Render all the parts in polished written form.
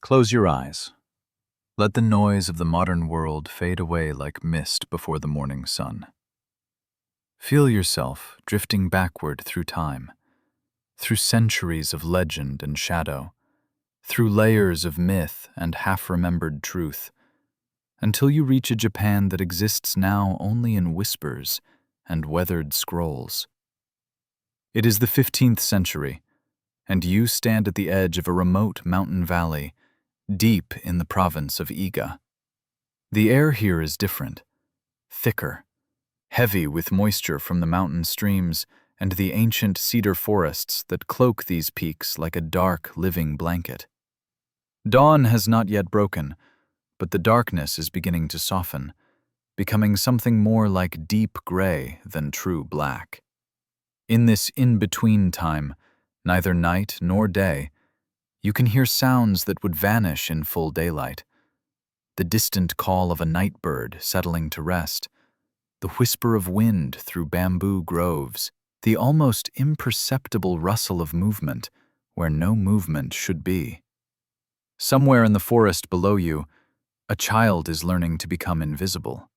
Close your eyes. Let the noise of the modern world fade away like mist before the morning sun. Feel yourself drifting backward through time, through centuries of legend and shadow, through layers of myth and half-remembered truth, until you reach a Japan that exists now only in whispers and weathered scrolls. It is the 15th century, and you stand at the edge of a remote mountain valley, deep in the province of Iga. The air here is different, thicker, heavy with moisture from the mountain streams and the ancient cedar forests that cloak these peaks like a dark, living blanket. Dawn has not yet broken, but the darkness is beginning to soften, becoming something more like deep gray than true black. In this in-between time, neither night nor day, you can hear sounds that would vanish in full daylight. The distant call of a night bird settling to rest, the whisper of wind through bamboo groves, the almost imperceptible rustle of movement where no movement should be. Somewhere in the forest below you, a child is learning to become invisible.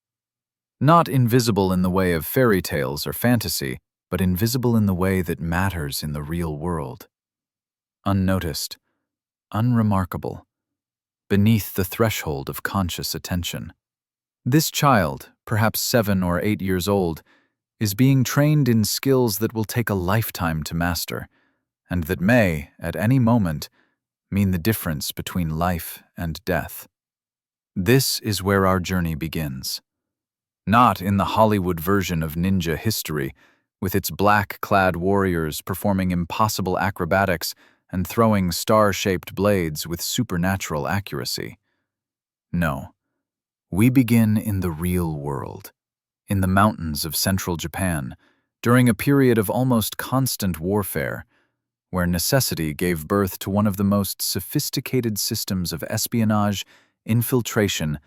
Not invisible in the way of fairy tales or fantasy, but invisible in the way that matters in the real world. Unnoticed, unremarkable, beneath the threshold of conscious attention. This child, perhaps 7 or 8 years old, is being trained in skills that will take a lifetime to master, and that may, at any moment, mean the difference between life and death. This is where our journey begins. Not in the Hollywood version of ninja history, with its black-clad warriors performing impossible acrobatics and throwing star-shaped blades with supernatural accuracy. No, we begin in the real world, in the mountains of central Japan, during a period of almost constant warfare, where necessity gave birth to one of the most sophisticated systems of espionage, infiltration,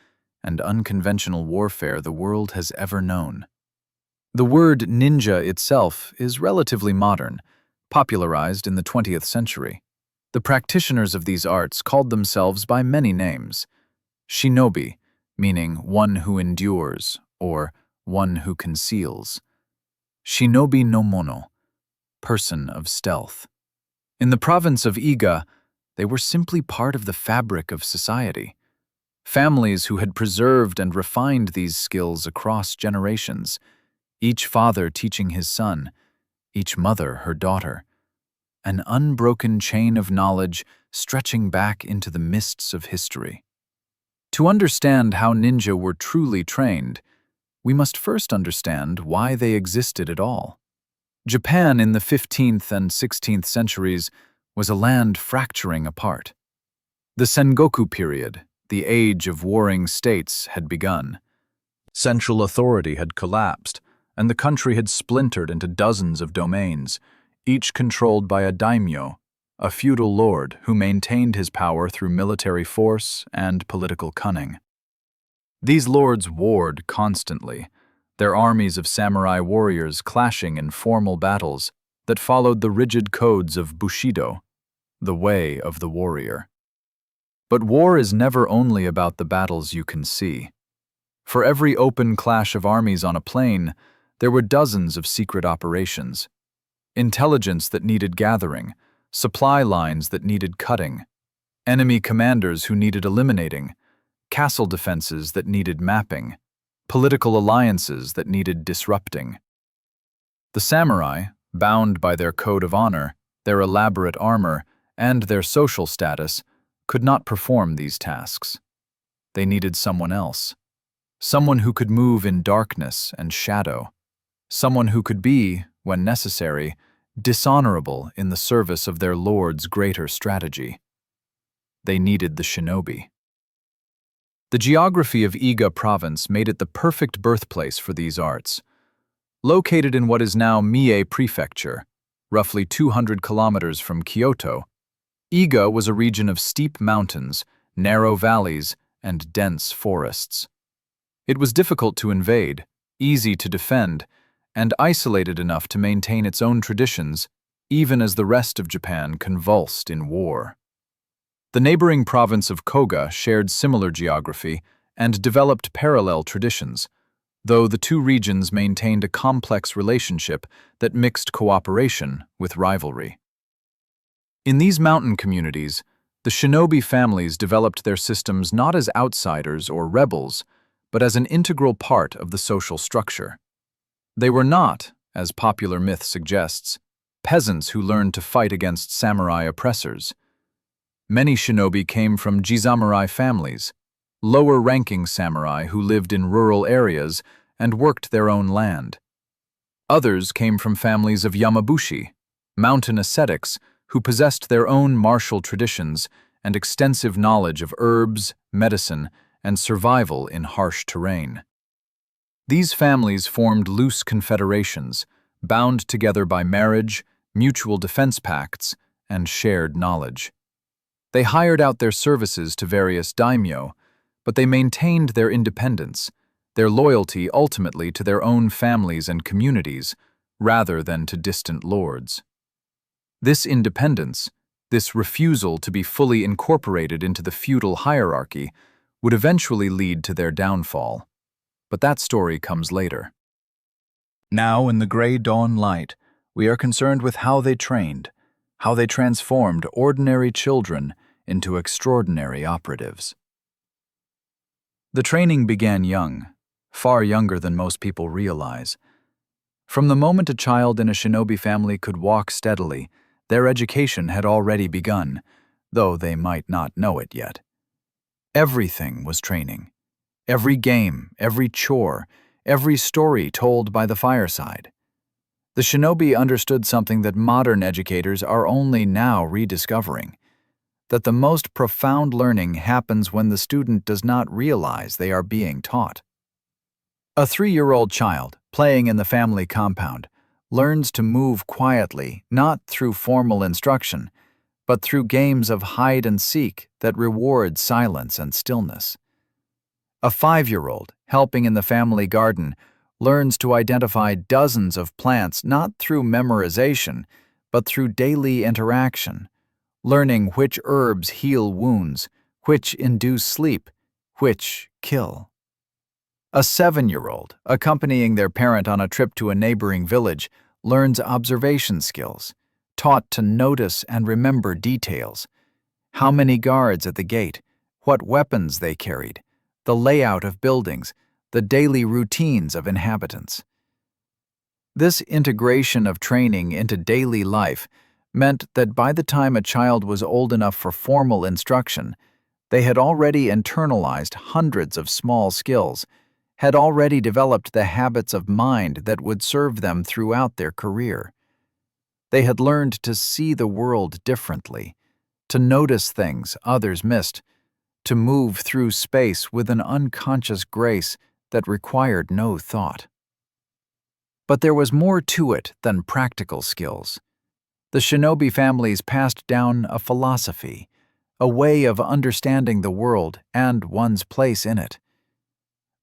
and unconventional warfare the world has ever known. The word ninja itself is relatively modern, popularized in the 20th century. The practitioners of these arts called themselves by many names. Shinobi, meaning one who endures, or one who conceals. Shinobi no mono, person of stealth. In the province of Iga, they were simply part of the fabric of society. Families who had preserved and refined these skills across generations, each father teaching his son, each mother her daughter. An unbroken chain of knowledge stretching back into the mists of history. To understand how ninja were truly trained, we must first understand why they existed at all. Japan in the 15th and 16th centuries was a land fracturing apart. The Sengoku period, the age of warring states, had begun. Central authority had collapsed, and the country had splintered into dozens of domains, each controlled by a daimyo, a feudal lord who maintained his power through military force and political cunning. These lords warred constantly, their armies of samurai warriors clashing in formal battles that followed the rigid codes of Bushido, the way of the warrior. But war is never only about the battles you can see. For every open clash of armies on a plain, there were dozens of secret operations. Intelligence that needed gathering, supply lines that needed cutting, enemy commanders who needed eliminating, castle defenses that needed mapping, political alliances that needed disrupting. The samurai, bound by their code of honor, their elaborate armor, and their social status, could not perform these tasks. They needed someone else. Someone who could move in darkness and shadow. Someone who could be, when necessary, dishonorable in the service of their lord's greater strategy. They needed the shinobi. The geography of Iga province made it the perfect birthplace for these arts. Located in what is now Mie Prefecture, roughly 200 kilometers from Kyoto, Iga was a region of steep mountains, narrow valleys, and dense forests. It was difficult to invade, easy to defend, and isolated enough to maintain its own traditions, even as the rest of Japan convulsed in war. The neighboring province of Koga shared similar geography and developed parallel traditions, though the two regions maintained a complex relationship that mixed cooperation with rivalry. In these mountain communities, the shinobi families developed their systems not as outsiders or rebels, but as an integral part of the social structure. They were not, as popular myth suggests, peasants who learned to fight against samurai oppressors. Many shinobi came from jisamurai families, lower-ranking samurai who lived in rural areas and worked their own land. Others came from families of yamabushi, mountain ascetics who possessed their own martial traditions and extensive knowledge of herbs, medicine, and survival in harsh terrain. These families formed loose confederations, bound together by marriage, mutual defense pacts, and shared knowledge. They hired out their services to various daimyo, but they maintained their independence, their loyalty ultimately to their own families and communities, rather than to distant lords. This independence, this refusal to be fully incorporated into the feudal hierarchy, would eventually lead to their downfall. But that story comes later. Now, in the gray dawn light, we are concerned with how they trained, how they transformed ordinary children into extraordinary operatives. The training began young, far younger than most people realize. From the moment a child in a shinobi family could walk steadily, their education had already begun, though they might not know it yet. Everything was training. Every game, every chore, every story told by the fireside. The shinobi understood something that modern educators are only now rediscovering, that the most profound learning happens when the student does not realize they are being taught. A 3-year-old child, playing in the family compound, learns to move quietly, not through formal instruction, but through games of hide and seek that reward silence and stillness. A 5-year-old, helping in the family garden, learns to identify dozens of plants not through memorization, but through daily interaction, learning which herbs heal wounds, which induce sleep, which kill. A 7-year-old, accompanying their parent on a trip to a neighboring village, learns observation skills, taught to notice and remember details. How many guards at the gate, what weapons they carried, the layout of buildings, the daily routines of inhabitants. This integration of training into daily life meant that by the time a child was old enough for formal instruction, they had already internalized hundreds of small skills, had already developed the habits of mind that would serve them throughout their career. They had learned to see the world differently, to notice things others missed, to move through space with an unconscious grace that required no thought. But there was more to it than practical skills. The shinobi families passed down a philosophy, a way of understanding the world and one's place in it.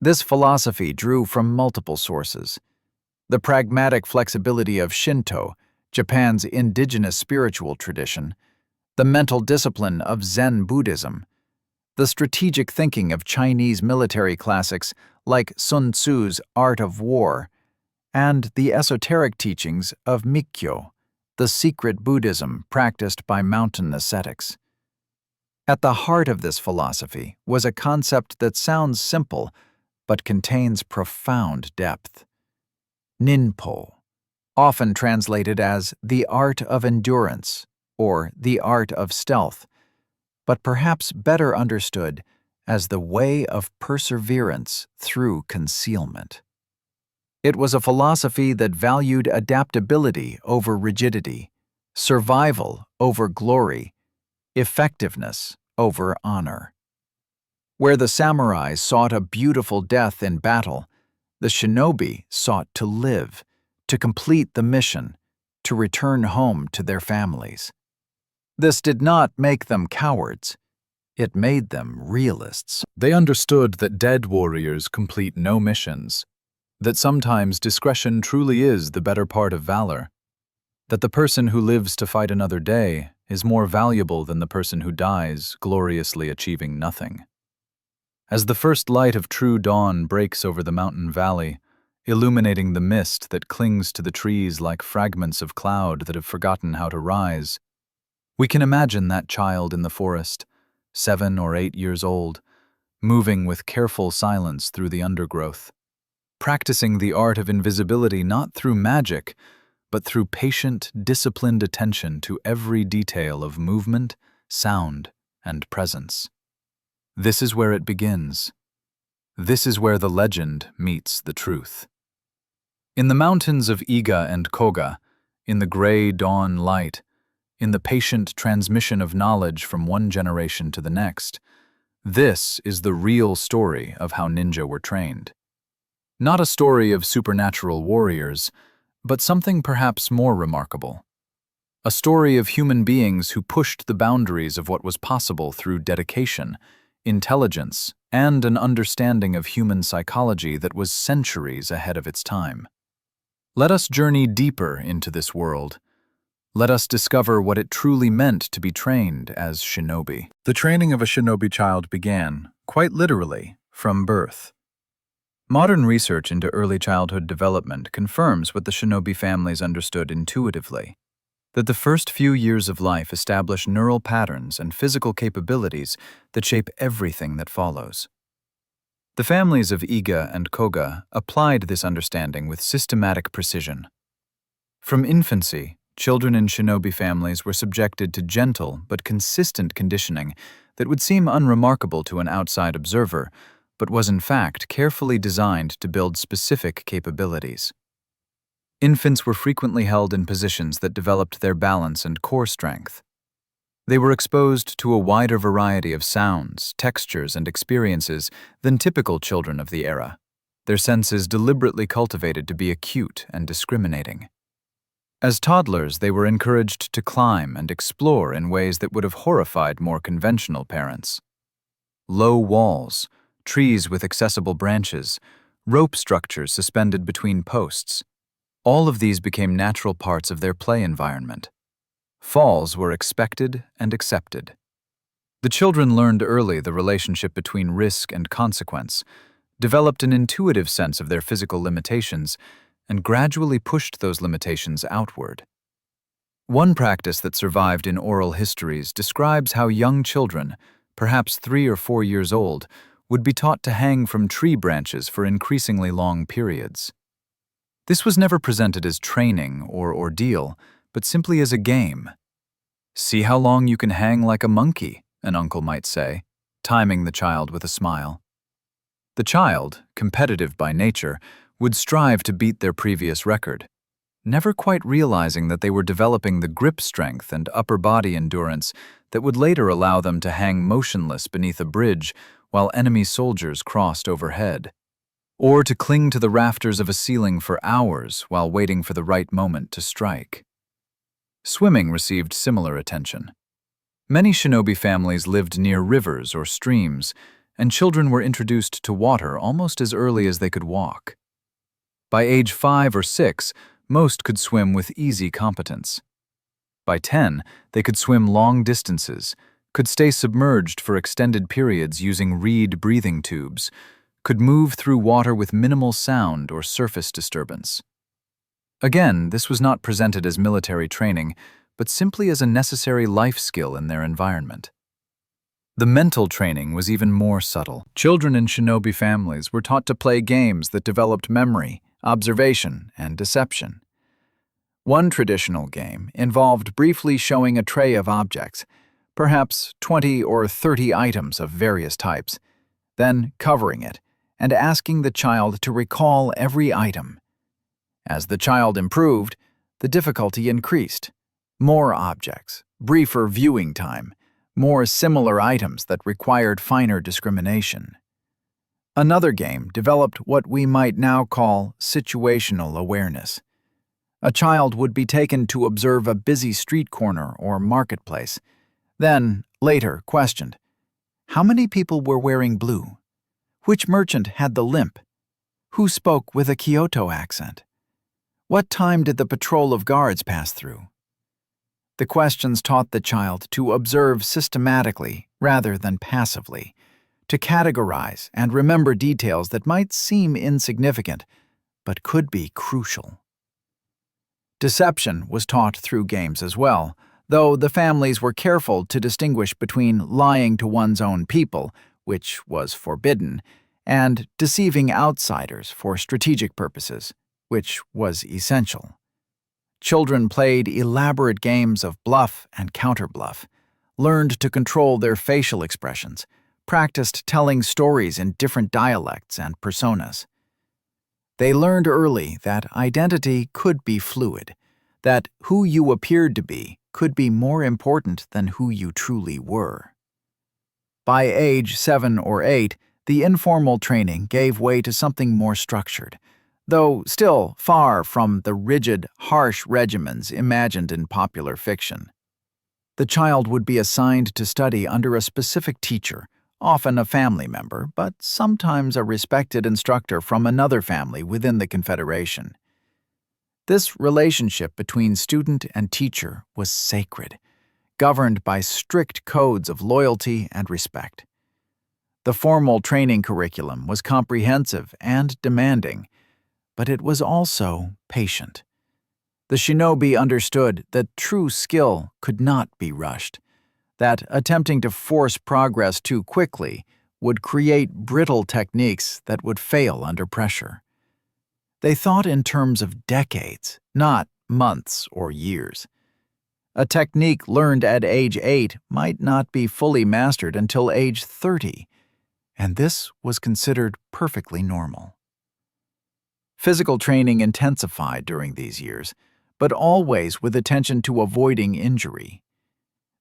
This philosophy drew from multiple sources. The pragmatic flexibility of Shinto, Japan's indigenous spiritual tradition, the mental discipline of Zen Buddhism, the strategic thinking of Chinese military classics like Sun Tzu's Art of War, and the esoteric teachings of Mikkyo, the secret Buddhism practiced by mountain ascetics. At the heart of this philosophy was a concept that sounds simple but contains profound depth. Ninpo, often translated as the art of endurance or the art of stealth, but perhaps better understood as the way of perseverance through concealment. It was a philosophy that valued adaptability over rigidity, survival over glory, effectiveness over honor. Where the samurai sought a beautiful death in battle, the shinobi sought to live, to complete the mission, to return home to their families. This did not make them cowards. It made them realists. They understood that dead warriors complete no missions, that sometimes discretion truly is the better part of valor, that the person who lives to fight another day is more valuable than the person who dies gloriously achieving nothing. As the first light of true dawn breaks over the mountain valley, illuminating the mist that clings to the trees like fragments of cloud that have forgotten how to rise, we can imagine that child in the forest, 7 or 8 years old, moving with careful silence through the undergrowth, practicing the art of invisibility not through magic, but through patient, disciplined attention to every detail of movement, sound, and presence. This is where it begins. This is where the legend meets the truth. In the mountains of Iga and Koga, in the gray dawn light, in the patient transmission of knowledge from one generation to the next, this is the real story of how ninja were trained. Not a story of supernatural warriors, but something perhaps more remarkable. A story of human beings who pushed the boundaries of what was possible through dedication, intelligence, and an understanding of human psychology that was centuries ahead of its time. Let us journey deeper into this world. Let us discover what it truly meant to be trained as shinobi. The training of a shinobi child began, quite literally, from birth. Modern research into early childhood development confirms what the shinobi families understood intuitively, that the first few years of life establish neural patterns and physical capabilities that shape everything that follows. The families of Iga and Koga applied this understanding with systematic precision. From infancy, children in shinobi families were subjected to gentle but consistent conditioning that would seem unremarkable to an outside observer, but was in fact carefully designed to build specific capabilities. Infants were frequently held in positions that developed their balance and core strength. They were exposed to a wider variety of sounds, textures, and experiences than typical children of the era, their senses deliberately cultivated to be acute and discriminating. As toddlers, they were encouraged to climb and explore in ways that would have horrified more conventional parents. Low walls, trees with accessible branches, rope structures suspended between posts, all of these became natural parts of their play environment. Falls were expected and accepted. The children learned early the relationship between risk and consequence, developed an intuitive sense of their physical limitations, and gradually pushed those limitations outward. One practice that survived in oral histories describes how young children, perhaps 3 or 4 years old, would be taught to hang from tree branches for increasingly long periods. This was never presented as training or ordeal, but simply as a game. "See how long you can hang like a monkey," an uncle might say, timing the child with a smile. The child, competitive by nature, would strive to beat their previous record, never quite realizing that they were developing the grip strength and upper body endurance that would later allow them to hang motionless beneath a bridge while enemy soldiers crossed overhead, or to cling to the rafters of a ceiling for hours while waiting for the right moment to strike. Swimming received similar attention. Many shinobi families lived near rivers or streams, and children were introduced to water almost as early as they could walk. By age 5 or 6, most could swim with easy competence. By 10, they could swim long distances, could stay submerged for extended periods using reed breathing tubes, could move through water with minimal sound or surface disturbance. Again, this was not presented as military training, but simply as a necessary life skill in their environment. The mental training was even more subtle. Children in shinobi families were taught to play games that developed memory, observation, and deception. One traditional game involved briefly showing a tray of objects, perhaps 20 or 30 items of various types, then covering it and asking the child to recall every item. As the child improved, the difficulty increased. More objects, briefer viewing time, more similar items that required finer discrimination. Another game developed what we might now call situational awareness. A child would be taken to observe a busy street corner or marketplace, then, later, questioned, how many people were wearing blue? Which merchant had the limp? Who spoke with a Kyoto accent? What time did the patrol of guards pass through? The questions taught the child to observe systematically rather than passively, to categorize and remember details that might seem insignificant but could be crucial. Deception was taught through games as well, though the families were careful to distinguish between lying to one's own people, which was forbidden, and deceiving outsiders for strategic purposes, which was essential. Children played elaborate games of bluff and counterbluff, learned to control their facial expressions, practiced telling stories in different dialects and personas. They learned early that identity could be fluid, that who you appeared to be could be more important than who you truly were. By age 7 or 8, the informal training gave way to something more structured, though still far from the rigid, harsh regimens imagined in popular fiction. The child would be assigned to study under a specific teacher, often a family member, but sometimes a respected instructor from another family within the Confederation. This relationship between student and teacher was sacred, governed by strict codes of loyalty and respect. The formal training curriculum was comprehensive and demanding, but it was also patient. The shinobi understood that true skill could not be rushed, that attempting to force progress too quickly would create brittle techniques that would fail under pressure. They thought in terms of decades, not months or years. A technique learned at age 8 might not be fully mastered until age 30, and this was considered perfectly normal. Physical training intensified during these years, but always with attention to avoiding injury.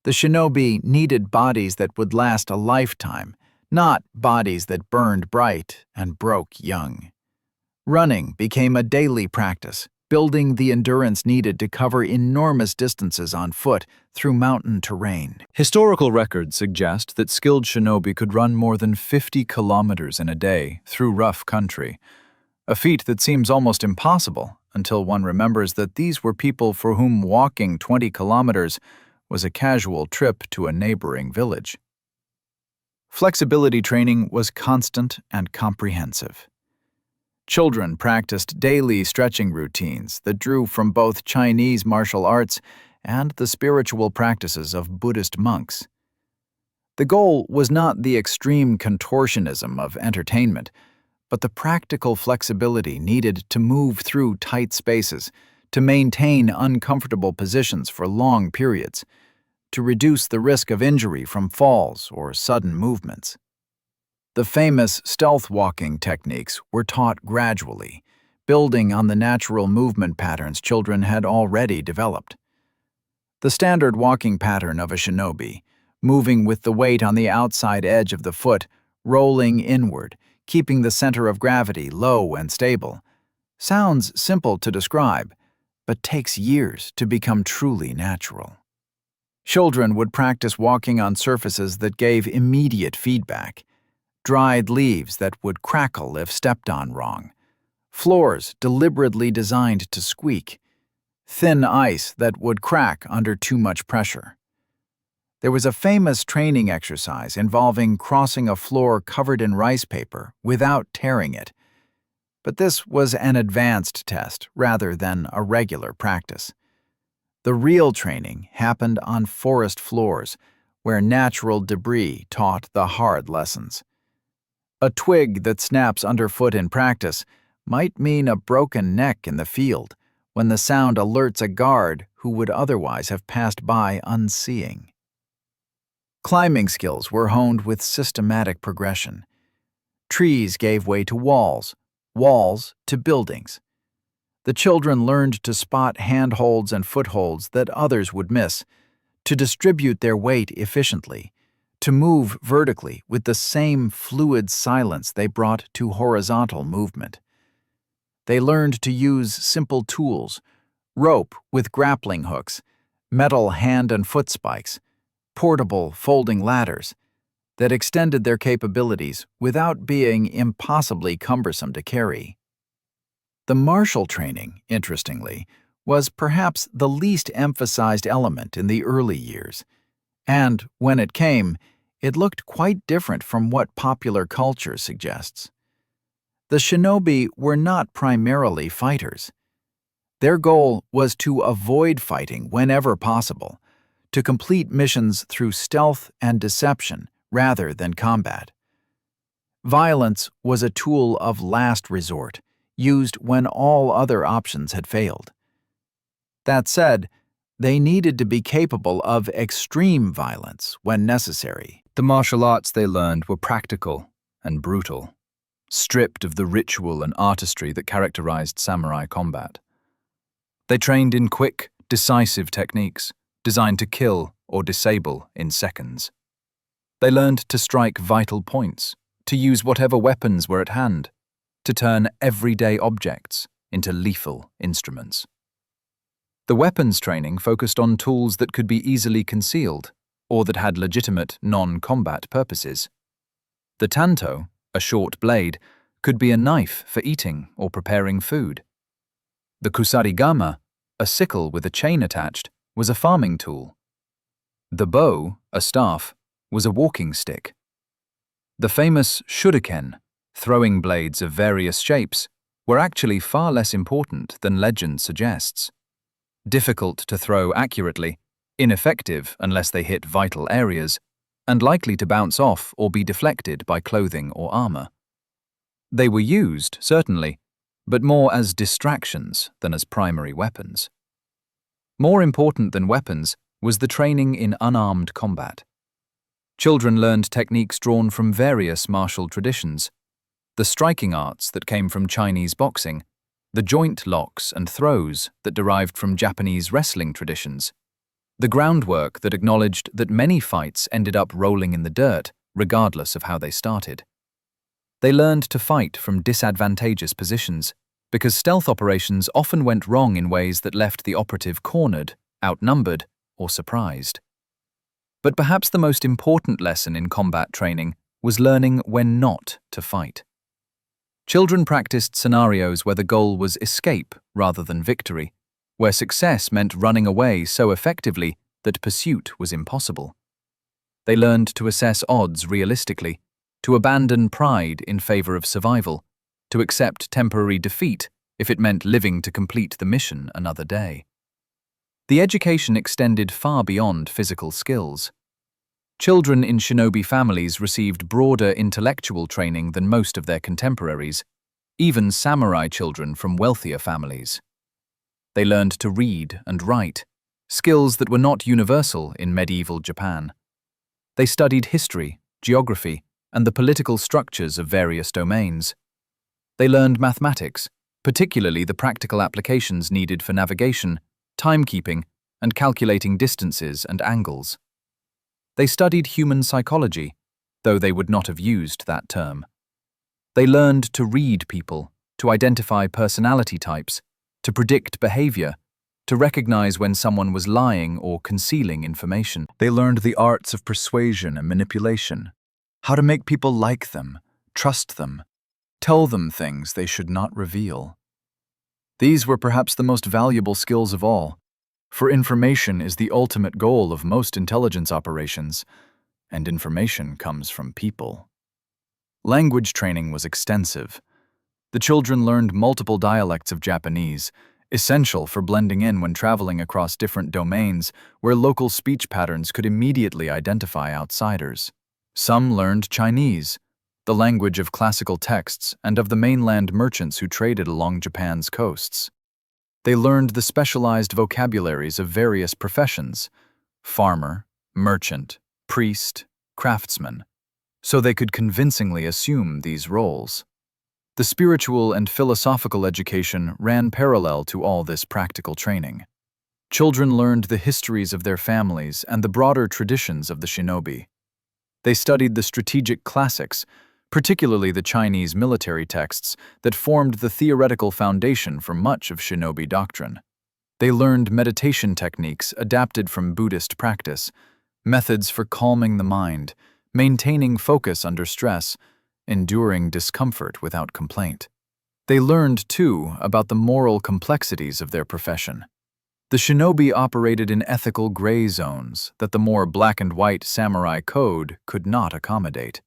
The shinobi needed bodies that would last a lifetime, not bodies that burned bright and broke young. Running became a daily practice, building the endurance needed to cover enormous distances on foot through mountain terrain. Historical records suggest that skilled shinobi could run more than 50 kilometers in a day through rough country, a feat that seems almost impossible until one remembers that these were people for whom walking 20 kilometers was a casual trip to a neighboring village. Flexibility training was constant and comprehensive. Children practiced daily stretching routines that drew from both Chinese martial arts and the spiritual practices of Buddhist monks. The goal was not the extreme contortionism of entertainment, but the practical flexibility needed to move through tight spaces, to maintain uncomfortable positions for long periods, to reduce the risk of injury from falls or sudden movements. The famous stealth walking techniques were taught gradually, building on the natural movement patterns children had already developed. The standard walking pattern of a shinobi, moving with the weight on the outside edge of the foot, rolling inward, keeping the center of gravity low and stable, sounds simple to describe, but takes years to become truly natural. Children would practice walking on surfaces that gave immediate feedback, dried leaves that would crackle if stepped on wrong, floors deliberately designed to squeak, thin ice that would crack under too much pressure. There was a famous training exercise involving crossing a floor covered in rice paper without tearing it, but this was an advanced test rather than a regular practice. The real training happened on forest floors, where natural debris taught the hard lessons. A twig that snaps underfoot in practice might mean a broken neck in the field when the sound alerts a guard who would otherwise have passed by unseeing. Climbing skills were honed with systematic progression. Trees gave way to walls, walls to buildings. The children learned to spot handholds and footholds that others would miss, to distribute their weight efficiently, to move vertically with the same fluid silence they brought to horizontal movement. They learned to use simple tools, rope with grappling hooks, metal hand and foot spikes, portable folding ladders, that extended their capabilities without being impossibly cumbersome to carry. The martial training, interestingly, was perhaps the least emphasized element in the early years, and when it came, it looked quite different from what popular culture suggests. The shinobi were not primarily fighters. Their goal was to avoid fighting whenever possible, to complete missions through stealth and deception rather than combat. Violence was a tool of last resort, used when all other options had failed. That said, they needed to be capable of extreme violence when necessary. The martial arts they learned were practical and brutal, stripped of the ritual and artistry that characterized samurai combat. They trained in quick, decisive techniques, designed to kill or disable in seconds. They learned to strike vital points, to use whatever weapons were at hand, to turn everyday objects into lethal instruments. The weapons training focused on tools that could be easily concealed or that had legitimate non-combat purposes. The tanto, a short blade, could be a knife for eating or preparing food. The kusarigama, a sickle with a chain attached, was a farming tool. The bow, a staff, was a walking stick. The famous shuriken, throwing blades of various shapes, were actually far less important than legend suggests. Difficult to throw accurately, ineffective unless they hit vital areas, and likely to bounce off or be deflected by clothing or armor. They were used, certainly, but more as distractions than as primary weapons. More important than weapons was the training in unarmed combat. Children learned techniques drawn from various martial traditions, the striking arts that came from Chinese boxing, the joint locks and throws that derived from Japanese wrestling traditions, the groundwork that acknowledged that many fights ended up rolling in the dirt, regardless of how they started. They learned to fight from disadvantageous positions, because stealth operations often went wrong in ways that left the operative cornered, outnumbered, or surprised. But perhaps the most important lesson in combat training was learning when not to fight. Children practiced scenarios where the goal was escape rather than victory, where success meant running away so effectively that pursuit was impossible. They learned to assess odds realistically, to abandon pride in favor of survival, to accept temporary defeat if it meant living to complete the mission another day. The education extended far beyond physical skills. Children in shinobi families received broader intellectual training than most of their contemporaries, even samurai children from wealthier families. They learned to read and write, skills that were not universal in medieval Japan. They studied history, geography, and the political structures of various domains. They learned mathematics, particularly the practical applications needed for navigation, timekeeping, and calculating distances and angles. They studied human psychology, though they would not have used that term. They learned to read people, to identify personality types, to predict behavior, to recognize when someone was lying or concealing information. They learned the arts of persuasion and manipulation, how to make people like them, trust them, tell them things they should not reveal. These were perhaps the most valuable skills of all, for information is the ultimate goal of most intelligence operations, and information comes from people. Language training was extensive. The children learned multiple dialects of Japanese, essential for blending in when traveling across different domains where local speech patterns could immediately identify outsiders. Some learned Chinese, the language of classical texts and of the mainland merchants who traded along Japan's coasts. They learned the specialized vocabularies of various professions, farmer, merchant, priest, craftsman, so they could convincingly assume these roles. The spiritual and philosophical education ran parallel to all this practical training. Children learned the histories of their families and the broader traditions of the shinobi. They studied the strategic classics, particularly the Chinese military texts that formed the theoretical foundation for much of shinobi doctrine. They learned meditation techniques adapted from Buddhist practice, methods for calming the mind, maintaining focus under stress, enduring discomfort without complaint. They learned, too, about the moral complexities of their profession, The shinobi operated in ethical gray zones that the more black-and-white samurai code could not accommodate.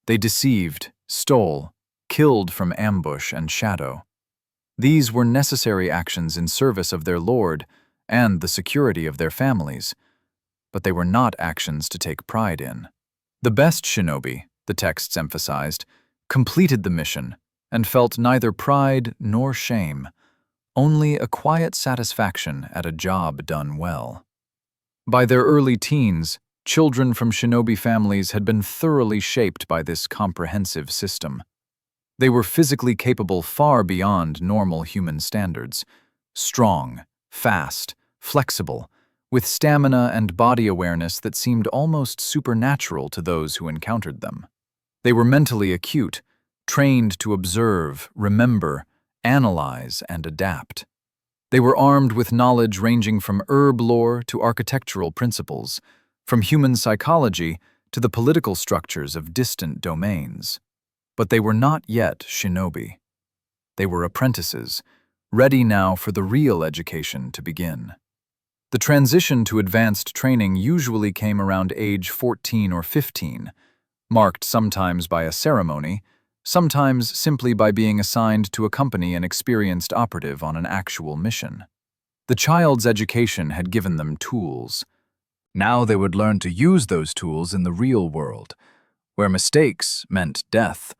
They deceived, stole, killed from ambush and shadow. These were necessary actions in service of their lord and the security of their families, but they were not actions to take pride in. The best shinobi, the texts emphasized, completed the mission and felt neither pride nor shame, only a quiet satisfaction at a job done well. By their early teens, children from shinobi families had been thoroughly shaped by this comprehensive system. They were physically capable far beyond normal human standards, strong, fast, flexible, with stamina and body awareness that seemed almost supernatural to those who encountered them. They were mentally acute, trained to observe, remember, analyze, and adapt. They were armed with knowledge ranging from herb lore to architectural principles, from human psychology to the political structures of distant domains. But they were not yet shinobi. They were apprentices, ready now for the real education to begin. The transition to advanced training usually came around age 14 or 15, marked sometimes by a ceremony, sometimes simply by being assigned to accompany an experienced operative on an actual mission. The child's education had given them tools. Now they would learn to use those tools in the real world, where mistakes meant death,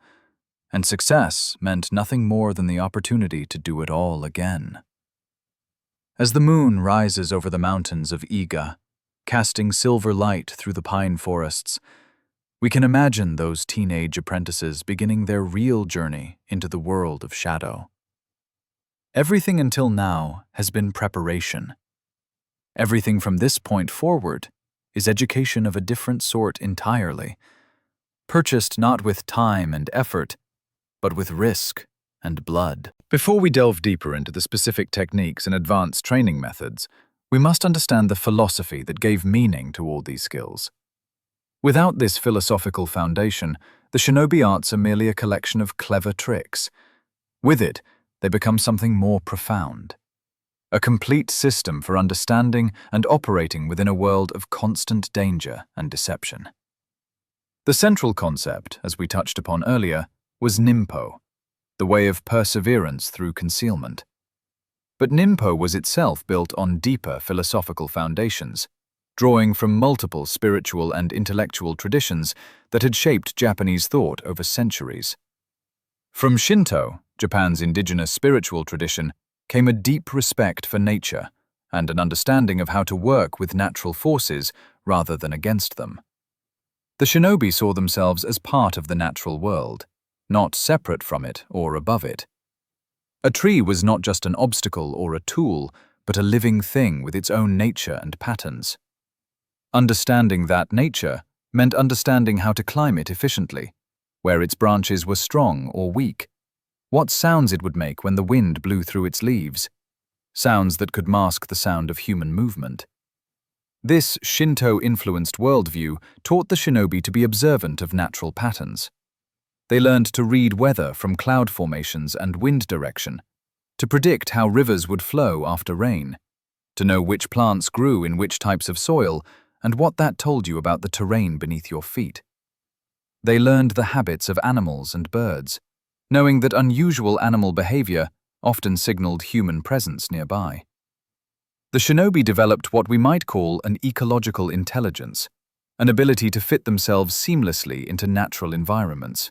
and success meant nothing more than the opportunity to do it all again. As the moon rises over the mountains of Iga, casting silver light through the pine forests, we can imagine those teenage apprentices beginning their real journey into the world of shadow. Everything until now has been preparation. Everything from this point forward is education of a different sort entirely, purchased not with time and effort, but with risk and blood. Before we delve deeper into the specific techniques and advanced training methods, we must understand the philosophy that gave meaning to all these skills. Without this philosophical foundation, the shinobi arts are merely a collection of clever tricks. With it, they become something more profound. A complete system for understanding and operating within a world of constant danger and deception. The central concept, as we touched upon earlier, was Nimpo, the way of perseverance through concealment. But Nimpo was itself built on deeper philosophical foundations, drawing from multiple spiritual and intellectual traditions that had shaped Japanese thought over centuries. From Shinto, Japan's indigenous spiritual tradition, came a deep respect for nature and an understanding of how to work with natural forces rather than against them. The shinobi saw themselves as part of the natural world, not separate from it or above it. A tree was not just an obstacle or a tool, but a living thing with its own nature and patterns. Understanding that nature meant understanding how to climb it efficiently, where its branches were strong or weak, what sounds it would make when the wind blew through its leaves, sounds that could mask the sound of human movement. This Shinto-influenced worldview taught the shinobi to be observant of natural patterns. They learned to read weather from cloud formations and wind direction, to predict how rivers would flow after rain, to know which plants grew in which types of soil and what that told you about the terrain beneath your feet. They learned the habits of animals and birds, knowing that unusual animal behavior often signaled human presence nearby. The shinobi developed what we might call an ecological intelligence, an ability to fit themselves seamlessly into natural environments.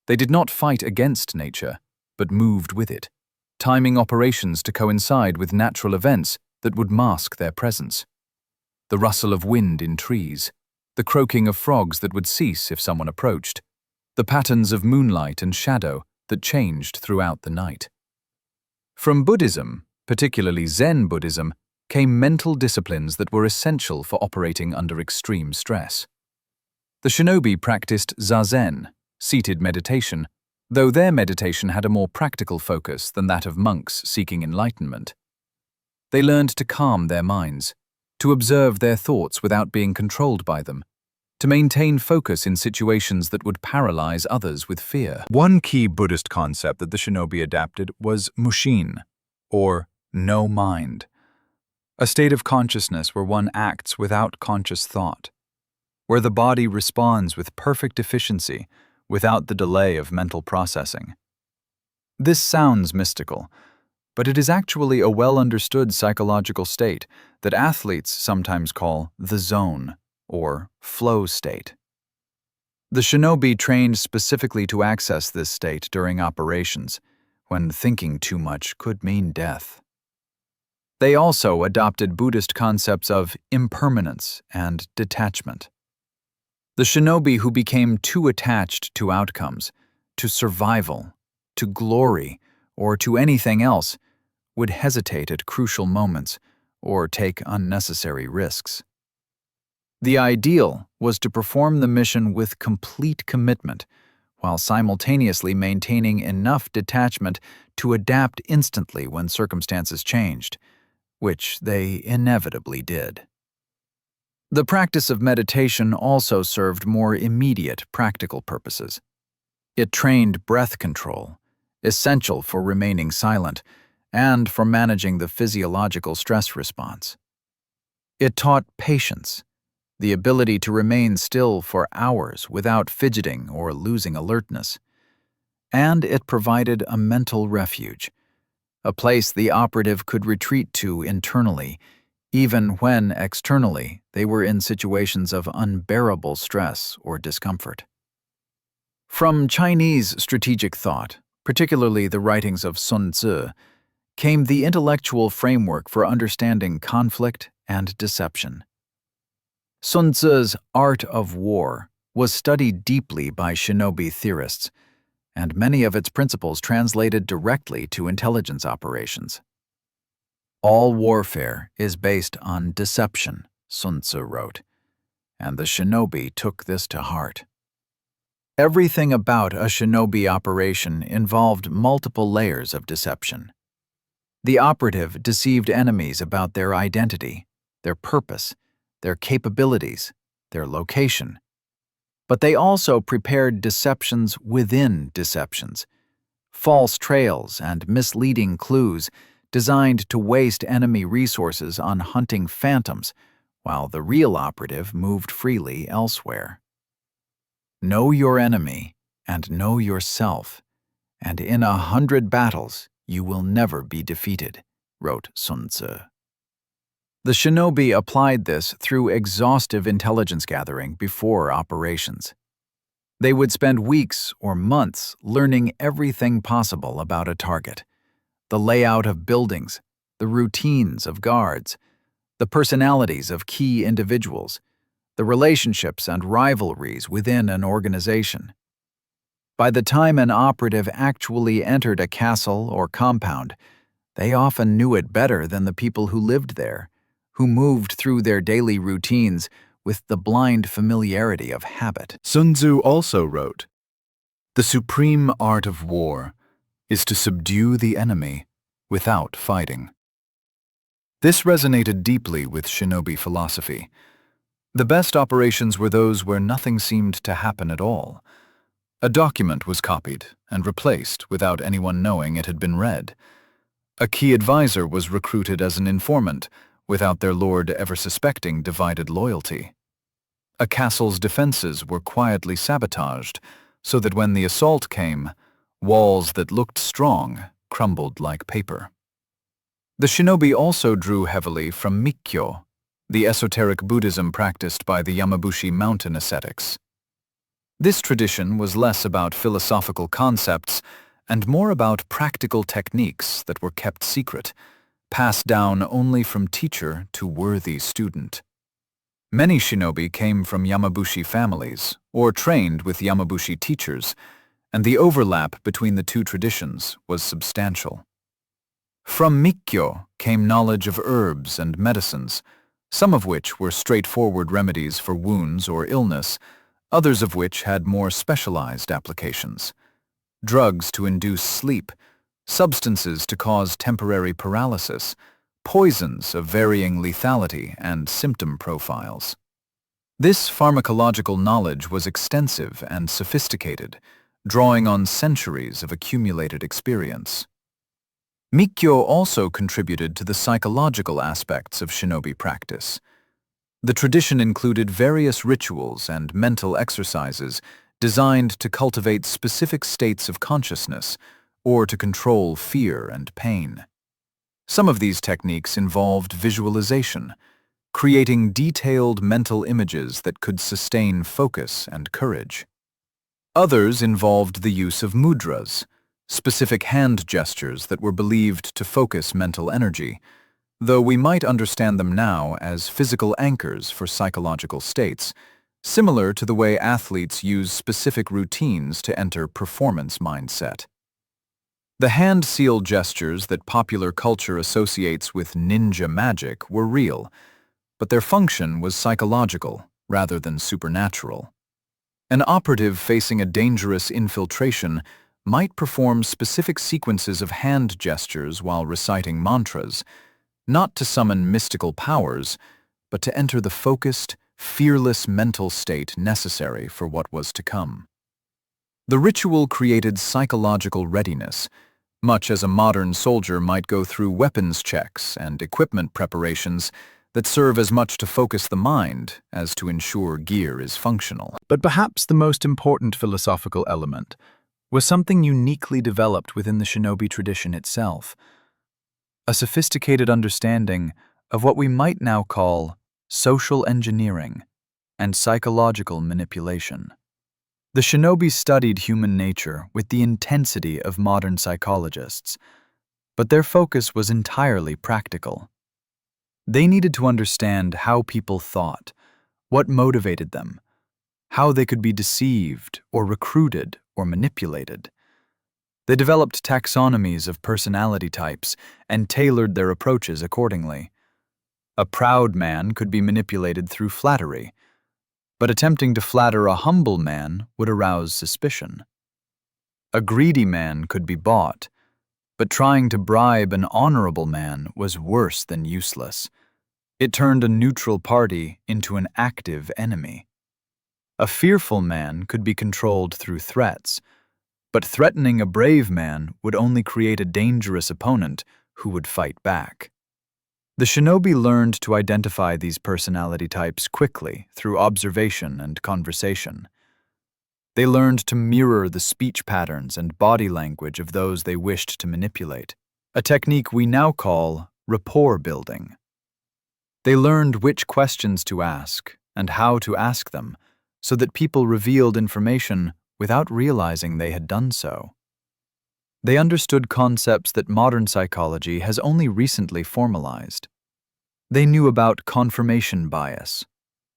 They did not fight against nature, but moved with it, timing operations to coincide with natural events that would mask their presence. The rustle of wind in trees, the croaking of frogs that would cease if someone approached, the patterns of moonlight and shadow that changed throughout the night. From Buddhism, particularly Zen Buddhism, came mental disciplines that were essential for operating under extreme stress. The shinobi practiced zazen, seated meditation, though their meditation had a more practical focus than that of monks seeking enlightenment. They learned to calm their minds, to observe their thoughts without being controlled by them, to maintain focus in situations that would paralyze others with fear. One key Buddhist concept that the shinobi adapted was mushin, or no mind. a state of consciousness where one acts without conscious thought, where the body responds with perfect efficiency without the delay of mental processing. This sounds mystical, but it is actually a well-understood psychological state that athletes sometimes call the zone or flow state. The shinobi trained specifically to access this state during operations, when thinking too much could mean death. They also adopted Buddhist concepts of impermanence and detachment. The shinobi who became too attached to outcomes, to survival, to glory, or to anything else, would hesitate at crucial moments or take unnecessary risks. The ideal was to perform the mission with complete commitment, while simultaneously maintaining enough detachment to adapt instantly when circumstances changed, which they inevitably did. The practice of meditation also served more immediate practical purposes. It trained breath control, essential for remaining silent and for managing the physiological stress response. It taught patience, the ability to remain still for hours without fidgeting or losing alertness. And it provided a mental refuge, a place the operative could retreat to internally, even when externally they were in situations of unbearable stress or discomfort. From Chinese strategic thought, particularly the writings of Sun Tzu, came the intellectual framework for understanding conflict and deception. Sun Tzu's Art of War was studied deeply by shinobi theorists, and many of its principles translated directly to intelligence operations. All warfare is based on deception, Sun Tzu wrote, and the shinobi took this to heart. Everything about a shinobi operation involved multiple layers of deception. The operative deceived enemies about their identity, their purpose, their capabilities, their location. But they also prepared deceptions within deceptions, false trails and misleading clues designed to waste enemy resources on hunting phantoms, while the real operative moved freely elsewhere. Know your enemy and know yourself, and in 100 battles you will never be defeated, wrote Sun Tzu. The shinobi applied this through exhaustive intelligence gathering before operations. They would spend weeks or months learning everything possible about a target: the layout of buildings, the routines of guards, the personalities of key individuals, the relationships and rivalries within an organization. By the time an operative actually entered a castle or compound, they often knew it better than the people who lived there, who moved through their daily routines with the blind familiarity of habit. Sun Tzu also wrote, "The supreme art of war is to subdue the enemy without fighting." This resonated deeply with shinobi philosophy. The best operations were those where nothing seemed to happen at all. A document was copied and replaced without anyone knowing it had been read. A key advisor was recruited as an informant without their lord ever suspecting divided loyalty. A castle's defenses were quietly sabotaged so that when the assault came, walls that looked strong crumbled like paper. The shinobi also drew heavily from Mikkyo, the esoteric Buddhism practiced by the Yamabushi mountain ascetics. This tradition was less about philosophical concepts and more about practical techniques that were kept secret, passed down only from teacher to worthy student. Many shinobi came from Yamabushi families or trained with Yamabushi teachers, and the overlap between the two traditions was substantial. From Mikkyo came knowledge of herbs and medicines, some of which were straightforward remedies for wounds or illness, others of which had more specialized applications: drugs to induce sleep, substances to cause temporary paralysis, poisons of varying lethality and symptom profiles. This pharmacological knowledge was extensive and sophisticated, drawing on centuries of accumulated experience. Mikyo also contributed to the psychological aspects of shinobi practice. The tradition included various rituals and mental exercises designed to cultivate specific states of consciousness or to control fear and pain. Some of these techniques involved visualization, creating detailed mental images that could sustain focus and courage. Others involved the use of mudras, specific hand gestures that were believed to focus mental energy, though we might understand them now as physical anchors for psychological states, similar to the way athletes use specific routines to enter performance mindset. The hand seal gestures that popular culture associates with ninja magic were real, but their function was psychological rather than supernatural. An operative facing a dangerous infiltration might perform specific sequences of hand gestures while reciting mantras, not to summon mystical powers, but to enter the focused, fearless mental state necessary for what was to come. The ritual created psychological readiness, much as a modern soldier might go through weapons checks and equipment preparations that serve as much to focus the mind as to ensure gear is functional. But perhaps the most important philosophical element was something uniquely developed within the shinobi tradition itself, a sophisticated understanding of what we might now call social engineering and psychological manipulation. The shinobi studied human nature with the intensity of modern psychologists, but their focus was entirely practical. They needed to understand how people thought, what motivated them, how they could be deceived or recruited or manipulated. They developed taxonomies of personality types and tailored their approaches accordingly. A proud man could be manipulated through flattery, but attempting to flatter a humble man would arouse suspicion. A greedy man could be bought, but trying to bribe an honorable man was worse than useless. It turned a neutral party into an active enemy. A fearful man could be controlled through threats, but threatening a brave man would only create a dangerous opponent who would fight back. The shinobi learned to identify these personality types quickly through observation and conversation. They learned to mirror the speech patterns and body language of those they wished to manipulate, a technique we now call rapport building. They learned which questions to ask and how to ask them so that people revealed information without realizing they had done so. They understood concepts that modern psychology has only recently formalized. They knew about confirmation bias,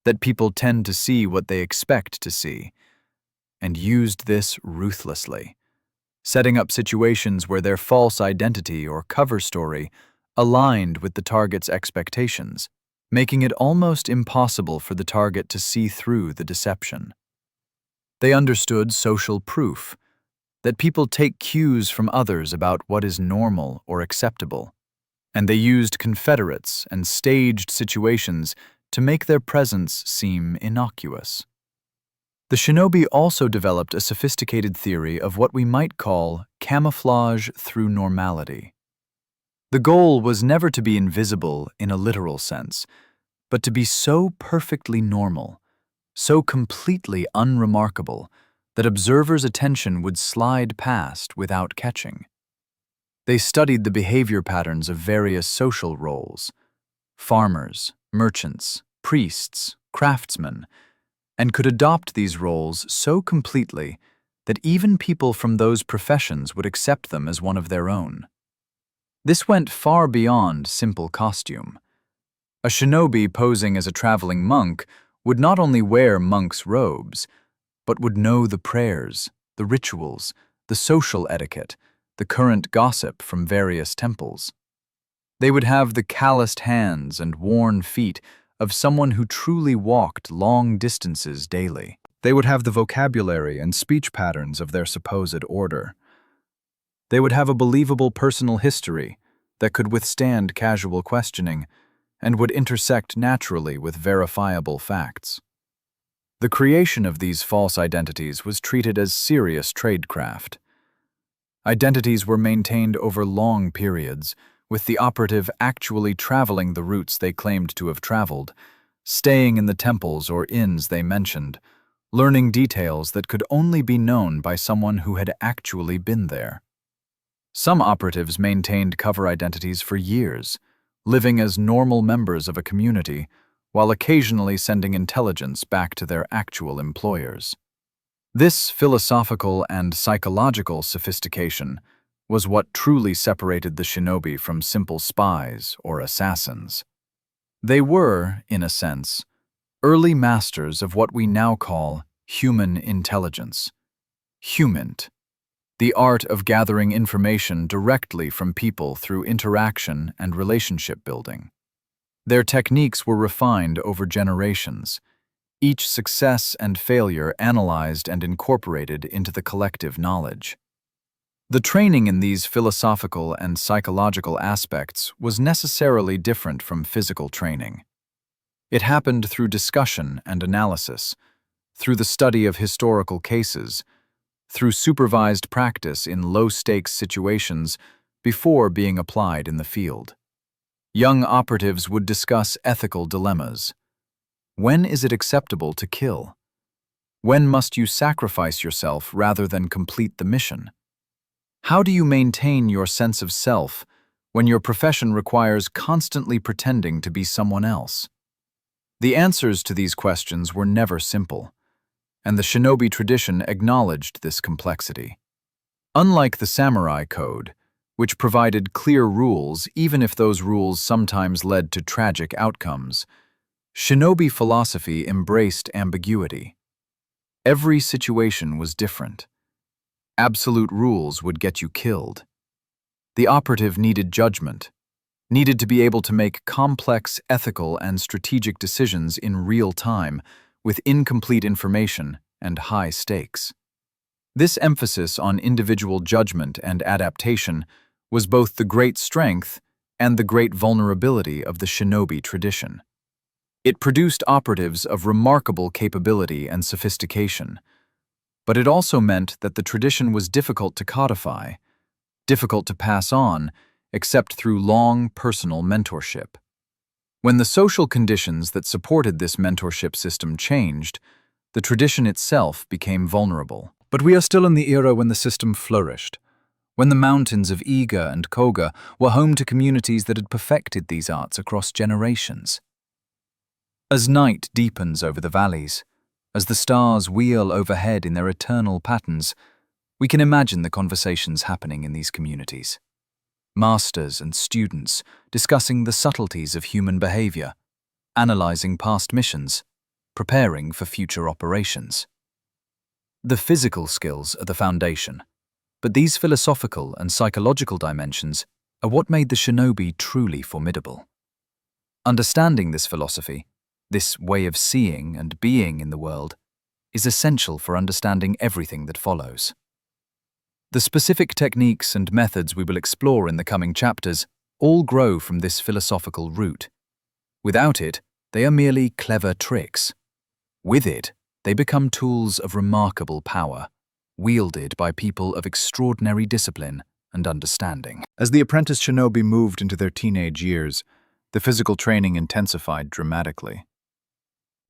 that people tend to see what they expect to see, and used this ruthlessly, setting up situations where their false identity or cover story aligned with the target's expectations, making it almost impossible for the target to see through the deception. They understood social proof, that people take cues from others about what is normal or acceptable, and they used confederates and staged situations to make their presence seem innocuous. The shinobi also developed a sophisticated theory of what we might call camouflage through normality. The goal was never to be invisible in a literal sense, but to be so perfectly normal, so completely unremarkable, that observers' attention would slide past without catching. They studied the behavior patterns of various social roles, farmers, merchants, priests, craftsmen, and could adopt these roles so completely that even people from those professions would accept them as one of their own. This went far beyond simple costume. A shinobi posing as a traveling monk would not only wear monk's robes, but would know the prayers, the rituals, the social etiquette, the current gossip from various temples. They would have the calloused hands and worn feet of someone who truly walked long distances daily. They would have the vocabulary and speech patterns of their supposed order. They would have a believable personal history that could withstand casual questioning and would intersect naturally with verifiable facts. The creation of these false identities was treated as serious tradecraft. Identities were maintained over long periods, with the operative actually traveling the routes they claimed to have traveled, staying in the temples or inns they mentioned, learning details that could only be known by someone who had actually been there. Some operatives maintained cover identities for years, living as normal members of a community, while occasionally sending intelligence back to their actual employers. This philosophical and psychological sophistication was what truly separated the shinobi from simple spies or assassins. They were, in a sense, early masters of what we now call human intelligence. Humint, the art of gathering information directly from people through interaction and relationship building. Their techniques were refined over generations, each success and failure analyzed and incorporated into the collective knowledge. The training in these philosophical and psychological aspects was necessarily different from physical training. It happened through discussion and analysis, through the study of historical cases, through supervised practice in low-stakes situations before being applied in the field. Young operatives would discuss ethical dilemmas. When is it acceptable to kill? When must you sacrifice yourself rather than complete the mission? How do you maintain your sense of self when your profession requires constantly pretending to be someone else? The answers to these questions were never simple, and the shinobi tradition acknowledged this complexity. Unlike the samurai code, which provided clear rules even if those rules sometimes led to tragic outcomes, shinobi philosophy embraced ambiguity. Every situation was different. Absolute rules would get you killed. The operative needed judgment, needed to be able to make complex ethical and strategic decisions in real time with incomplete information and high stakes. This emphasis on individual judgment and adaptation was both the great strength and the great vulnerability of the shinobi tradition. It produced operatives of remarkable capability and sophistication, but it also meant that the tradition was difficult to codify, difficult to pass on, except through long personal mentorship. When the social conditions that supported this mentorship system changed, the tradition itself became vulnerable. But we are still in the era when the system flourished, when the mountains of Iga and Koga were home to communities that had perfected these arts across generations. As night deepens over the valleys, as the stars wheel overhead in their eternal patterns, we can imagine the conversations happening in these communities. Masters and students discussing the subtleties of human behavior, analyzing past missions, preparing for future operations. The physical skills are the foundation, but these philosophical and psychological dimensions are what made the shinobi truly formidable. Understanding this philosophy, this way of seeing and being in the world, is essential for understanding everything that follows. The specific techniques and methods we will explore in the coming chapters all grow from this philosophical root. Without it, they are merely clever tricks. With it, they become tools of remarkable power, wielded by people of extraordinary discipline and understanding. As the apprentice shinobi moved into their teenage years, the physical training intensified dramatically.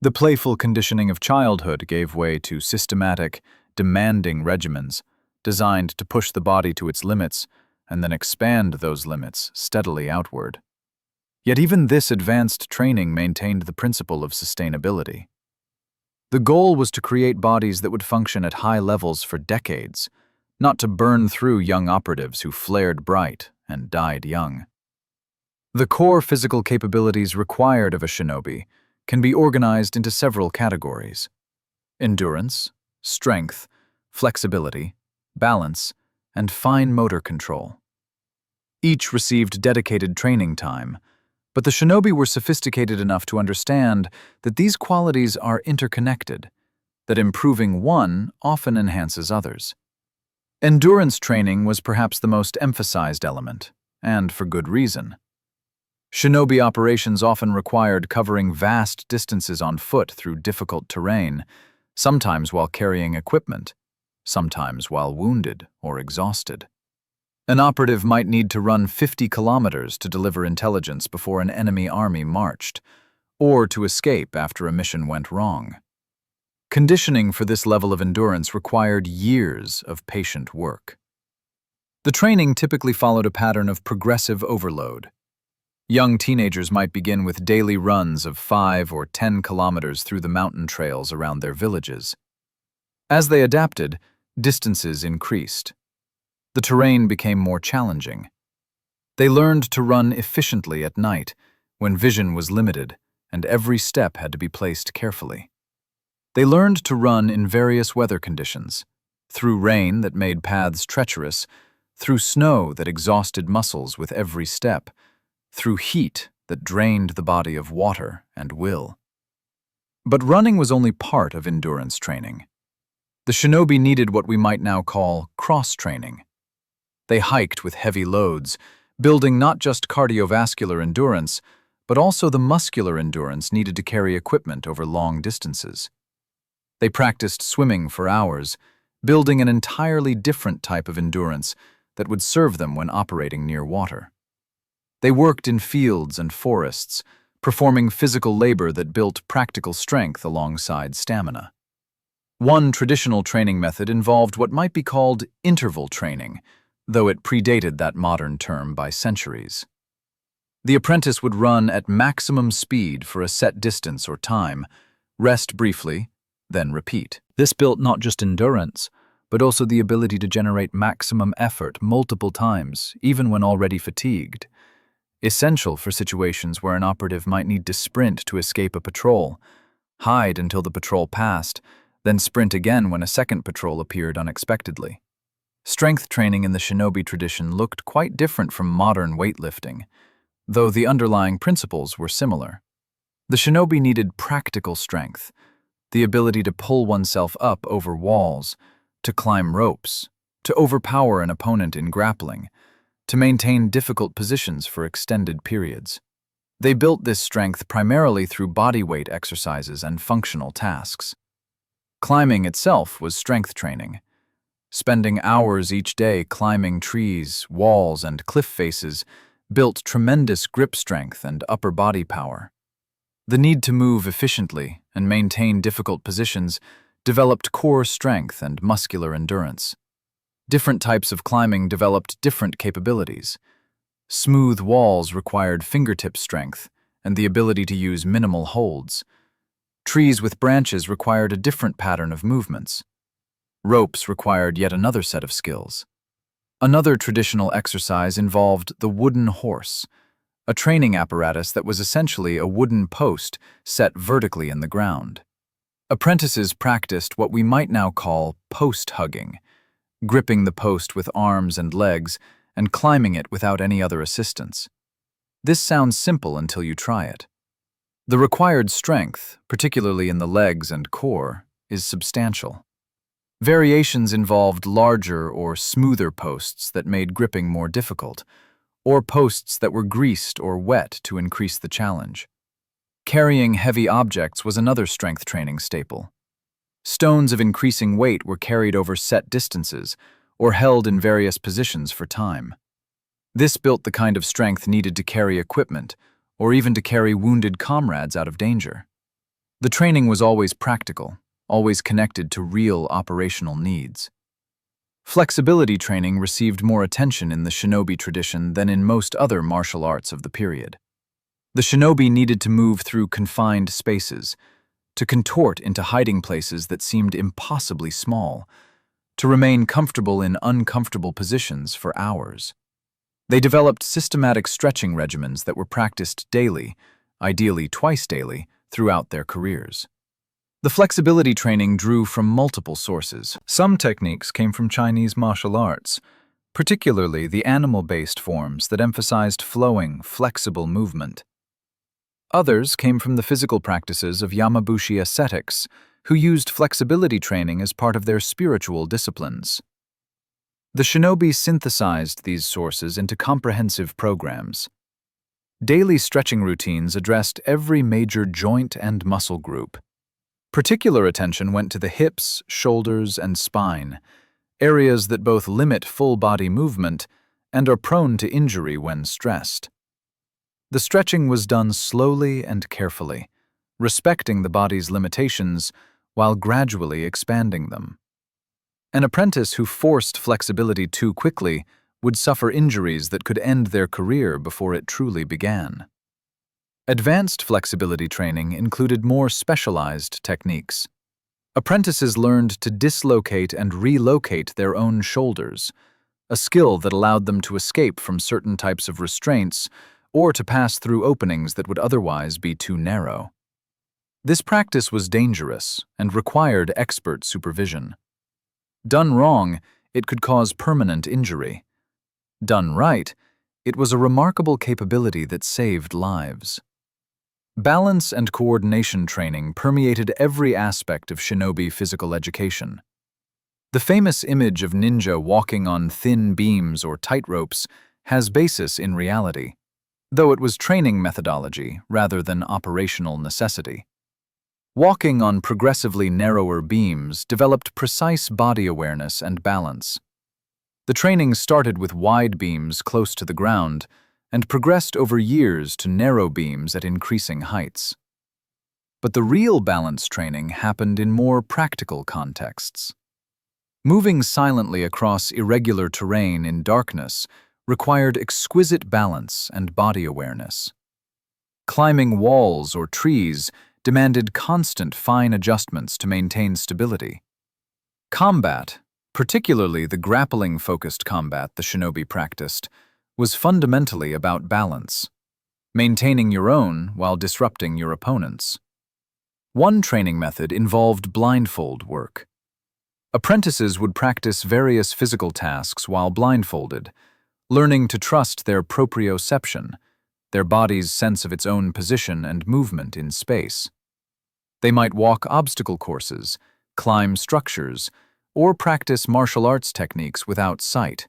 The playful conditioning of childhood gave way to systematic, demanding regimens designed to push the body to its limits and then expand those limits steadily outward. Yet even this advanced training maintained the principle of sustainability. The goal was to create bodies that would function at high levels for decades, not to burn through young operatives who flared bright and died young. The core physical capabilities required of a shinobi can be organized into several categories: endurance, strength, flexibility, balance, and fine motor control. Each received dedicated training time, but the shinobi were sophisticated enough to understand that these qualities are interconnected, that improving one often enhances others. Endurance training was perhaps the most emphasized element, and for good reason. Shinobi operations often required covering vast distances on foot through difficult terrain, sometimes while carrying equipment, sometimes while wounded or exhausted. An operative might need to run 50 kilometers to deliver intelligence before an enemy army marched, or to escape after a mission went wrong. Conditioning for this level of endurance required years of patient work. The training typically followed a pattern of progressive overload. Young teenagers might begin with daily runs of 5 or 10 kilometers through the mountain trails around their villages. As they adapted, distances increased. The terrain became more challenging. They learned to run efficiently at night, when vision was limited and every step had to be placed carefully. They learned to run in various weather conditions, through rain that made paths treacherous, through snow that exhausted muscles with every step, through heat that drained the body of water and will. But running was only part of endurance training. The shinobi needed what we might now call cross-training. They hiked with heavy loads, building not just cardiovascular endurance, but also the muscular endurance needed to carry equipment over long distances. They practiced swimming for hours, building an entirely different type of endurance that would serve them when operating near water. They worked in fields and forests, performing physical labor that built practical strength alongside stamina. One traditional training method involved what might be called interval training, though it predated that modern term by centuries. The apprentice would run at maximum speed for a set distance or time, rest briefly, then repeat. This built not just endurance, but also the ability to generate maximum effort multiple times, even when already fatigued. Essential for situations where an operative might need to sprint to escape a patrol, hide until the patrol passed, then sprint again when a second patrol appeared unexpectedly. Strength training in the shinobi tradition looked quite different from modern weightlifting, though the underlying principles were similar. The shinobi needed practical strength, the ability to pull oneself up over walls, to climb ropes, to overpower an opponent in grappling, to maintain difficult positions for extended periods. They built this strength primarily through body weight exercises and functional tasks. Climbing itself was strength training. Spending hours each day climbing trees, walls, and cliff faces built tremendous grip strength and upper body power. The need to move efficiently and maintain difficult positions developed core strength and muscular endurance. Different types of climbing developed different capabilities. Smooth walls required fingertip strength and the ability to use minimal holds. Trees with branches required a different pattern of movements. Ropes required yet another set of skills. Another traditional exercise involved the wooden horse, a training apparatus that was essentially a wooden post set vertically in the ground. Apprentices practiced what we might now call post hugging, gripping the post with arms and legs and climbing it without any other assistance. This sounds simple until you try it. The required strength, particularly in the legs and core, is substantial. Variations involved larger or smoother posts that made gripping more difficult, or posts that were greased or wet to increase the challenge. Carrying heavy objects was another strength training staple. Stones of increasing weight were carried over set distances or held in various positions for time. This built the kind of strength needed to carry equipment or even to carry wounded comrades out of danger. The training was always practical, always connected to real operational needs. Flexibility training received more attention in the shinobi tradition than in most other martial arts of the period. The shinobi needed to move through confined spaces, to contort into hiding places that seemed impossibly small, to remain comfortable in uncomfortable positions for hours. They developed systematic stretching regimens that were practiced daily, ideally twice daily, throughout their careers. The flexibility training drew from multiple sources. Some techniques came from Chinese martial arts, particularly the animal-based forms that emphasized flowing, flexible movement. Others came from the physical practices of Yamabushi ascetics, who used flexibility training as part of their spiritual disciplines. The shinobi synthesized these sources into comprehensive programs. Daily stretching routines addressed every major joint and muscle group. Particular attention went to the hips, shoulders, and spine, areas that both limit full-body movement and are prone to injury when stressed. The stretching was done slowly and carefully, respecting the body's limitations while gradually expanding them. An apprentice who forced flexibility too quickly would suffer injuries that could end their career before it truly began. Advanced flexibility training included more specialized techniques. Apprentices learned to dislocate and relocate their own shoulders, a skill that allowed them to escape from certain types of restraints or to pass through openings that would otherwise be too narrow. This practice was dangerous and required expert supervision. Done wrong, it could cause permanent injury. Done right, it was a remarkable capability that saved lives. Balance and coordination training permeated every aspect of shinobi physical education. The famous image of ninja walking on thin beams or tightropes has basis in reality, though it was training methodology rather than operational necessity. Walking on progressively narrower beams developed precise body awareness and balance. The training started with wide beams close to the ground and progressed over years to narrow beams at increasing heights. But the real balance training happened in more practical contexts. Moving silently across irregular terrain in darkness required exquisite balance and body awareness. Climbing walls or trees demanded constant fine adjustments to maintain stability. Combat, particularly the grappling-focused combat the shinobi practiced, was fundamentally about balance, maintaining your own while disrupting your opponent's. One training method involved blindfold work. Apprentices would practice various physical tasks while blindfolded, learning to trust their proprioception, their body's sense of its own position and movement in space. They might walk obstacle courses, climb structures, or practice martial arts techniques without sight.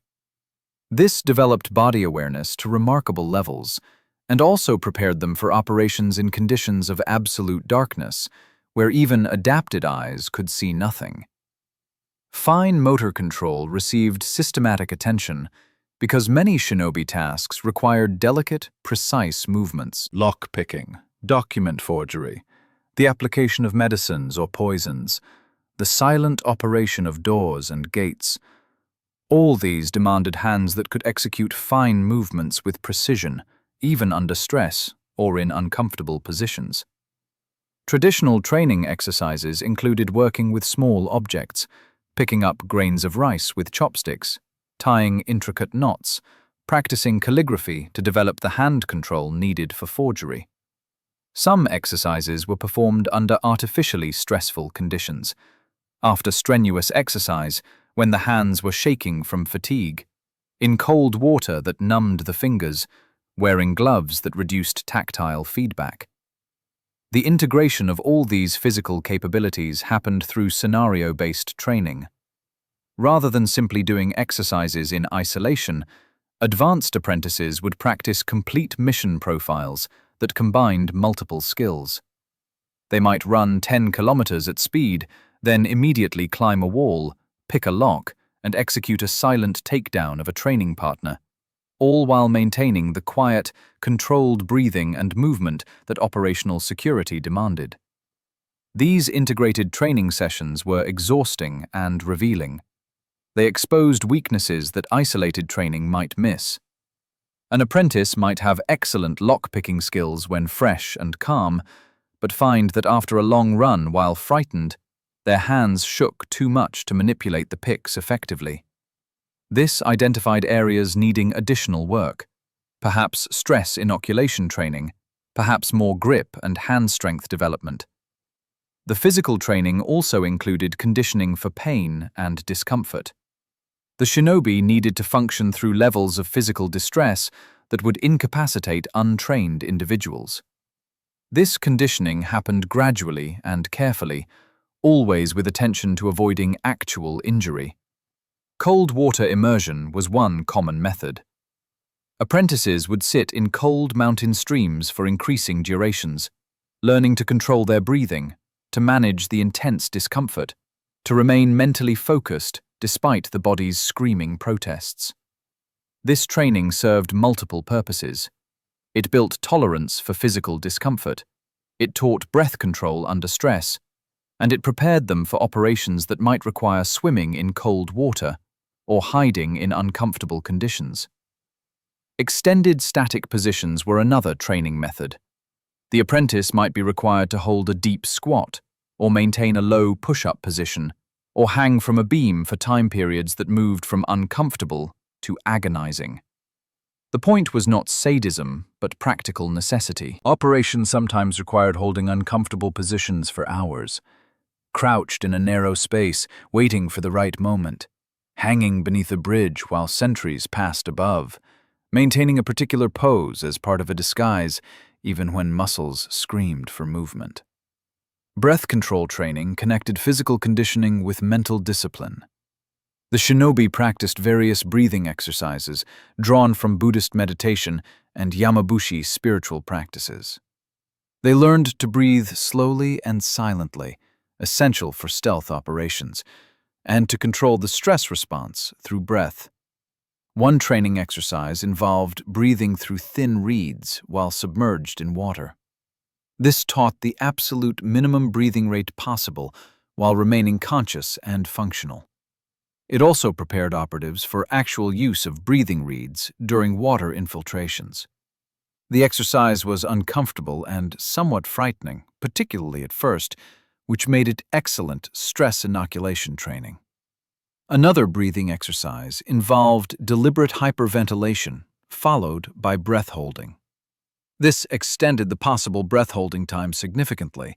This developed body awareness to remarkable levels and also prepared them for operations in conditions of absolute darkness, where even adapted eyes could see nothing. Fine motor control received systematic attention because many shinobi tasks required delicate, precise movements. Lock-picking, document forgery, the application of medicines or poisons, the silent operation of doors and gates. All these demanded hands that could execute fine movements with precision, even under stress or in uncomfortable positions. Traditional training exercises included working with small objects, picking up grains of rice with chopsticks, tying intricate knots, practicing calligraphy to develop the hand control needed for forgery. Some exercises were performed under artificially stressful conditions, after strenuous exercise, when the hands were shaking from fatigue, in cold water that numbed the fingers, wearing gloves that reduced tactile feedback. The integration of all these physical capabilities happened through scenario-based training. Rather than simply doing exercises in isolation, advanced apprentices would practice complete mission profiles that combined multiple skills. They might run 10 kilometers at speed, then immediately climb a wall, pick a lock, and execute a silent takedown of a training partner, all while maintaining the quiet, controlled breathing and movement that operational security demanded. These integrated training sessions were exhausting and revealing. They exposed weaknesses that isolated training might miss. An apprentice might have excellent lock-picking skills when fresh and calm, but find that after a long run while frightened, their hands shook too much to manipulate the picks effectively. This identified areas needing additional work, perhaps stress inoculation training, perhaps more grip and hand strength development. The physical training also included conditioning for pain and discomfort. The shinobi needed to function through levels of physical distress that would incapacitate untrained individuals. This conditioning happened gradually and carefully, always with attention to avoiding actual injury. Cold water immersion was one common method. Apprentices would sit in cold mountain streams for increasing durations, learning to control their breathing, to manage the intense discomfort, to remain mentally focused despite the body's screaming protests. This training served multiple purposes. It built tolerance for physical discomfort, it taught breath control under stress, and it prepared them for operations that might require swimming in cold water or hiding in uncomfortable conditions. Extended static positions were another training method. The apprentice might be required to hold a deep squat, or maintain a low push-up position, or hang from a beam for time periods that moved from uncomfortable to agonizing. The point was not sadism, but practical necessity. Operations sometimes required holding uncomfortable positions for hours, crouched in a narrow space, waiting for the right moment, hanging beneath a bridge while sentries passed above, maintaining a particular pose as part of a disguise, even when muscles screamed for movement. Breath control training connected physical conditioning with mental discipline. The shinobi practiced various breathing exercises drawn from Buddhist meditation and Yamabushi spiritual practices. They learned to breathe slowly and silently, essential for stealth operations, and to control the stress response through breath. One training exercise involved breathing through thin reeds while submerged in water. This taught the absolute minimum breathing rate possible while remaining conscious and functional. It also prepared operatives for actual use of breathing reeds during water infiltrations. The exercise was uncomfortable and somewhat frightening, particularly at first, which made it excellent stress inoculation training. Another breathing exercise involved deliberate hyperventilation, followed by breath holding. This extended the possible breath holding time significantly,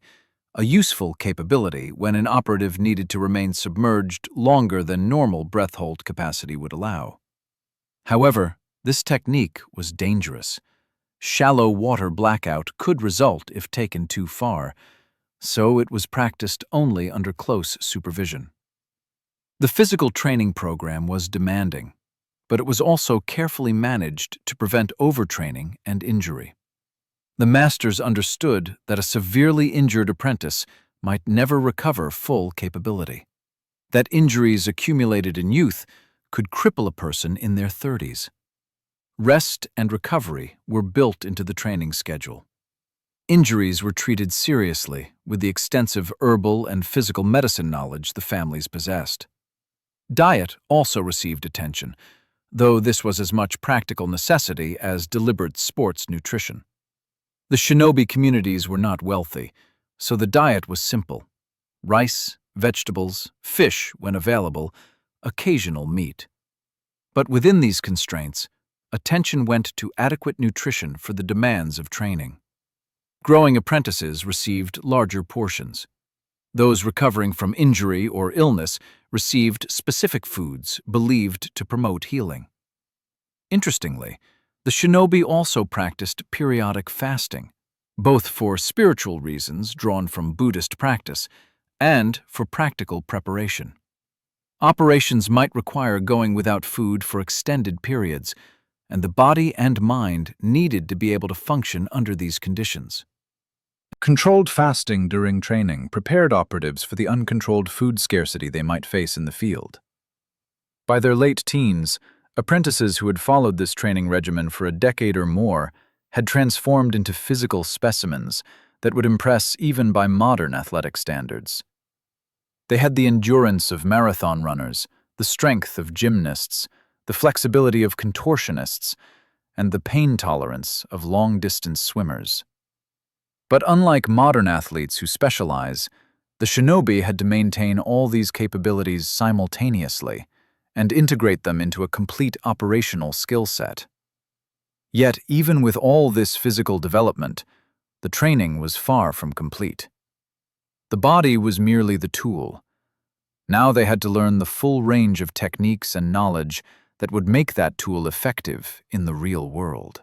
a useful capability when an operative needed to remain submerged longer than normal breath hold capacity would allow. However, this technique was dangerous. Shallow water blackout could result if taken too far, so it was practiced only under close supervision. The physical training program was demanding, but it was also carefully managed to prevent overtraining and injury. The masters understood that a severely injured apprentice might never recover full capability, that injuries accumulated in youth could cripple a person in their 30s. Rest and recovery were built into the training schedule. Injuries were treated seriously with the extensive herbal and physical medicine knowledge the families possessed. Diet also received attention, though this was as much practical necessity as deliberate sports nutrition. The shinobi communities were not wealthy, so the diet was simple: rice, vegetables, fish when available, occasional meat. But within these constraints, attention went to adequate nutrition for the demands of training. Growing apprentices received larger portions. Those recovering from injury or illness received specific foods believed to promote healing. Interestingly, the shinobi also practiced periodic fasting, both for spiritual reasons drawn from Buddhist practice and for practical preparation. Operations might require going without food for extended periods, and the body and mind needed to be able to function under these conditions. Controlled fasting during training prepared operatives for the uncontrolled food scarcity they might face in the field. By their late teens, apprentices who had followed this training regimen for a decade or more had transformed into physical specimens that would impress even by modern athletic standards. They had the endurance of marathon runners, the strength of gymnasts, the flexibility of contortionists, and the pain tolerance of long-distance swimmers. But unlike modern athletes who specialize, the shinobi had to maintain all these capabilities simultaneously and integrate them into a complete operational skill set. Yet, even with all this physical development, the training was far from complete. The body was merely the tool. Now they had to learn the full range of techniques and knowledge that would make that tool effective in the real world.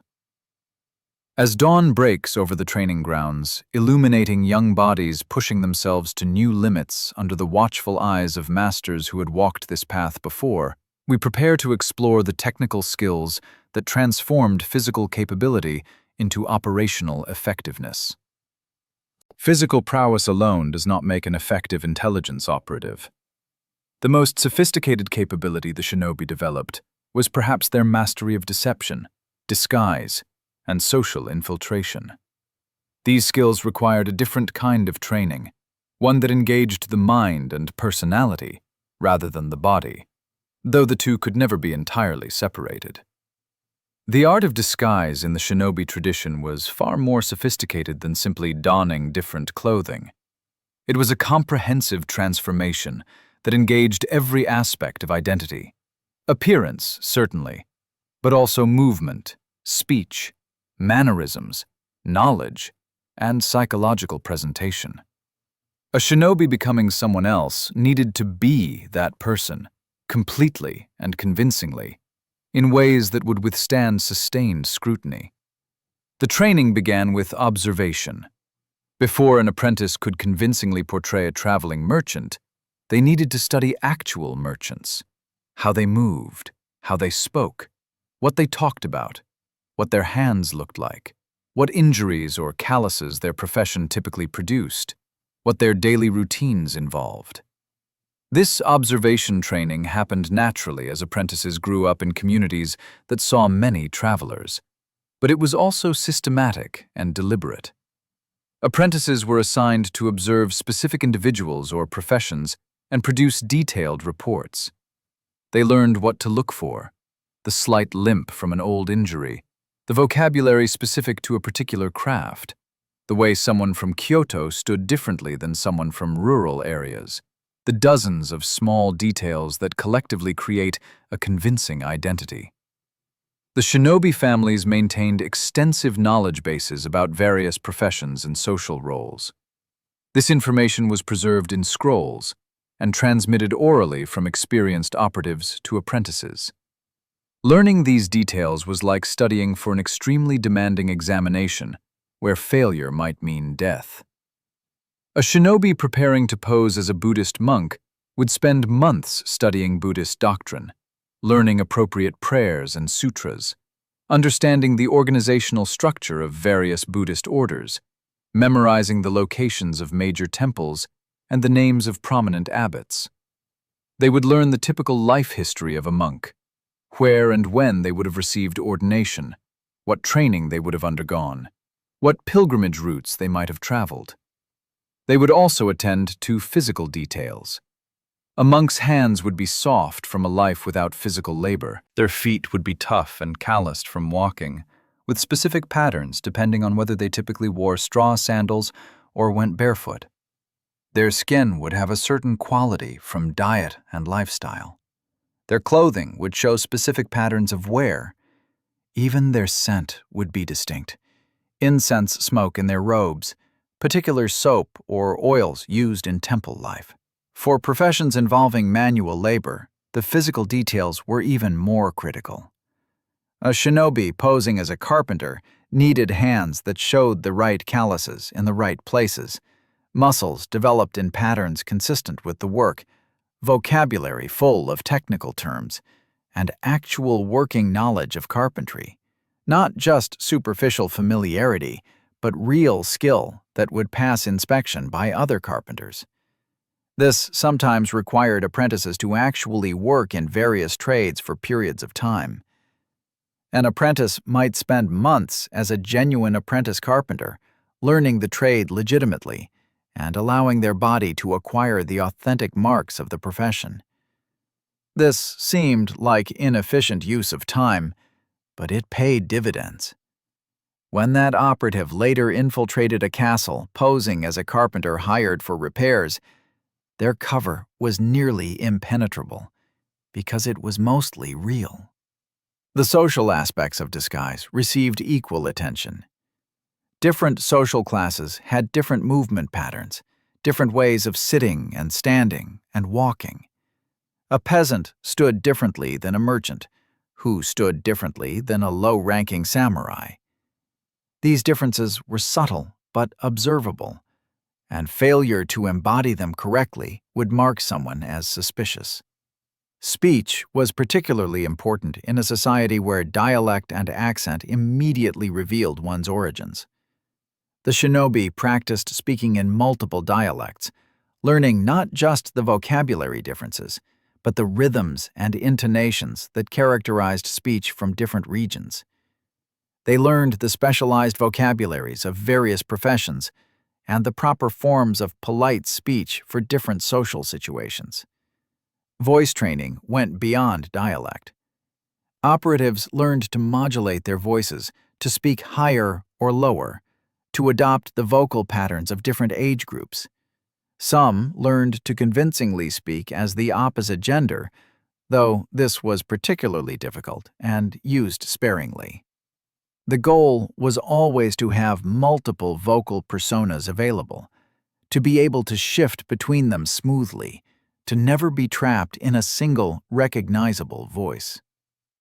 As dawn breaks over the training grounds, illuminating young bodies pushing themselves to new limits under the watchful eyes of masters who had walked this path before, we prepare to explore the technical skills that transformed physical capability into operational effectiveness. Physical prowess alone does not make an effective intelligence operative. The most sophisticated capability the shinobi developed, was perhaps their mastery of deception, disguise, and social infiltration. These skills required a different kind of training, one that engaged the mind and personality rather than the body, though the two could never be entirely separated. The art of disguise in the shinobi tradition was far more sophisticated than simply donning different clothing. It was a comprehensive transformation that engaged every aspect of identity. Appearance, certainly, but also movement, speech, mannerisms, knowledge, and psychological presentation. A shinobi becoming someone else needed to be that person, completely and convincingly, in ways that would withstand sustained scrutiny. The training began with observation. Before an apprentice could convincingly portray a traveling merchant, they needed to study actual merchants, how they moved, how they spoke, what they talked about, what their hands looked like, what injuries or calluses their profession typically produced, what their daily routines involved. This observation training happened naturally as apprentices grew up in communities that saw many travelers, but it was also systematic and deliberate. Apprentices were assigned to observe specific individuals or professions and produce detailed reports. They learned what to look for: the slight limp from an old injury, the vocabulary specific to a particular craft, the way someone from Kyoto stood differently than someone from rural areas, the dozens of small details that collectively create a convincing identity. The shinobi families maintained extensive knowledge bases about various professions and social roles. This information was preserved in scrolls and transmitted orally from experienced operatives to apprentices. Learning these details was like studying for an extremely demanding examination where failure might mean death. A shinobi preparing to pose as a Buddhist monk would spend months studying Buddhist doctrine, learning appropriate prayers and sutras, understanding the organizational structure of various Buddhist orders, memorizing the locations of major temples and the names of prominent abbots. They would learn the typical life history of a monk, where and when they would have received ordination, what training they would have undergone, what pilgrimage routes they might have traveled. They would also attend to physical details. A monk's hands would be soft from a life without physical labor. Their feet would be tough and calloused from walking, with specific patterns depending on whether they typically wore straw sandals or went barefoot. Their skin would have a certain quality from diet and lifestyle. Their clothing would show specific patterns of wear. Even their scent would be distinct. Incense smoke in their robes, particular soap or oils used in temple life. For professions involving manual labor, the physical details were even more critical. A shinobi posing as a carpenter needed hands that showed the right calluses in the right places, muscles developed in patterns consistent with the work, vocabulary full of technical terms, and actual working knowledge of carpentry. Not just superficial familiarity, but real skill that would pass inspection by other carpenters. This sometimes required apprentices to actually work in various trades for periods of time. An apprentice might spend months as a genuine apprentice carpenter, learning the trade legitimately and allowing their body to acquire the authentic marks of the profession. This seemed like inefficient use of time, but it paid dividends. When that operative later infiltrated a castle posing as a carpenter hired for repairs, their cover was nearly impenetrable because it was mostly real. The social aspects of disguise received equal attention. Different social classes had different movement patterns, different ways of sitting and standing and walking. A peasant stood differently than a merchant, who stood differently than a low-ranking samurai. These differences were subtle but observable, and failure to embody them correctly would mark someone as suspicious. Speech was particularly important in a society where dialect and accent immediately revealed one's origins. The shinobi practiced speaking in multiple dialects, learning not just the vocabulary differences, but the rhythms and intonations that characterized speech from different regions. They learned the specialized vocabularies of various professions and the proper forms of polite speech for different social situations. Voice training went beyond dialect. Operatives learned to modulate their voices, to speak higher or lower, to adopt the vocal patterns of different age groups. Some learned to convincingly speak as the opposite gender, though this was particularly difficult and used sparingly. The goal was always to have multiple vocal personas available, to be able to shift between them smoothly, to never be trapped in a single, recognizable voice.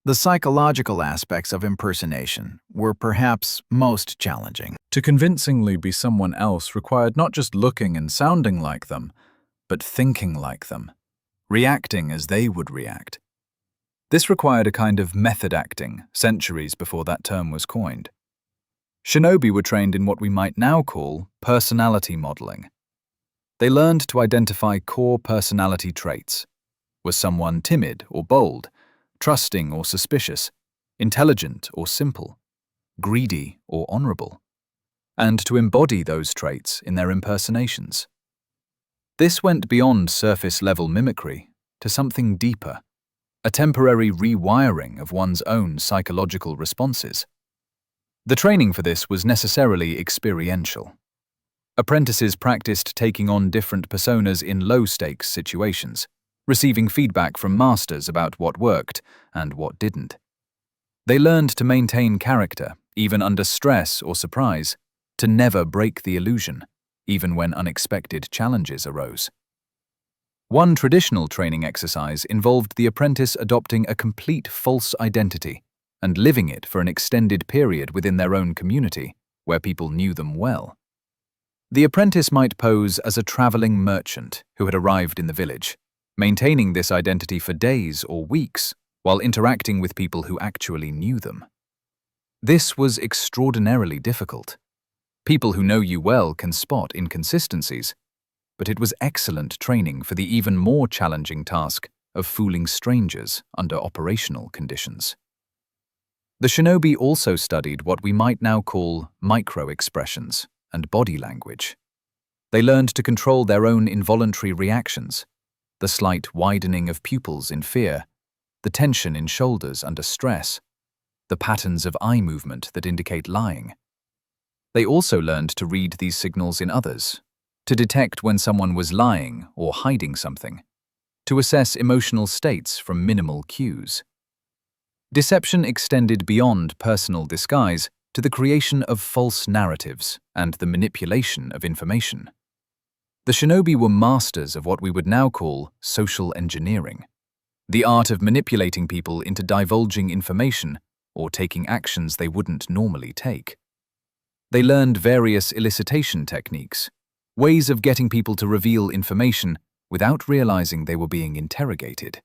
The psychological aspects of impersonation were perhaps most challenging. To convincingly be someone else required not just looking and sounding like them, but thinking like them, reacting as they would react. This required a kind of method acting centuries before that term was coined. Shinobi were trained in what we might now call personality modeling. They learned to identify core personality traits. Was someone timid or bold, trusting or suspicious, intelligent or simple, greedy or honorable, and to embody those traits in their impersonations. This went beyond surface-level mimicry to something deeper, a temporary rewiring of one's own psychological responses. The training for this was necessarily experiential. Apprentices practiced taking on different personas in low-stakes situations, receiving feedback from masters about what worked and what didn't. They learned to maintain character, even under stress or surprise, to never break the illusion, even when unexpected challenges arose. One traditional training exercise involved the apprentice adopting a complete false identity and living it for an extended period within their own community, where people knew them well. The apprentice might pose as a traveling merchant who had arrived in the village, maintaining this identity for days or weeks while interacting with people who actually knew them. This was extraordinarily difficult. People who know you well can spot inconsistencies, but it was excellent training for the even more challenging task of fooling strangers under operational conditions. The shinobi also studied what we might now call micro-expressions and body language. They learned to control their own involuntary reactions, the slight widening of pupils in fear, the tension in shoulders under stress, the patterns of eye movement that indicate lying. They also learned to read these signals in others, to detect when someone was lying or hiding something, to assess emotional states from minimal cues. Deception extended beyond personal disguise to the creation of false narratives and the manipulation of information. The shinobi were masters of what we would now call social engineering, the art of manipulating people into divulging information or taking actions they wouldn't normally take. They learned various elicitation techniques, ways of getting people to reveal information without realizing they were being interrogated.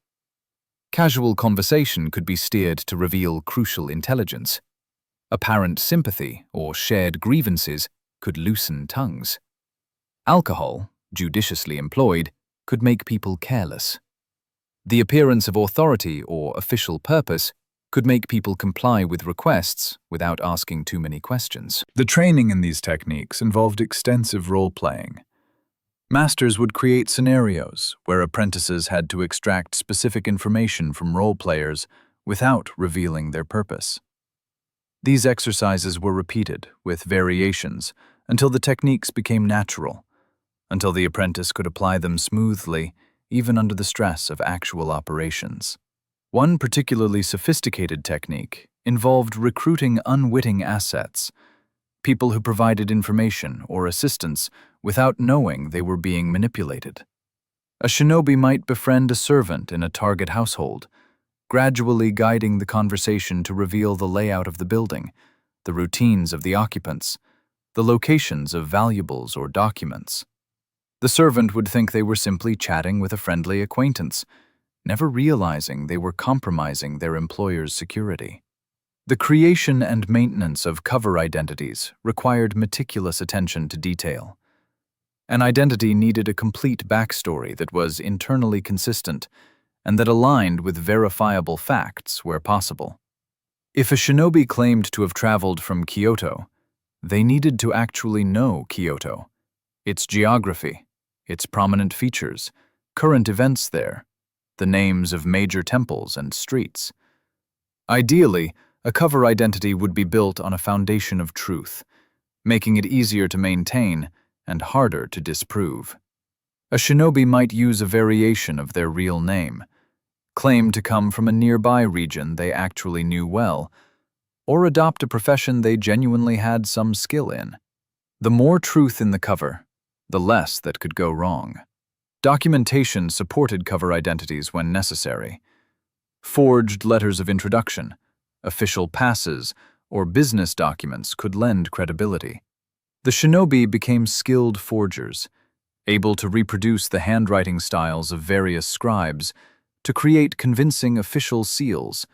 Casual conversation could be steered to reveal crucial intelligence. Apparent sympathy or shared grievances could loosen tongues. Alcohol, judiciously employed, could make people careless. The appearance of authority or official purpose could make people comply with requests without asking too many questions. The training in these techniques involved extensive role-playing. Masters would create scenarios where apprentices had to extract specific information from role-players without revealing their purpose. These exercises were repeated, with variations, until the techniques became natural, until the apprentice could apply them smoothly, even under the stress of actual operations. One particularly sophisticated technique involved recruiting unwitting assets, people who provided information or assistance without knowing they were being manipulated. A shinobi might befriend a servant in a target household, gradually guiding the conversation to reveal the layout of the building, the routines of the occupants, the locations of valuables or documents. The servant would think they were simply chatting with a friendly acquaintance, never realizing they were compromising their employer's security. The creation and maintenance of cover identities required meticulous attention to detail. An identity needed a complete backstory that was internally consistent and that aligned with verifiable facts where possible. If a shinobi claimed to have traveled from Kyoto, they needed to actually know Kyoto, its geography, its prominent features, current events there, the names of major temples and streets. Ideally, a cover identity would be built on a foundation of truth, making it easier to maintain and harder to disprove. A shinobi might use a variation of their real name, claim to come from a nearby region they actually knew well, or adopt a profession they genuinely had some skill in. The more truth in the cover, the less that could go wrong. Documentation supported cover identities when necessary. Forged letters of introduction, official passes, or business documents could lend credibility. The shinobi became skilled forgers, able to reproduce the handwriting styles of various scribes, to create convincing official seals,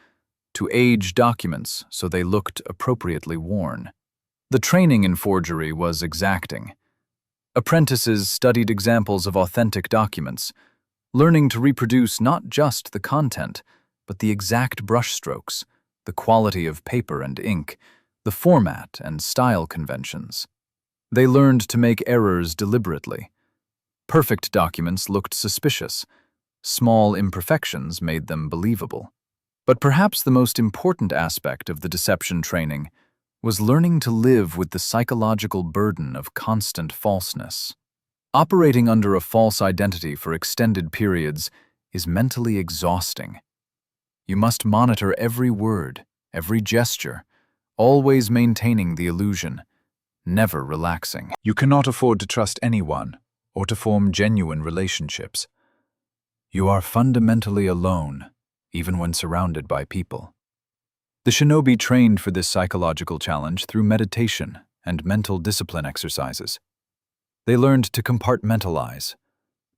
to age documents so they looked appropriately worn. The training in forgery was exacting. Apprentices studied examples of authentic documents, learning to reproduce not just the content, but the exact brushstrokes, the quality of paper and ink, the format and style conventions. They learned to make errors deliberately. Perfect documents looked suspicious. Small imperfections made them believable. But perhaps the most important aspect of the deception training was learning to live with the psychological burden of constant falseness. Operating under a false identity for extended periods is mentally exhausting. You must monitor every word, every gesture, always maintaining the illusion, never relaxing. You cannot afford to trust anyone or to form genuine relationships. You are fundamentally alone, even when surrounded by people. The shinobi trained for this psychological challenge through meditation and mental discipline exercises. They learned to compartmentalize,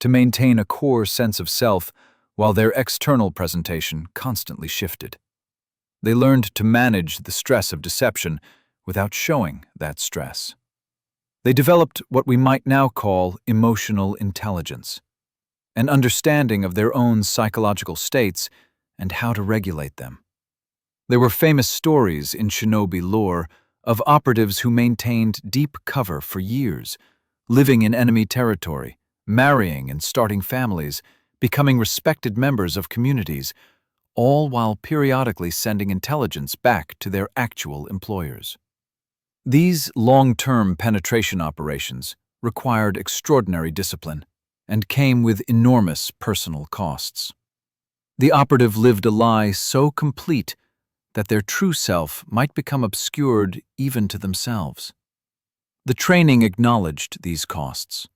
to maintain a core sense of self while their external presentation constantly shifted. They learned to manage the stress of deception without showing that stress. They developed what we might now call emotional intelligence, an understanding of their own psychological states and how to regulate them. There were famous stories in shinobi lore of operatives who maintained deep cover for years, living in enemy territory, marrying and starting families, becoming respected members of communities, all while periodically sending intelligence back to their actual employers. These long-term penetration operations required extraordinary discipline and came with enormous personal costs. The operative lived a lie so complete that their true self might become obscured even to themselves. The training acknowledged these costs.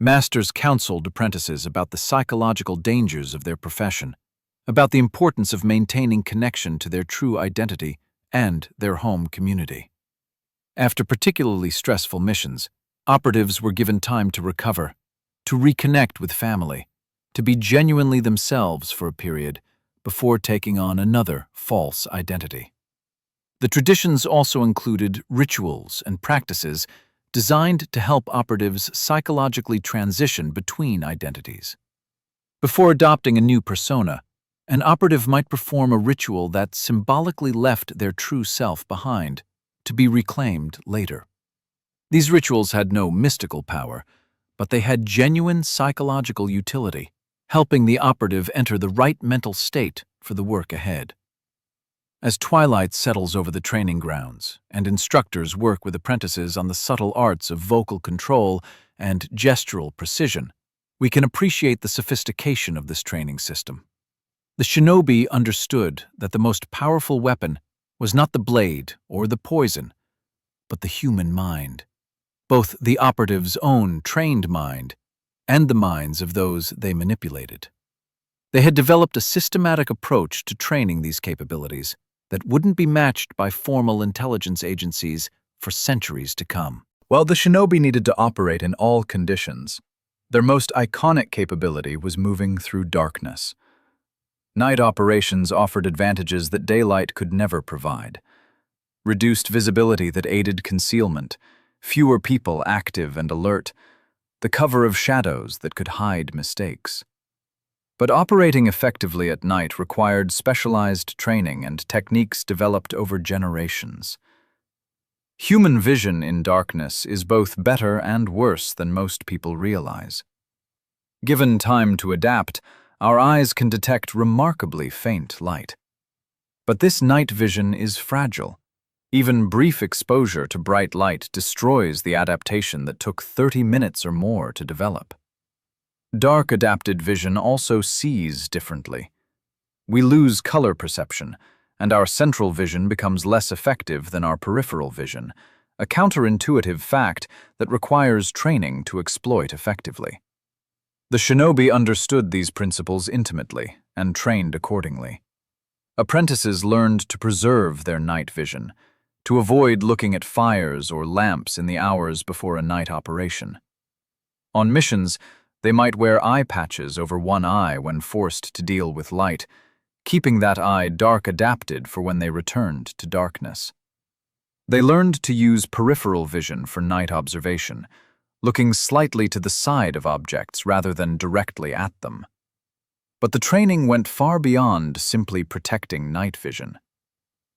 Masters counseled apprentices about the psychological dangers of their profession, about the importance of maintaining connection to their true identity and their home community. After particularly stressful missions, operatives were given time to recover, to reconnect with family, to be genuinely themselves for a period before taking on another false identity. The traditions also included rituals and practices designed to help operatives psychologically transition between identities. Before adopting a new persona, an operative might perform a ritual that symbolically left their true self behind, to be reclaimed later. These rituals had no mystical power, but they had genuine psychological utility, helping the operative enter the right mental state for the work ahead. As twilight settles over the training grounds and instructors work with apprentices on the subtle arts of vocal control and gestural precision, we can appreciate the sophistication of this training system. The shinobi understood that the most powerful weapon was not the blade or the poison, but the human mind, both the operative's own trained mind and the minds of those they manipulated. They had developed a systematic approach to training these capabilities that wouldn't be matched by formal intelligence agencies for centuries to come. While the shinobi needed to operate in all conditions, their most iconic capability was moving through darkness. Night operations offered advantages that daylight could never provide. Reduced visibility that aided concealment, fewer people active and alert, the cover of shadows that could hide mistakes. But operating effectively at night required specialized training and techniques developed over generations. Human vision in darkness is both better and worse than most people realize. Given time to adapt, our eyes can detect remarkably faint light. But this night vision is fragile. Even brief exposure to bright light destroys the adaptation that took 30 minutes or more to develop. Dark-adapted vision also sees differently. We lose color perception, and our central vision becomes less effective than our peripheral vision, a counterintuitive fact that requires training to exploit effectively. The shinobi understood these principles intimately and trained accordingly. Apprentices learned to preserve their night vision, to avoid looking at fires or lamps in the hours before a night operation. On missions, they might wear eye patches over one eye when forced to deal with light, keeping that eye dark-adapted for when they returned to darkness. They learned to use peripheral vision for night observation, looking slightly to the side of objects rather than directly at them. But the training went far beyond simply protecting night vision.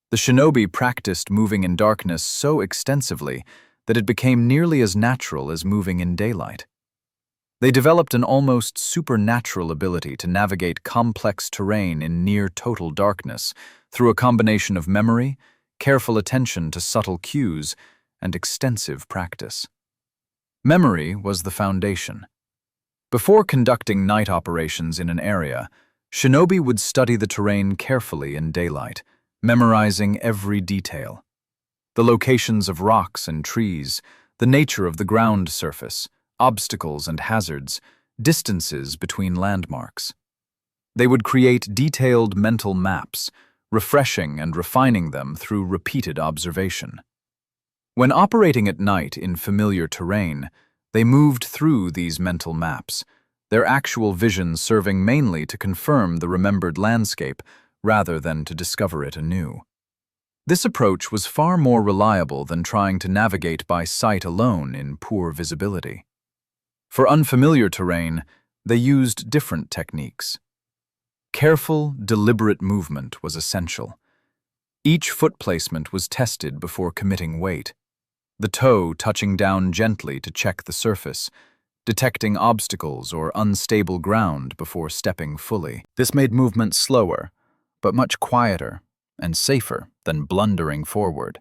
The shinobi practiced moving in darkness so extensively that it became nearly as natural as moving in daylight. They developed an almost supernatural ability to navigate complex terrain in near-total darkness through a combination of memory, careful attention to subtle cues, and extensive practice. Memory was the foundation. Before conducting night operations in an area, shinobi would study the terrain carefully in daylight, memorizing every detail. The locations of rocks and trees, the nature of the ground surface, obstacles and hazards, distances between landmarks. They would create detailed mental maps, refreshing and refining them through repeated observation. When operating at night in familiar terrain, they moved through these mental maps, their actual vision serving mainly to confirm the remembered landscape rather than to discover it anew. This approach was far more reliable than trying to navigate by sight alone in poor visibility. For unfamiliar terrain, they used different techniques. Careful, deliberate movement was essential. Each foot placement was tested before committing weight, the toe touching down gently to check the surface, detecting obstacles or unstable ground before stepping fully. This made movement slower, but much quieter and safer than blundering forward.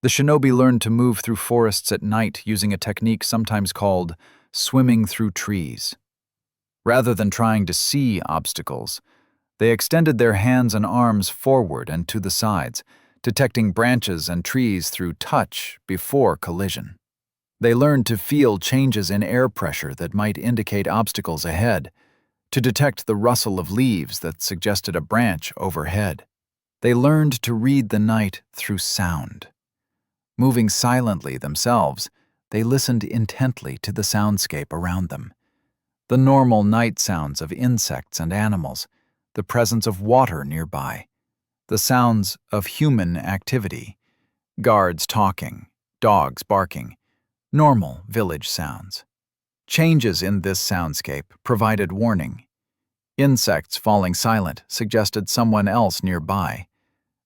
The shinobi learned to move through forests at night using a technique sometimes called swimming through trees. Rather than trying to see obstacles, they extended their hands and arms forward and to the sides, detecting branches and trees through touch before collision. They learned to feel changes in air pressure that might indicate obstacles ahead, to detect the rustle of leaves that suggested a branch overhead. They learned to read the night through sound. Moving silently themselves, they listened intently to the soundscape around them. The normal night sounds of insects and animals, the presence of water nearby, the sounds of human activity, guards talking, dogs barking, normal village sounds. Changes in this soundscape provided warning. Insects falling silent suggested someone else nearby.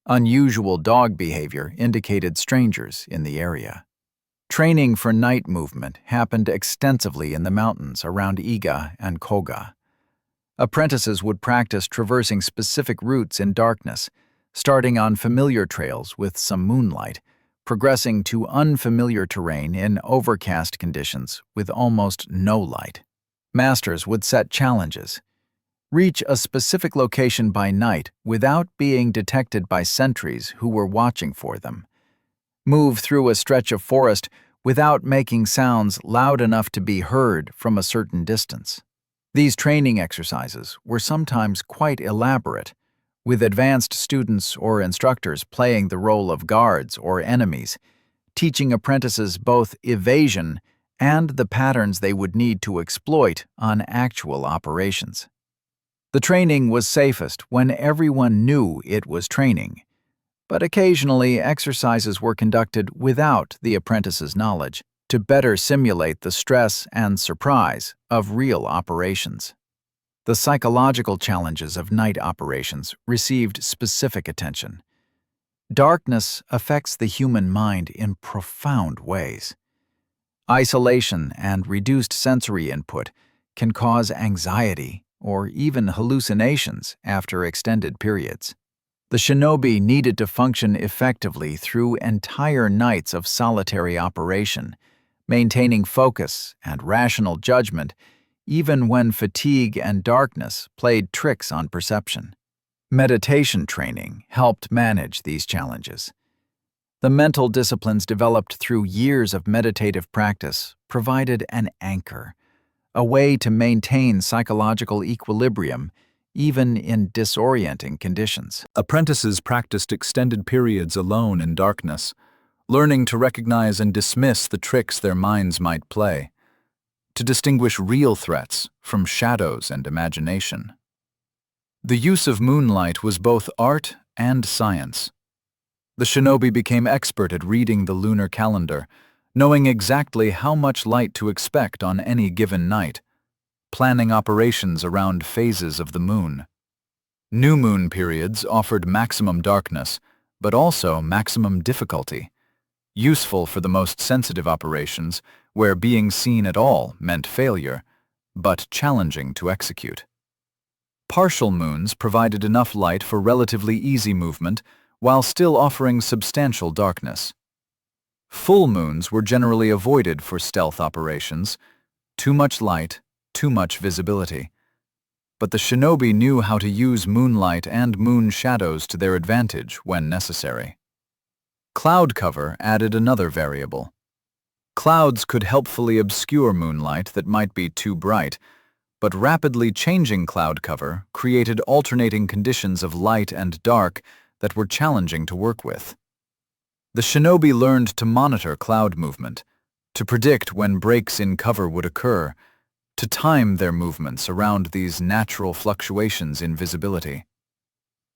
Unusual dog behavior indicated strangers in the area. Training for night movement happened extensively in the mountains around Iga and Koga. Apprentices would practice traversing specific routes in darkness, starting on familiar trails with some moonlight, progressing to unfamiliar terrain in overcast conditions with almost no light. Masters would set challenges. Reach a specific location by night without being detected by sentries who were watching for them. Move through a stretch of forest without making sounds loud enough to be heard from a certain distance. These training exercises were sometimes quite elaborate, with advanced students or instructors playing the role of guards or enemies, teaching apprentices both evasion and the patterns they would need to exploit on actual operations. The training was safest when everyone knew it was training, but occasionally exercises were conducted without the apprentice's knowledge to better simulate the stress and surprise of real operations. The psychological challenges of night operations received specific attention. Darkness affects the human mind in profound ways. Isolation and reduced sensory input can cause anxiety or even hallucinations after extended periods. The shinobi needed to function effectively through entire nights of solitary operation, maintaining focus and rational judgment even when fatigue and darkness played tricks on perception. Meditation training helped manage these challenges. The mental disciplines developed through years of meditative practice provided an anchor, a way to maintain psychological equilibrium even in disorienting conditions. Apprentices practiced extended periods alone in darkness, learning to recognize and dismiss the tricks their minds might play, to distinguish real threats from shadows and imagination. The use of moonlight was both art and science. The shinobi became expert at reading the lunar calendar, knowing exactly how much light to expect on any given night, planning operations around phases of the moon. New moon periods offered maximum darkness, but also maximum difficulty, useful for the most sensitive operations where being seen at all meant failure, but challenging to execute. Partial moons provided enough light for relatively easy movement while still offering substantial darkness. Full moons were generally avoided for stealth operations, too much light, too much visibility. But the shinobi knew how to use moonlight and moon shadows to their advantage when necessary. Cloud cover added another variable. Clouds could helpfully obscure moonlight that might be too bright, but rapidly changing cloud cover created alternating conditions of light and dark that were challenging to work with. The shinobi learned to monitor cloud movement, to predict when breaks in cover would occur, to time their movements around these natural fluctuations in visibility.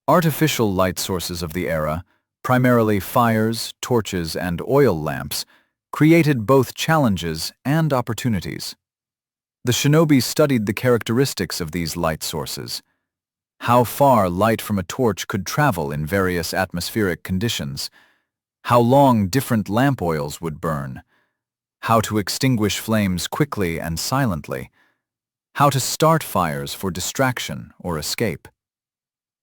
Artificial light sources of the era, primarily fires, torches, and oil lamps, created both challenges and opportunities. The shinobi studied the characteristics of these light sources, how far light from a torch could travel in various atmospheric conditions, how long different lamp oils would burn, how to extinguish flames quickly and silently, how to start fires for distraction or escape.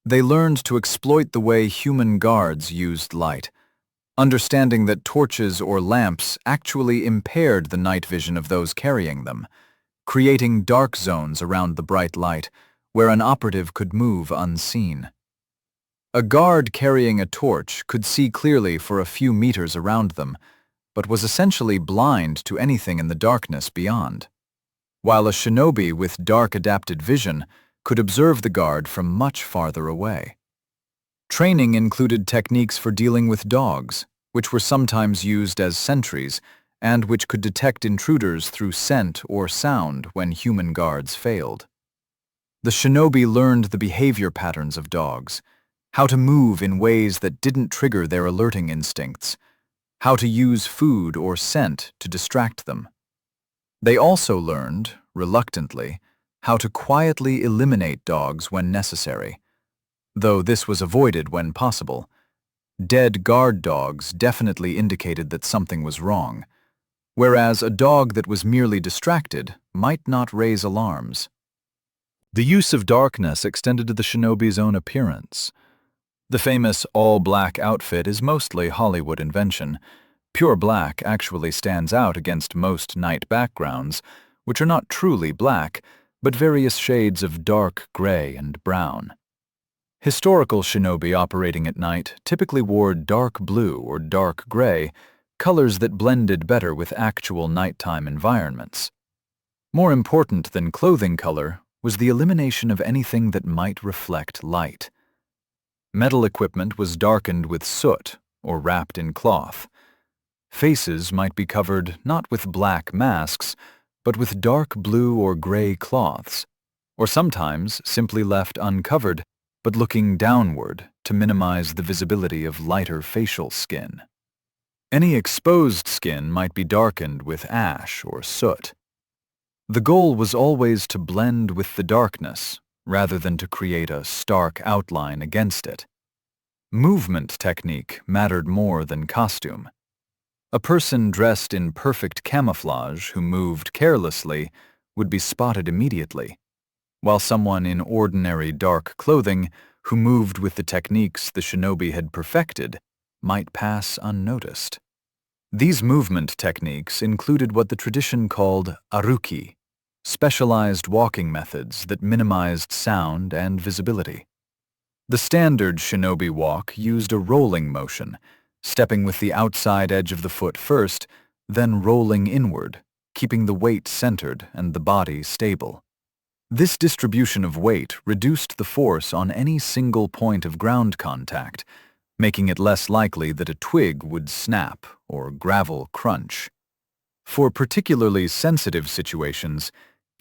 They learned to exploit the way human guards used light, understanding that torches or lamps actually impaired the night vision of those carrying them, creating dark zones around the bright light where an operative could move unseen. A guard carrying a torch could see clearly for a few meters around them, but was essentially blind to anything in the darkness beyond, while a shinobi with dark adapted vision could observe the guard from much farther away. Training included techniques for dealing with dogs, which were sometimes used as sentries and which could detect intruders through scent or sound when human guards failed. The shinobi learned the behavior patterns of dogs, how to move in ways that didn't trigger their alerting instincts, how to use food or scent to distract them. They also learned, reluctantly, how to quietly eliminate dogs when necessary, though this was avoided when possible. Dead guard dogs definitely indicated that something was wrong, whereas a dog that was merely distracted might not raise alarms. The use of darkness extended to the shinobi's own appearance. The famous all-black outfit is mostly Hollywood invention. Pure black actually stands out against most night backgrounds, which are not truly black, but various shades of dark gray and brown. Historical shinobi operating at night typically wore dark blue or dark gray, colors that blended better with actual nighttime environments. More important than clothing color was the elimination of anything that might reflect light. Metal equipment was darkened with soot or wrapped in cloth. Faces might be covered not with black masks, but with dark blue or gray cloths, or sometimes simply left uncovered but looking downward to minimize the visibility of lighter facial skin. Any exposed skin might be darkened with ash or soot. The goal was always to blend with the darkness, rather than to create a stark outline against it. Movement technique mattered more than costume. A person dressed in perfect camouflage who moved carelessly would be spotted immediately, while someone in ordinary dark clothing who moved with the techniques the shinobi had perfected might pass unnoticed. These movement techniques included what the tradition called aruki, specialized walking methods that minimized sound and visibility. The standard shinobi walk used a rolling motion, stepping with the outside edge of the foot first, then rolling inward, keeping the weight centered and the body stable. This distribution of weight reduced the force on any single point of ground contact, making it less likely that a twig would snap or gravel crunch. For particularly sensitive situations,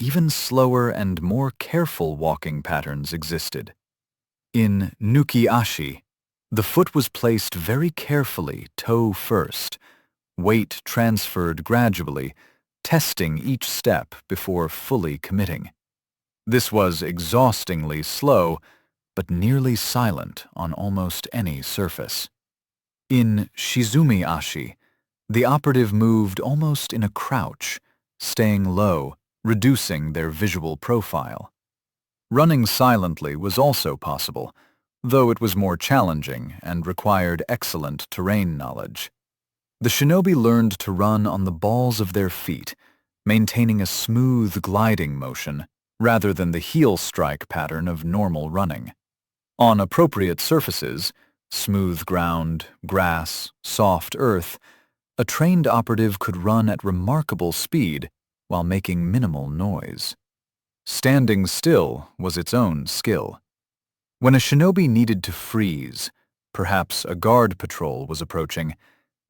even slower and more careful walking patterns existed. In nuki-ashi, the foot was placed very carefully toe first, weight transferred gradually, testing each step before fully committing. This was exhaustingly slow, but nearly silent on almost any surface. In shizumi-ashi, the operative moved almost in a crouch, staying low, reducing their visual profile. Running silently was also possible, though it was more challenging and required excellent terrain knowledge. The shinobi learned to run on the balls of their feet, maintaining a smooth gliding motion rather than the heel strike pattern of normal running. On appropriate surfaces, smooth ground, grass, soft earth, a trained operative could run at remarkable speed while making minimal noise. Standing still was its own skill. When a shinobi needed to freeze, perhaps a guard patrol was approaching,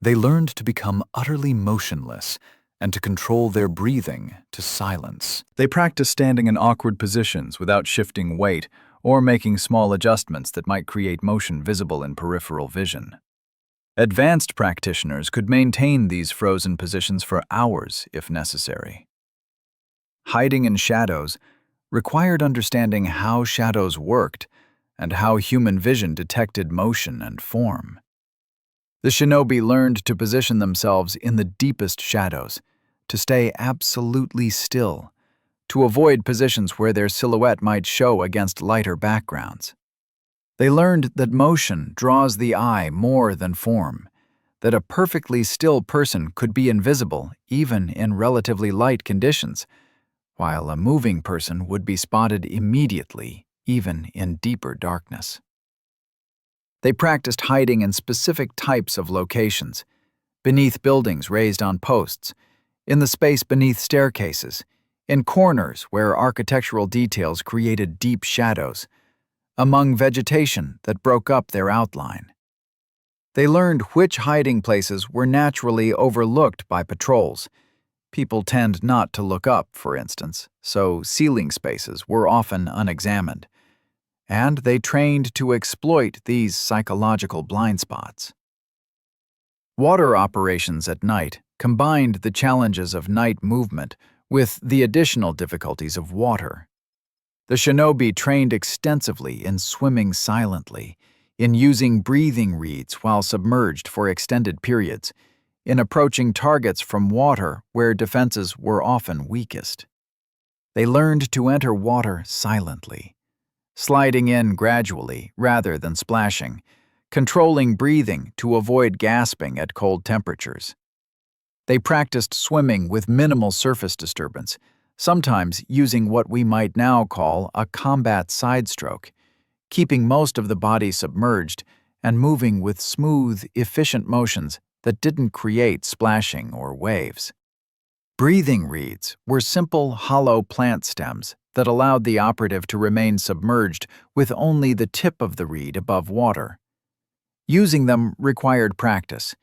they learned to become utterly motionless and to control their breathing to silence. They practiced standing in awkward positions without shifting weight or making small adjustments that might create motion visible in peripheral vision. Advanced practitioners could maintain these frozen positions for hours if necessary. Hiding in shadows required understanding how shadows worked and how human vision detected motion and form. The shinobi learned to position themselves in the deepest shadows, to stay absolutely still, to avoid positions where their silhouette might show against lighter backgrounds. They learned that motion draws the eye more than form, that a perfectly still person could be invisible even in relatively light conditions, while a moving person would be spotted immediately, even in deeper darkness. They practiced hiding in specific types of locations, beneath buildings raised on posts, in the space beneath staircases, in corners where architectural details created deep shadows, among vegetation that broke up their outline. They learned which hiding places were naturally overlooked by patrols. People tend not to look up, for instance, so ceiling spaces were often unexamined, and they trained to exploit these psychological blind spots. Water operations at night combined the challenges of night movement with the additional difficulties of water. The shinobi trained extensively in swimming silently, in using breathing reeds while submerged for extended periods, in approaching targets from water where defenses were often weakest. They learned to enter water silently, sliding in gradually rather than splashing, controlling breathing to avoid gasping at cold temperatures. They practiced swimming with minimal surface disturbance, sometimes using what we might now call a combat side stroke, keeping most of the body submerged and moving with smooth, efficient motions that didn't create splashing or waves. Breathing reeds were simple, hollow plant stems that allowed the operative to remain submerged with only the tip of the reed above water. Using them required practice.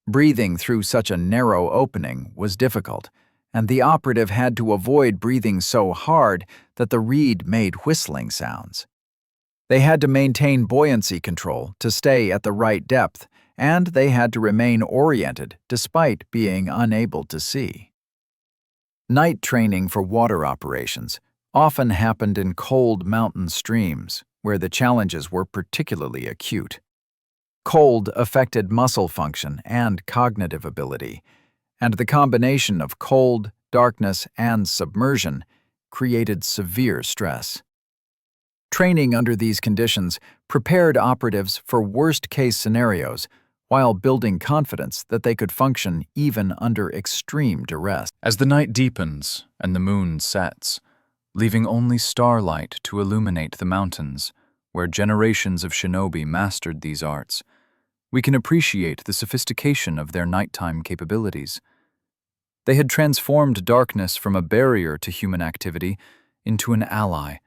Breathing through such a narrow opening was difficult, and the operative had to avoid breathing so hard that the reed made whistling sounds. They had to maintain buoyancy control to stay at the right depth, and they had to remain oriented despite being unable to see. Night training for water operations often happened in cold mountain streams, where the challenges were particularly acute. Cold affected muscle function and cognitive ability, and the combination of cold, darkness, and submersion created severe stress. Training under these conditions prepared operatives for worst-case scenarios while building confidence that they could function even under extreme duress. As the night deepens and the moon sets, leaving only starlight to illuminate the mountains, where generations of shinobi mastered these arts, we can appreciate the sophistication of their nighttime capabilities. They had transformed darkness from a barrier to human activity into an ally,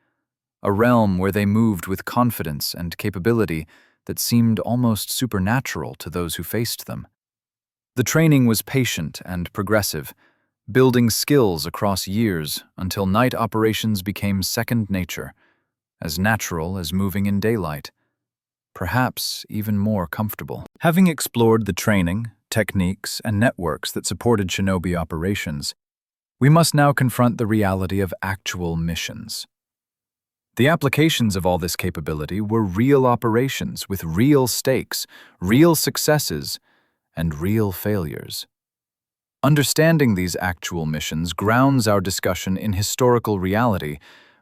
a realm where they moved with confidence and capability that seemed almost supernatural to those who faced them. The training was patient and progressive, building skills across years until night operations became second nature, as natural as moving in daylight, perhaps even more comfortable. Having explored the training, techniques, and networks that supported shinobi operations, we must now confront the reality of actual missions. The applications of all this capability were real operations with real stakes, real successes, and real failures. Understanding these actual missions grounds our discussion in historical reality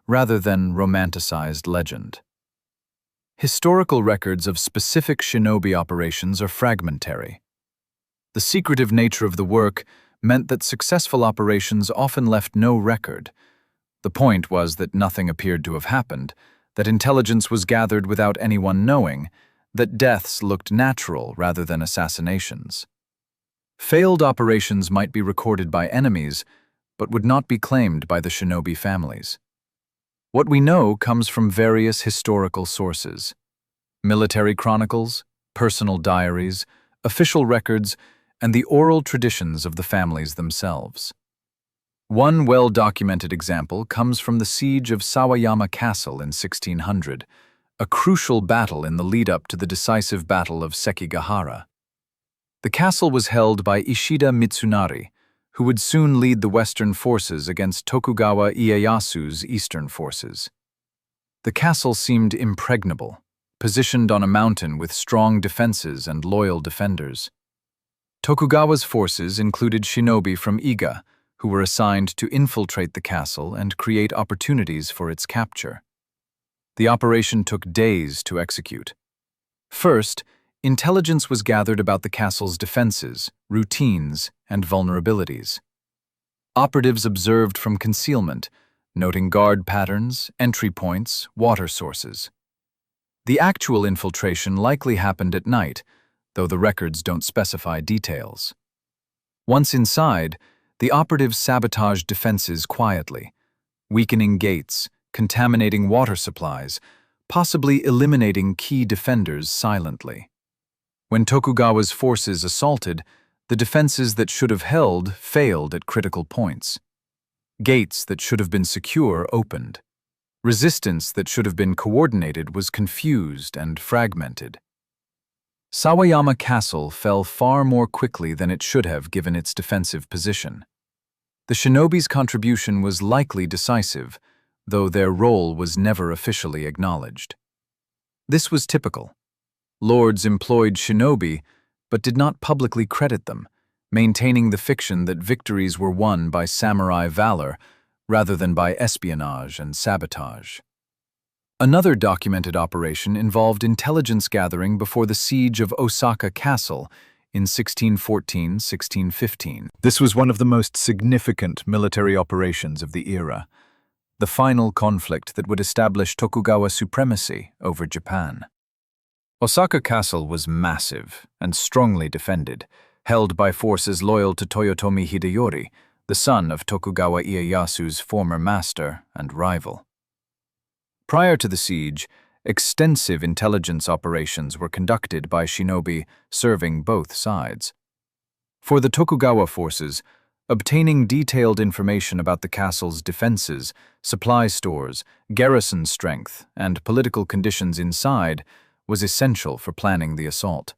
rather than romanticized legend. Historical records of specific shinobi operations are fragmentary. The secretive nature of the work meant that successful operations often left no record. The point was that nothing appeared to have happened, that intelligence was gathered without anyone knowing, that deaths looked natural rather than assassinations. Failed operations might be recorded by enemies, but would not be claimed by the shinobi families. What we know comes from various historical sources: military chronicles, personal diaries, official records, and the oral traditions of the families themselves. One well-documented example comes from the siege of Sawayama Castle in 1600, a crucial battle in the lead-up to the decisive Battle of Sekigahara. The castle was held by Ishida Mitsunari, who would soon lead the Western forces against Tokugawa Ieyasu's Eastern forces. The castle seemed impregnable, positioned on a mountain with strong defenses and loyal defenders. Tokugawa's forces included shinobi from Iga, who were assigned to infiltrate the castle and create opportunities for its capture. The operation took days to execute. First, intelligence was gathered about the castle's defenses, routines, and vulnerabilities. Operatives observed from concealment, noting guard patterns, entry points, water sources. The actual infiltration likely happened at night, though the records don't specify details. Once inside, the operatives sabotaged defenses quietly, weakening gates, contaminating water supplies, possibly eliminating key defenders silently. When Tokugawa's forces assaulted, the defenses that should have held failed at critical points. Gates that should have been secure opened. Resistance that should have been coordinated was confused and fragmented. Sawayama Castle fell far more quickly than it should have given its defensive position. The shinobi's contribution was likely decisive, though their role was never officially acknowledged. This was typical. Lords employed shinobi, but did not publicly credit them, maintaining the fiction that victories were won by samurai valor rather than by espionage and sabotage. Another documented operation involved intelligence gathering before the siege of Osaka Castle in 1614-1615. This was one of the most significant military operations of the era, the final conflict that would establish Tokugawa supremacy over Japan. Osaka Castle was massive and strongly defended, held by forces loyal to Toyotomi Hideyori, the son of Tokugawa Ieyasu's former master and rival. Prior to the siege, extensive intelligence operations were conducted by shinobi serving both sides. For the Tokugawa forces, obtaining detailed information about the castle's defenses, supply stores, garrison strength, and political conditions inside was essential for planning the assault.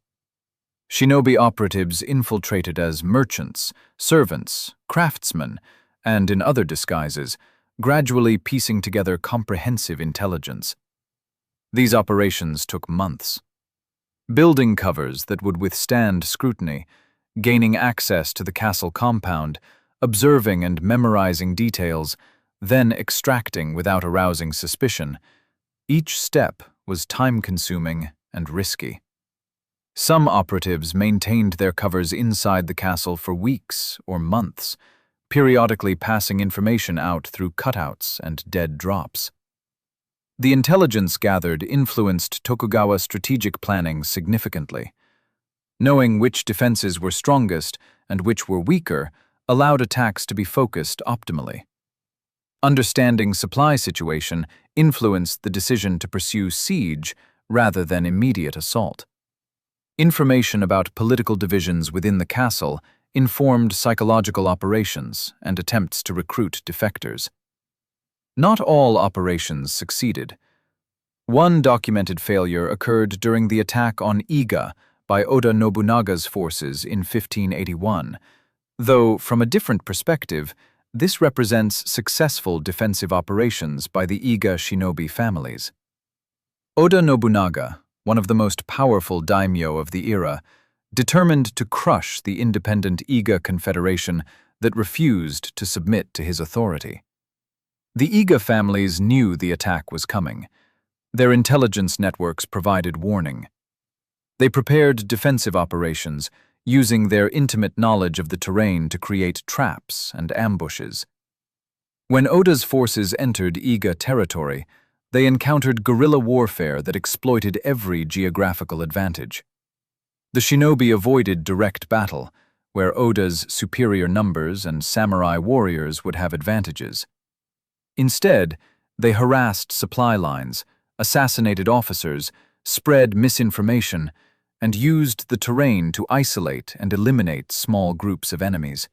Shinobi operatives infiltrated as merchants, servants, craftsmen, and in other disguises, gradually piecing together comprehensive intelligence. These operations took months. Building covers that would withstand scrutiny, gaining access to the castle compound, observing and memorizing details, then extracting without arousing suspicion. Each step was time-consuming and risky. Some operatives maintained their covers inside the castle for weeks or months, periodically passing information out through cutouts and dead drops. The intelligence gathered influenced Tokugawa's strategic planning significantly. Knowing which defenses were strongest and which were weaker allowed attacks to be focused optimally. Understanding supply situation influenced the decision to pursue siege rather than immediate assault. Information about political divisions within the castle informed psychological operations and attempts to recruit defectors. Not all operations succeeded. One documented failure occurred during the attack on Iga by Oda Nobunaga's forces in 1581, though from a different perspective, this represents successful defensive operations by the Iga shinobi families. Oda Nobunaga, one of the most powerful daimyo of the era, determined to crush the independent Iga confederation that refused to submit to his authority. The Iga families knew the attack was coming. Their intelligence networks provided warning. They prepared defensive operations, using their intimate knowledge of the terrain to create traps and ambushes. When Oda's forces entered Iga territory, they encountered guerrilla warfare that exploited every geographical advantage. The shinobi avoided direct battle, where Oda's superior numbers and samurai warriors would have advantages. Instead, they harassed supply lines, assassinated officers, spread misinformation, and used the terrain to isolate and eliminate small groups of enemies.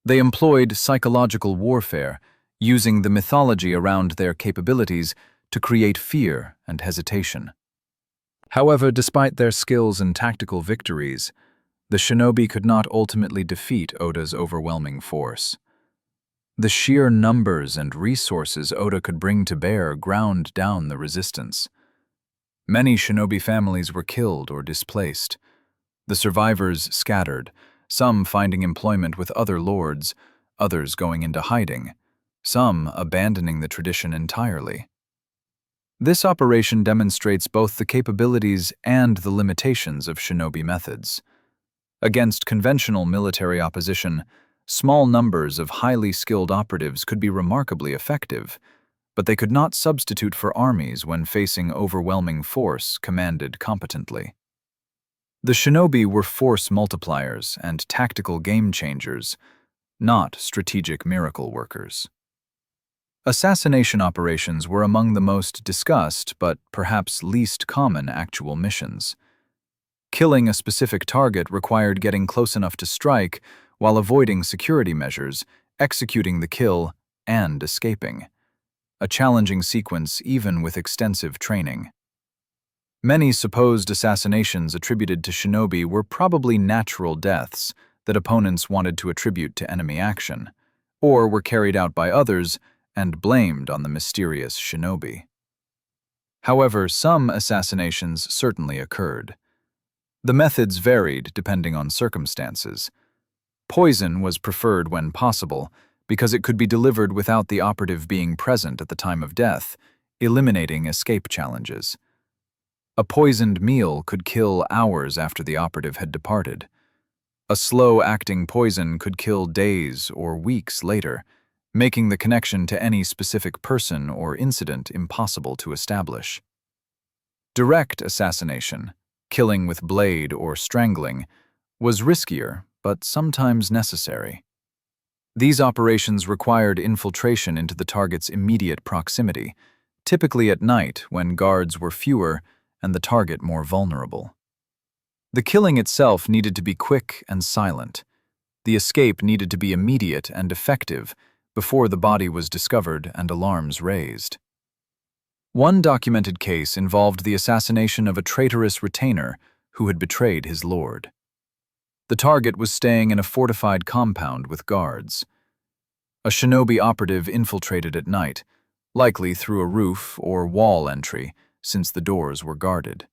They employed psychological warfare, using the mythology around their capabilities to create fear and hesitation. However, despite their skills and tactical victories, the shinobi could not ultimately defeat Oda's overwhelming force. The sheer numbers and resources Oda could bring to bear ground down the resistance. Many shinobi families were killed or displaced. The survivors scattered, some finding employment with other lords, others going into hiding, some abandoning the tradition entirely. This operation demonstrates both the capabilities and the limitations of shinobi methods. Against conventional military opposition, small numbers of highly skilled operatives could be remarkably effective, but they could not substitute for armies when facing overwhelming force commanded competently. The shinobi were force multipliers and tactical game changers, not strategic miracle workers. Assassination operations were among the most discussed but perhaps least common actual missions. Killing a specific target required getting close enough to strike while avoiding security measures, executing the kill, and escaping. A challenging sequence even with extensive training. Many supposed assassinations attributed to shinobi were probably natural deaths that opponents wanted to attribute to enemy action, or were carried out by others and blamed on the mysterious shinobi. However, some assassinations certainly occurred. The methods varied depending on circumstances. Poison was preferred when possible because it could be delivered without the operative being present at the time of death, eliminating escape challenges. A poisoned meal could kill hours after the operative had departed. A slow-acting poison could kill days or weeks later, making the connection to any specific person or incident impossible to establish. Direct assassination, killing with blade or strangling, was riskier but sometimes necessary. These operations required infiltration into the target's immediate proximity, typically at night when guards were fewer and the target more vulnerable. The killing itself needed to be quick and silent. The escape needed to be immediate and effective before the body was discovered and alarms raised. One documented case involved the assassination of a traitorous retainer who had betrayed his lord. The target was staying in a fortified compound with guards. A shinobi operative infiltrated at night, likely through a roof or wall entry, since the doors were guarded.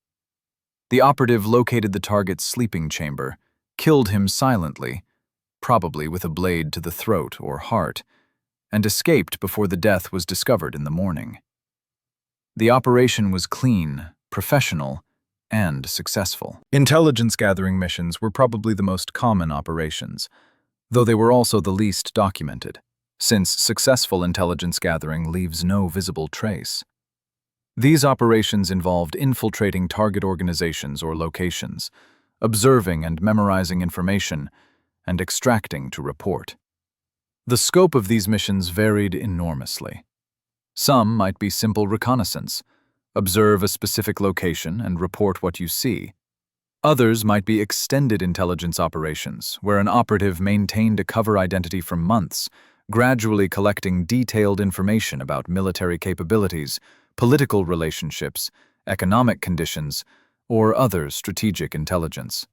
The operative located the target's sleeping chamber, killed him silently, probably with a blade to the throat or heart, and escaped before the death was discovered in the morning. The operation was clean, professional, and successful. Intelligence-gathering missions were probably the most common operations, though they were also the least documented, since successful intelligence gathering leaves no visible trace. These operations involved infiltrating target organizations or locations, observing and memorizing information, and extracting to report. The scope of these missions varied enormously. Some might be simple reconnaissance, observe a specific location and report what you see. Others might be extended intelligence operations, where an operative maintained a cover identity for months, gradually collecting detailed information about military capabilities, political relationships, economic conditions, or other strategic intelligence.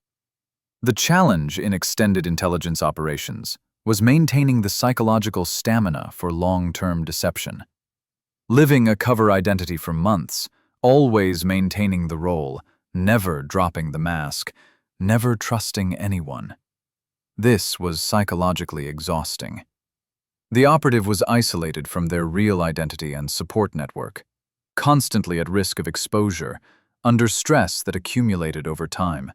The challenge in extended intelligence operations was maintaining the psychological stamina for long-term deception. Living a cover identity for months, always maintaining the role, never dropping the mask, never trusting anyone. This was psychologically exhausting. The operative was isolated from their real identity and support network, constantly at risk of exposure, under stress that accumulated over time.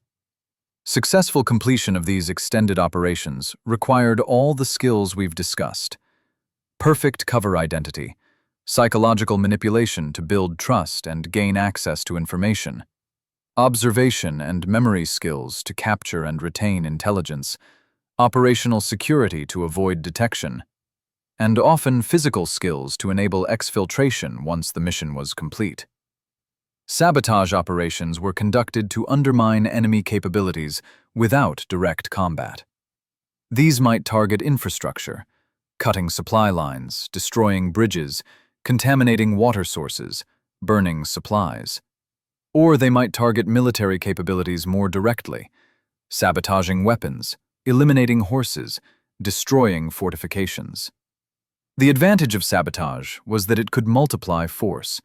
Successful completion of these extended operations required all the skills we've discussed: perfect cover identity, psychological manipulation to build trust and gain access to information, observation and memory skills to capture and retain intelligence, operational security to avoid detection, and often physical skills to enable exfiltration once the mission was complete. Sabotage operations were conducted to undermine enemy capabilities without direct combat. These might target infrastructure, cutting supply lines, destroying bridges, contaminating water sources, burning supplies. Or they might target military capabilities more directly, sabotaging weapons, eliminating horses, destroying fortifications. The advantage of sabotage was that it could multiply force.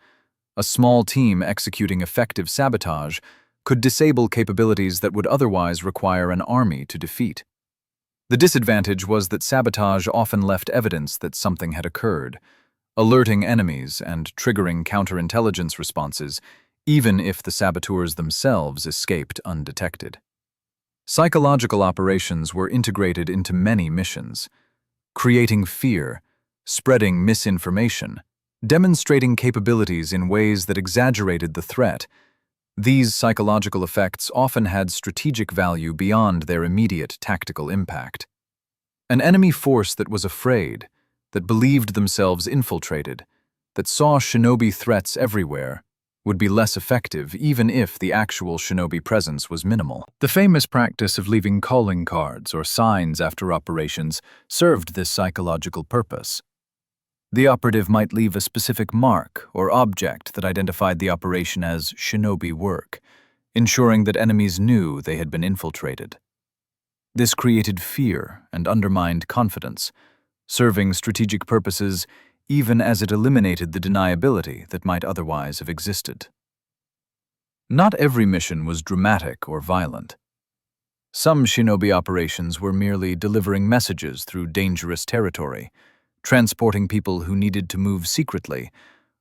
A small team executing effective sabotage could disable capabilities that would otherwise require an army to defeat. The disadvantage was that sabotage often left evidence that something had occurred, alerting enemies and triggering counterintelligence responses, even if the saboteurs themselves escaped undetected. Psychological operations were integrated into many missions, creating fear, spreading misinformation, demonstrating capabilities in ways that exaggerated the threat. These psychological effects often had strategic value beyond their immediate tactical impact. An enemy force that was afraid, that believed themselves infiltrated, that saw shinobi threats everywhere, would be less effective even if the actual shinobi presence was minimal. The famous practice of leaving calling cards or signs after operations served this psychological purpose. The operative might leave a specific mark or object that identified the operation as shinobi work, ensuring that enemies knew they had been infiltrated. This created fear and undermined confidence, serving strategic purposes even as it eliminated the deniability that might otherwise have existed. Not every mission was dramatic or violent. Some shinobi operations were merely delivering messages through dangerous territory, transporting people who needed to move secretly,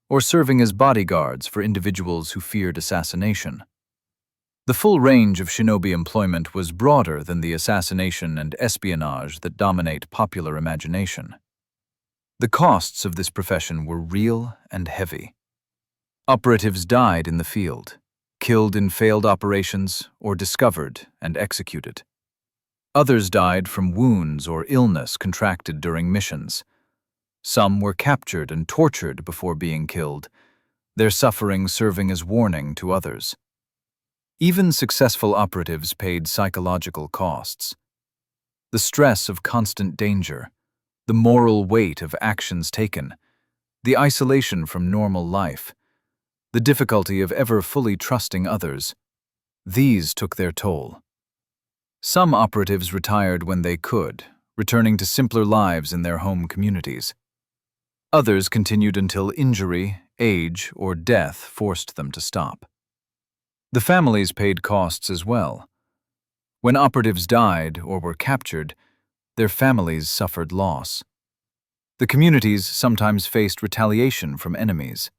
or serving as bodyguards for individuals who feared assassination. The full range of shinobi employment was broader than the assassination and espionage that dominate popular imagination. The costs of this profession were real and heavy. Operatives died in the field, killed in failed operations, or discovered and executed. Others died from wounds or illness contracted during missions. Some were captured and tortured before being killed, their suffering serving as warning to others. Even successful operatives paid psychological costs. The stress of constant danger, the moral weight of actions taken, the isolation from normal life, the difficulty of ever fully trusting others, these took their toll. Some operatives retired when they could, returning to simpler lives in their home communities. Others continued until injury, age, or death forced them to stop. The families paid costs as well. When operatives died or were captured, their families suffered loss. The communities sometimes faced retaliation from enemies.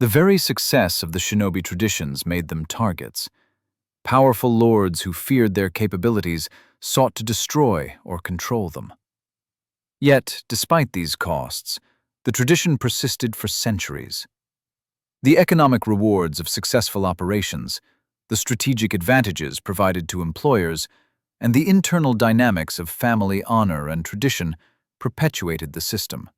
The very success of the shinobi traditions made them targets. Powerful lords who feared their capabilities sought to destroy or control them. Yet, despite these costs, the tradition persisted for centuries. The economic rewards of successful operations, the strategic advantages provided to employers, and the internal dynamics of family honor and tradition perpetuated the system.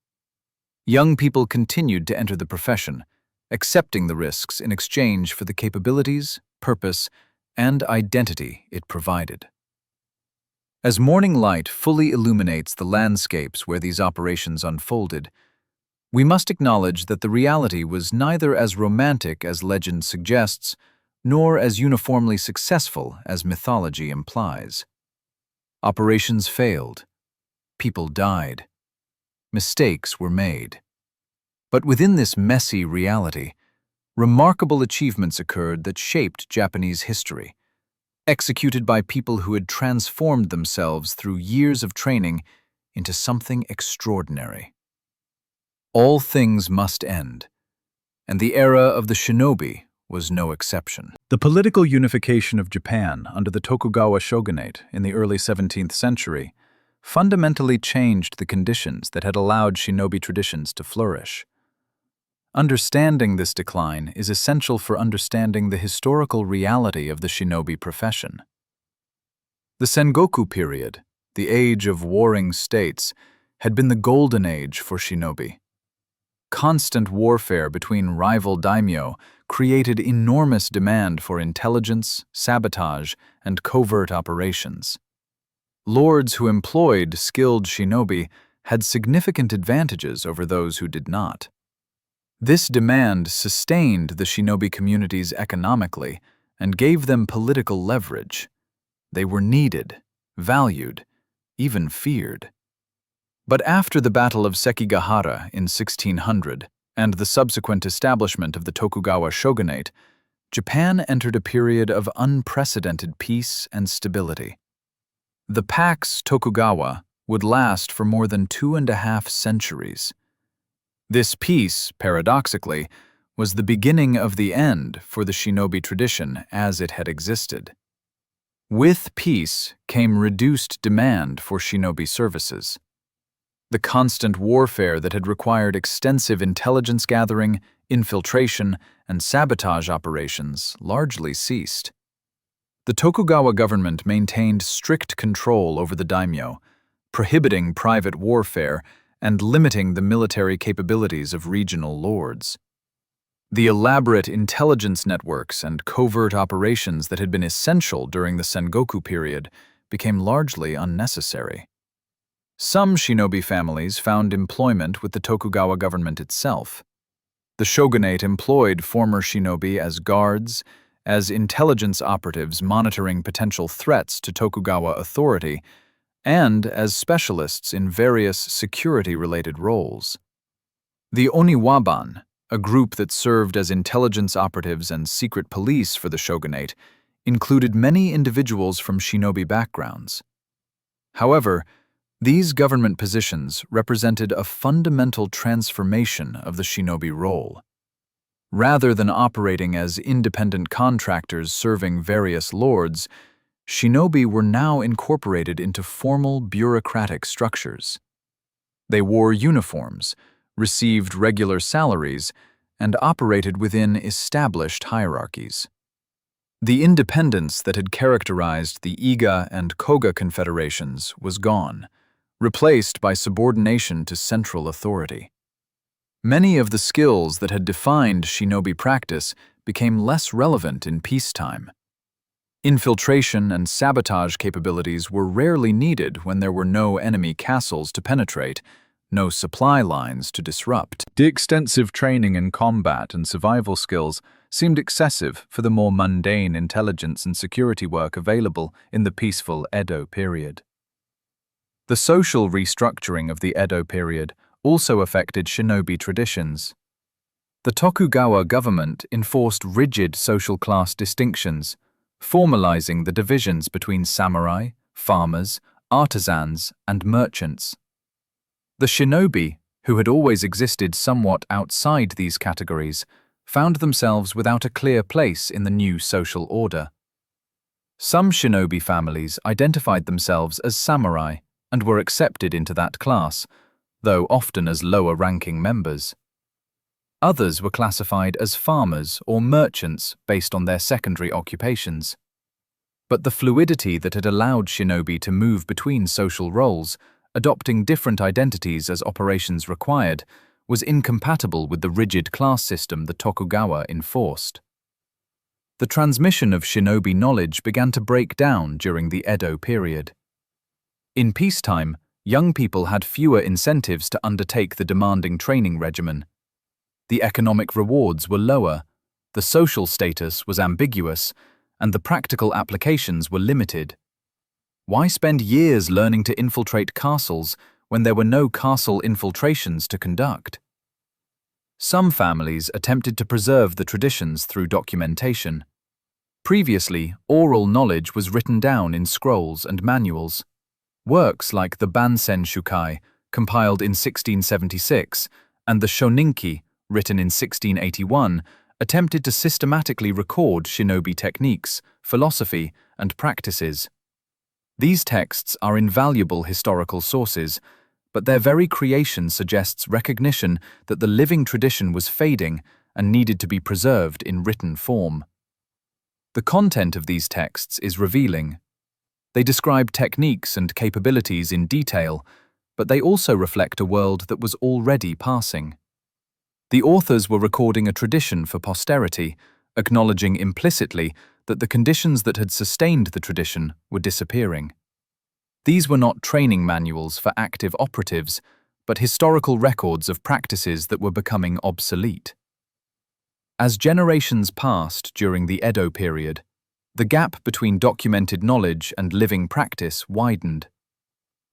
Young people continued to enter the profession, accepting the risks in exchange for the capabilities, purpose, and identity it provided. As morning light fully illuminates the landscapes where these operations unfolded, we must acknowledge that the reality was neither as romantic as legend suggests, nor as uniformly successful as mythology implies. Operations failed. People died. Mistakes were made. But within this messy reality, remarkable achievements occurred that shaped Japanese history, executed by people who had transformed themselves through years of training into something extraordinary. All things must end, and the era of the shinobi was no exception. The political unification of Japan under the Tokugawa shogunate in the early 17th century fundamentally changed the conditions that had allowed shinobi traditions to flourish. Understanding this decline is essential for understanding the historical reality of the shinobi profession. The Sengoku period, the age of warring states, had been the golden age for shinobi. Constant warfare between rival daimyo created enormous demand for intelligence, sabotage, and covert operations. Lords who employed skilled shinobi had significant advantages over those who did not. This demand sustained the shinobi communities economically and gave them political leverage. They were needed, valued, even feared. But after the Battle of Sekigahara in 1600 and the subsequent establishment of the Tokugawa shogunate, Japan entered a period of unprecedented peace and stability. The Pax Tokugawa would last for more than 2.5 centuries. This peace, paradoxically, was the beginning of the end for the shinobi tradition as it had existed. With peace came reduced demand for shinobi services. The constant warfare that had required extensive intelligence gathering, infiltration, and sabotage operations largely ceased. The Tokugawa government maintained strict control over the daimyo, prohibiting private warfare and limiting the military capabilities of regional lords. The elaborate intelligence networks and covert operations that had been essential during the Sengoku period became largely unnecessary. Some shinobi families found employment with the Tokugawa government itself. The shogunate employed former shinobi as guards, as intelligence operatives monitoring potential threats to Tokugawa authority, and as specialists in various security-related roles. The Oniwaban, a group that served as intelligence operatives and secret police for the shogunate, included many individuals from shinobi backgrounds. However, these government positions represented a fundamental transformation of the shinobi role. Rather than operating as independent contractors serving various lords, shinobi were now incorporated into formal bureaucratic structures. They wore uniforms, received regular salaries, and operated within established hierarchies. The independence that had characterized the Iga and Koga confederations was gone, replaced by subordination to central authority. Many of the skills that had defined shinobi practice became less relevant in peacetime. Infiltration and sabotage capabilities were rarely needed when there were no enemy castles to penetrate, no supply lines to disrupt. The extensive training in combat and survival skills seemed excessive for the more mundane intelligence and security work available in the peaceful Edo period. The social restructuring of the Edo period also affected shinobi traditions. The Tokugawa government enforced rigid social class distinctions, formalizing the divisions between samurai, farmers, artisans, and merchants. The shinobi, who had always existed somewhat outside these categories, found themselves without a clear place in the new social order. Some shinobi families identified themselves as samurai and were accepted into that class, though often as lower-ranking members. Others were classified as farmers or merchants based on their secondary occupations. But the fluidity that had allowed shinobi to move between social roles, adopting different identities as operations required, was incompatible with the rigid class system the Tokugawa enforced. The transmission of shinobi knowledge began to break down during the Edo period. In peacetime, young people had fewer incentives to undertake the demanding training regimen. The economic rewards were lower, the social status was ambiguous, and the practical applications were limited. Why spend years learning to infiltrate castles when there were no castle infiltrations to conduct? Some families attempted to preserve the traditions through documentation. Previously, oral knowledge was written down in scrolls and manuals. Works like the Bansen Shukai, compiled in 1676, and the Shoninki, written in 1681, attempted to systematically record shinobi techniques, philosophy, and practices. These texts are invaluable historical sources, but their very creation suggests recognition that the living tradition was fading and needed to be preserved in written form. The content of these texts is revealing. They describe techniques and capabilities in detail, but they also reflect a world that was already passing. The authors were recording a tradition for posterity, acknowledging implicitly that the conditions that had sustained the tradition were disappearing. These were not training manuals for active operatives, but historical records of practices that were becoming obsolete. As generations passed during the Edo period, the gap between documented knowledge and living practice widened.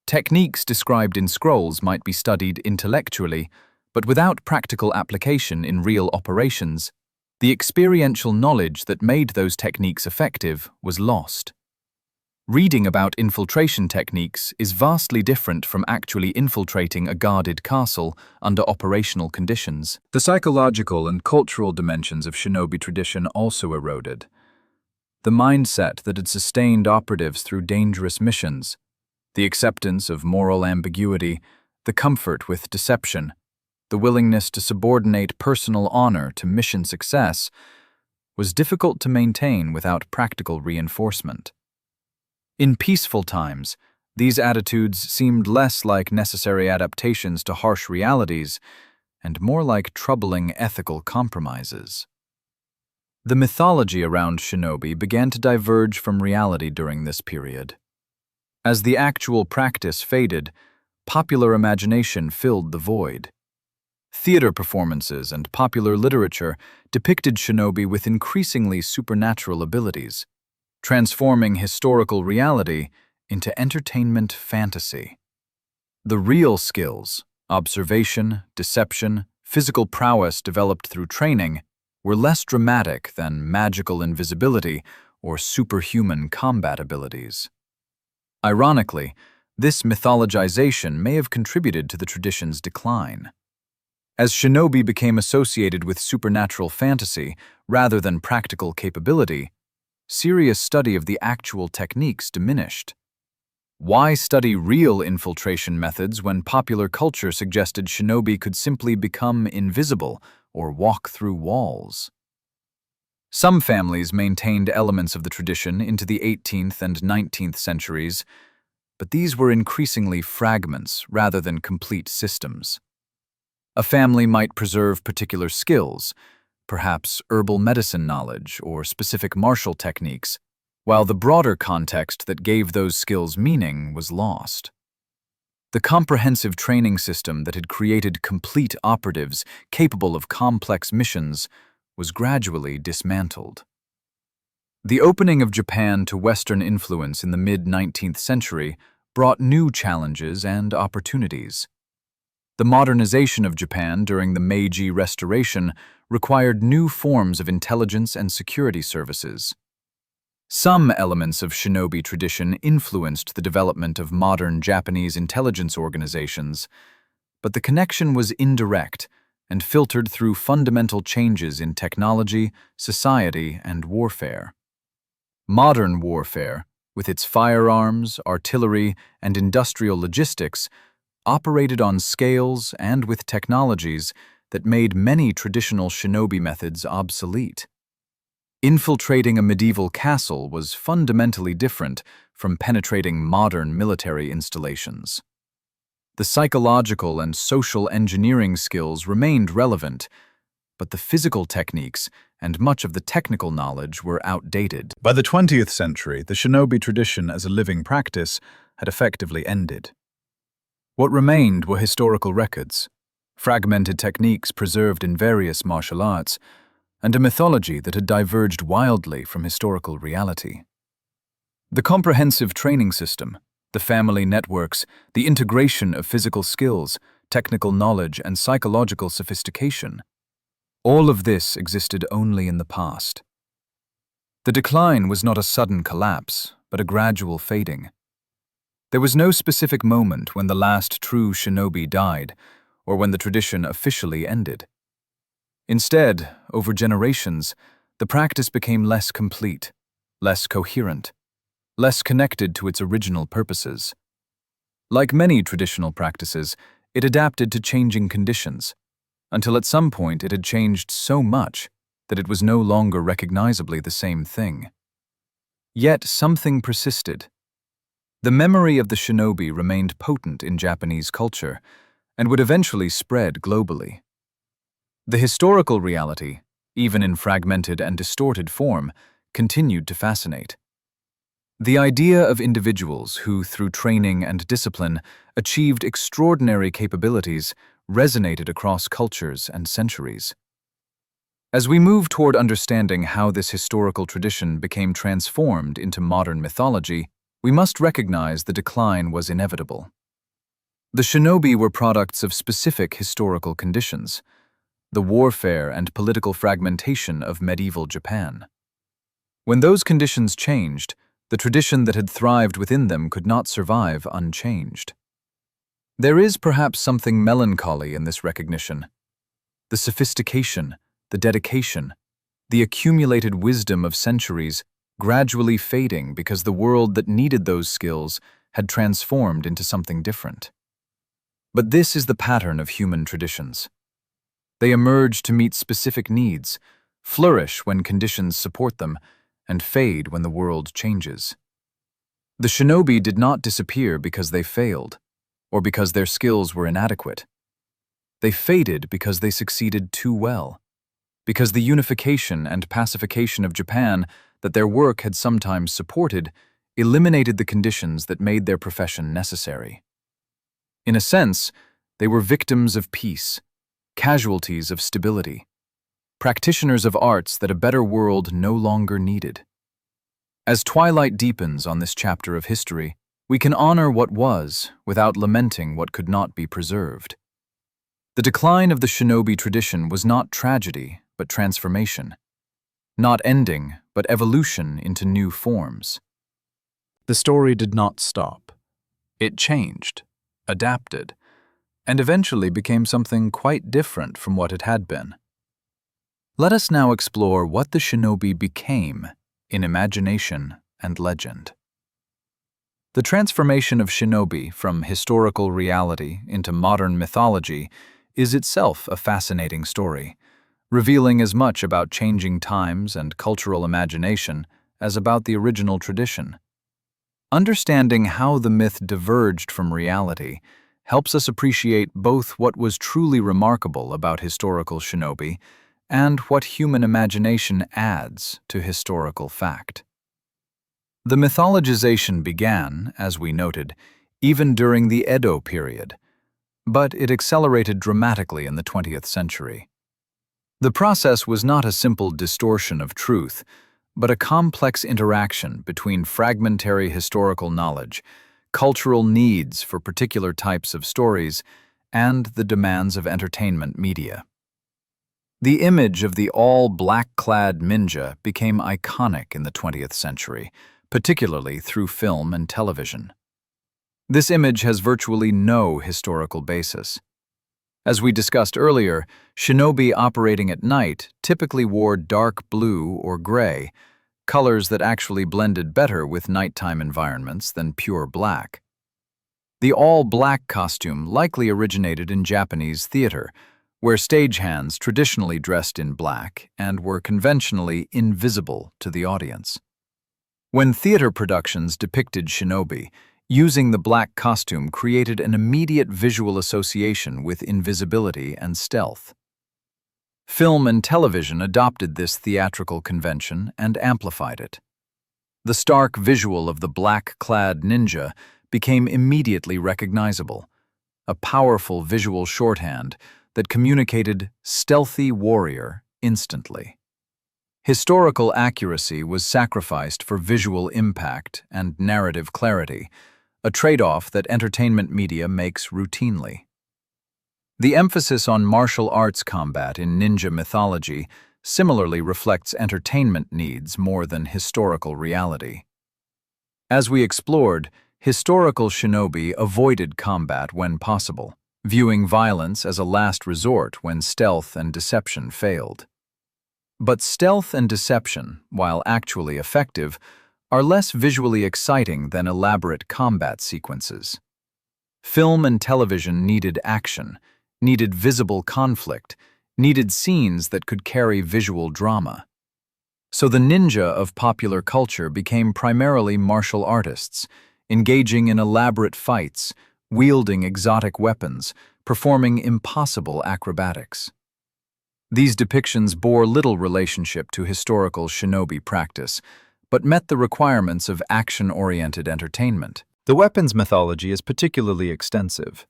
Techniques described in scrolls might be studied intellectually, but without practical application in real operations, the experiential knowledge that made those techniques effective was lost. Reading about infiltration techniques is vastly different from actually infiltrating a guarded castle under operational conditions. The psychological and cultural dimensions of shinobi tradition also eroded. The mindset that had sustained operatives through dangerous missions, the acceptance of moral ambiguity, the comfort with deception, the willingness to subordinate personal honor to mission success, was difficult to maintain without practical reinforcement. In peaceful times, these attitudes seemed less like necessary adaptations to harsh realities and more like troubling ethical compromises. The mythology around shinobi began to diverge from reality during this period. As the actual practice faded, popular imagination filled the void. Theater performances and popular literature depicted shinobi with increasingly supernatural abilities, transforming historical reality into entertainment fantasy. The real skills, observation, deception, physical prowess developed through training, were less dramatic than magical invisibility or superhuman combat abilities. Ironically, this mythologization may have contributed to the tradition's decline. As shinobi became associated with supernatural fantasy rather than practical capability, serious study of the actual techniques diminished. Why study real infiltration methods when popular culture suggested shinobi could simply become invisible or walk through walls? Some families maintained elements of the tradition into the 18th and 19th centuries, but these were increasingly fragments rather than complete systems. A family might preserve particular skills, perhaps herbal medicine knowledge or specific martial techniques, while the broader context that gave those skills meaning was lost. The comprehensive training system that had created complete operatives capable of complex missions was gradually dismantled. The opening of Japan to Western influence in the mid-19th century brought new challenges and opportunities. The modernization of Japan during the Meiji Restoration required new forms of intelligence and security services. Some elements of shinobi tradition influenced the development of modern Japanese intelligence organizations, but the connection was indirect and filtered through fundamental changes in technology, society, and warfare. Modern warfare, with its firearms, artillery, and industrial logistics, operated on scales and with technologies that made many traditional shinobi methods obsolete. Infiltrating a medieval castle was fundamentally different from penetrating modern military installations. The psychological and social engineering skills remained relevant, but the physical techniques and much of the technical knowledge were outdated. By the 20th century, the shinobi tradition as a living practice had effectively ended. What remained were historical records, fragmented techniques preserved in various martial arts, and a mythology that had diverged wildly from historical reality. The comprehensive training system, the family networks, the integration of physical skills, technical knowledge, and psychological sophistication, all of this existed only in the past. The decline was not a sudden collapse, but a gradual fading. There was no specific moment when the last true shinobi died, or when the tradition officially ended. Instead, over generations, the practice became less complete, less coherent, less connected to its original purposes. Like many traditional practices, it adapted to changing conditions, until at some point it had changed so much that it was no longer recognizably the same thing. Yet something persisted. The memory of the shinobi remained potent in Japanese culture and would eventually spread globally. The historical reality, even in fragmented and distorted form, continued to fascinate. The idea of individuals who, through training and discipline, achieved extraordinary capabilities resonated across cultures and centuries. As we move toward understanding how this historical tradition became transformed into modern mythology, we must recognize the decline was inevitable. The shinobi were products of specific historical conditions, the warfare and political fragmentation of medieval Japan. When those conditions changed, the tradition that had thrived within them could not survive unchanged. There is perhaps something melancholy in this recognition. The sophistication, the dedication, the accumulated wisdom of centuries gradually fading because the world that needed those skills had transformed into something different. But this is the pattern of human traditions. They emerge to meet specific needs, flourish when conditions support them, and fade when the world changes. The shinobi did not disappear because they failed, or because their skills were inadequate. They faded because they succeeded too well, because the unification and pacification of Japan that their work had sometimes supported eliminated the conditions that made their profession necessary. In a sense, they were victims of peace, casualties of stability, practitioners of arts that a better world no longer needed. As twilight deepens on this chapter of history, we can honor what was without lamenting what could not be preserved. The decline of the shinobi tradition was not tragedy, but transformation. Not ending, but evolution into new forms. The story did not stop. It changed, adapted, and eventually became something quite different from what it had been. Let us now explore what the shinobi became in imagination and legend. The transformation of shinobi from historical reality into modern mythology is itself a fascinating story, revealing as much about changing times and cultural imagination as about the original tradition. Understanding how the myth diverged from reality helps us appreciate both what was truly remarkable about historical shinobi and what human imagination adds to historical fact. The mythologization began, as we noted, even during the Edo period, but it accelerated dramatically in the 20th century. The process was not a simple distortion of truth, but a complex interaction between fragmentary historical knowledge, cultural needs for particular types of stories, and the demands of entertainment media. The image of the all-black-clad ninja became iconic in the 20th century, particularly through film and television. This image has virtually no historical basis. As we discussed earlier, shinobi operating at night typically wore dark blue or gray, colors that actually blended better with nighttime environments than pure black. The all-black costume likely originated in Japanese theater, where stagehands traditionally dressed in black and were conventionally invisible to the audience. When theater productions depicted shinobi, using the black costume created an immediate visual association with invisibility and stealth. Film and television adopted this theatrical convention and amplified it. The stark visual of the black-clad ninja became immediately recognizable, a powerful visual shorthand that communicated stealthy warrior instantly. Historical accuracy was sacrificed for visual impact and narrative clarity, a trade-off that entertainment media makes routinely. The emphasis on martial arts combat in ninja mythology similarly reflects entertainment needs more than historical reality. As we explored, historical shinobi avoided combat when possible, viewing violence as a last resort when stealth and deception failed. But stealth and deception, while actually effective, are less visually exciting than elaborate combat sequences. Film and television needed action, needed visible conflict, needed scenes that could carry visual drama. So the ninja of popular culture became primarily martial artists, engaging in elaborate fights, wielding exotic weapons, performing impossible acrobatics. These depictions bore little relationship to historical shinobi practice, but met the requirements of action-oriented entertainment. The weapons mythology is particularly extensive.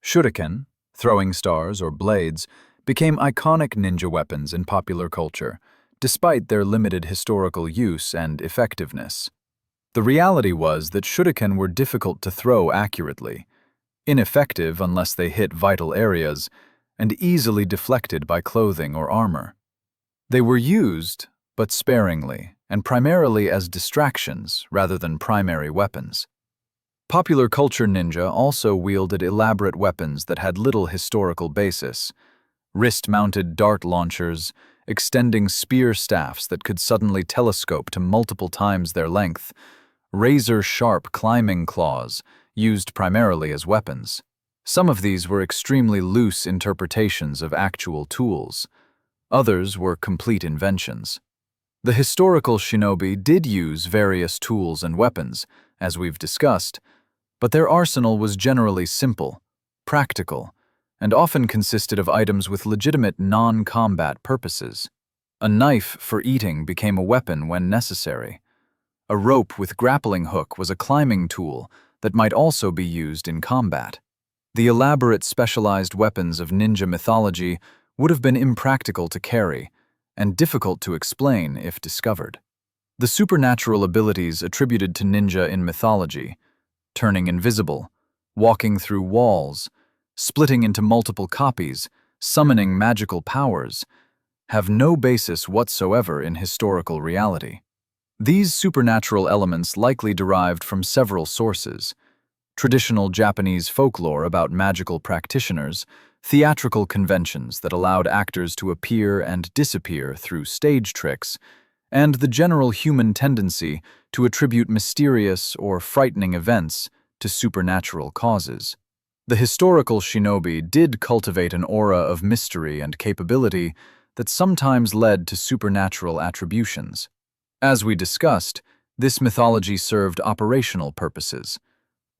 Shuriken, throwing stars or blades, became iconic ninja weapons in popular culture, despite their limited historical use and effectiveness. The reality was that shuriken were difficult to throw accurately, ineffective unless they hit vital areas, and easily deflected by clothing or armor. They were used, but sparingly, and primarily as distractions rather than primary weapons. Popular culture ninja also wielded elaborate weapons that had little historical basis: wrist-mounted dart launchers, extending spear staffs that could suddenly telescope to multiple times their length, razor-sharp climbing claws, used primarily as weapons. Some of these were extremely loose interpretations of actual tools. Others were complete inventions. The historical shinobi did use various tools and weapons, as we've discussed, but their arsenal was generally simple, practical, and often consisted of items with legitimate non-combat purposes. A knife for eating became a weapon when necessary. A rope with grappling hook was a climbing tool that might also be used in combat. The elaborate specialized weapons of ninja mythology would have been impractical to carry and difficult to explain if discovered. The supernatural abilities attributed to ninja in mythology, turning invisible, walking through walls, splitting into multiple copies, summoning magical powers, have no basis whatsoever in historical reality. These supernatural elements likely derived from several sources: traditional Japanese folklore about magical practitioners, theatrical conventions that allowed actors to appear and disappear through stage tricks, and the general human tendency to attribute mysterious or frightening events to supernatural causes. The historical shinobi did cultivate an aura of mystery and capability that sometimes led to supernatural attributions. As we discussed, this mythology served operational purposes.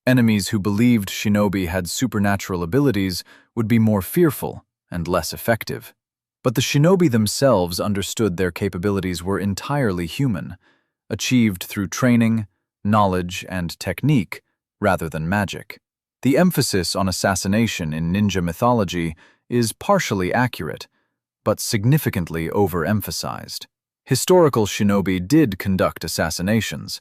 Enemies who believed shinobi had supernatural abilities would be more fearful and less effective. But the shinobi themselves understood their capabilities were entirely human, achieved through training, knowledge, and technique rather than magic. The emphasis on assassination in ninja mythology is partially accurate, but significantly overemphasized. Historical shinobi did conduct assassinations,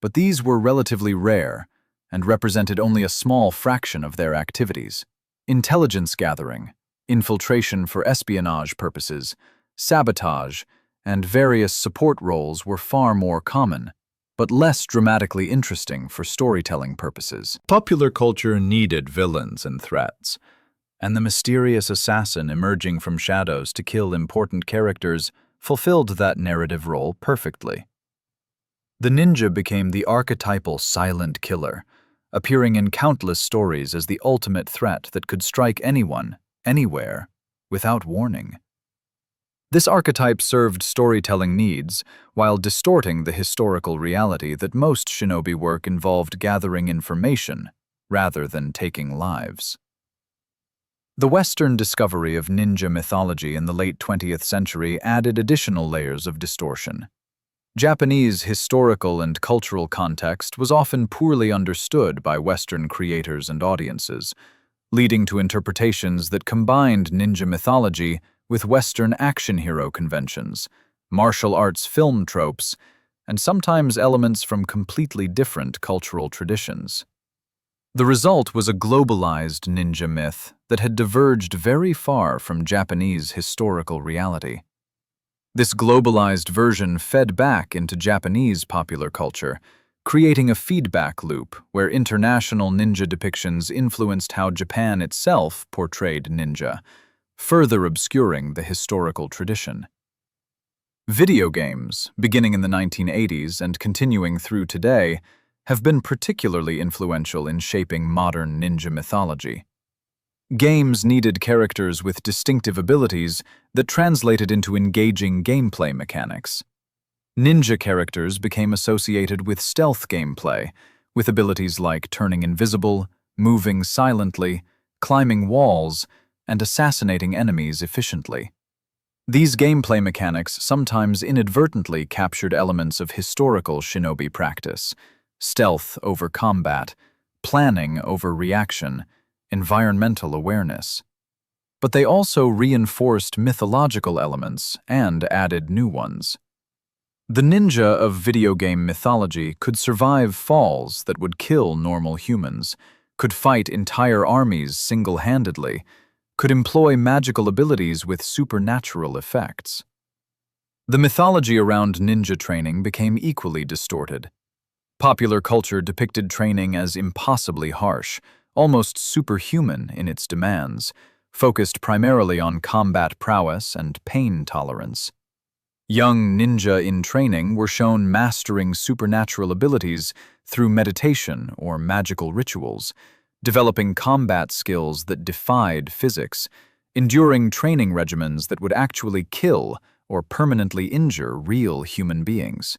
but these were relatively rare, and represented only a small fraction of their activities. Intelligence gathering, infiltration for espionage purposes, sabotage, and various support roles were far more common, but less dramatically interesting for storytelling purposes. Popular culture needed villains and threats, and the mysterious assassin emerging from shadows to kill important characters fulfilled that narrative role perfectly. The ninja became the archetypal silent killer, appearing in countless stories as the ultimate threat that could strike anyone, anywhere, without warning. This archetype served storytelling needs while distorting the historical reality that most shinobi work involved gathering information rather than taking lives. The Western discovery of ninja mythology in the late 20th century added additional layers of distortion. Japanese historical and cultural context was often poorly understood by Western creators and audiences, leading to interpretations that combined ninja mythology with Western action hero conventions, martial arts film tropes, and sometimes elements from completely different cultural traditions. The result was a globalized ninja myth that had diverged very far from Japanese historical reality. This globalized version fed back into Japanese popular culture, creating a feedback loop where international ninja depictions influenced how Japan itself portrayed ninja, further obscuring the historical tradition. Video games, beginning in the 1980s and continuing through today, have been particularly influential in shaping modern ninja mythology. Games needed characters with distinctive abilities that translated into engaging gameplay mechanics. Ninja characters became associated with stealth gameplay, with abilities like turning invisible, moving silently, climbing walls, and assassinating enemies efficiently. These gameplay mechanics sometimes inadvertently captured elements of historical shinobi practice: stealth over combat, planning over reaction, environmental awareness. But they also reinforced mythological elements and added new ones. The ninja of video game mythology could survive falls that would kill normal humans, could fight entire armies single-handedly, could employ magical abilities with supernatural effects. The mythology around ninja training became equally distorted. Popular culture depicted training as impossibly harsh, almost superhuman in its demands, focused primarily on combat prowess and pain tolerance. Young ninja in training were shown mastering supernatural abilities through meditation or magical rituals, developing combat skills that defied physics, enduring training regimens that would actually kill or permanently injure real human beings.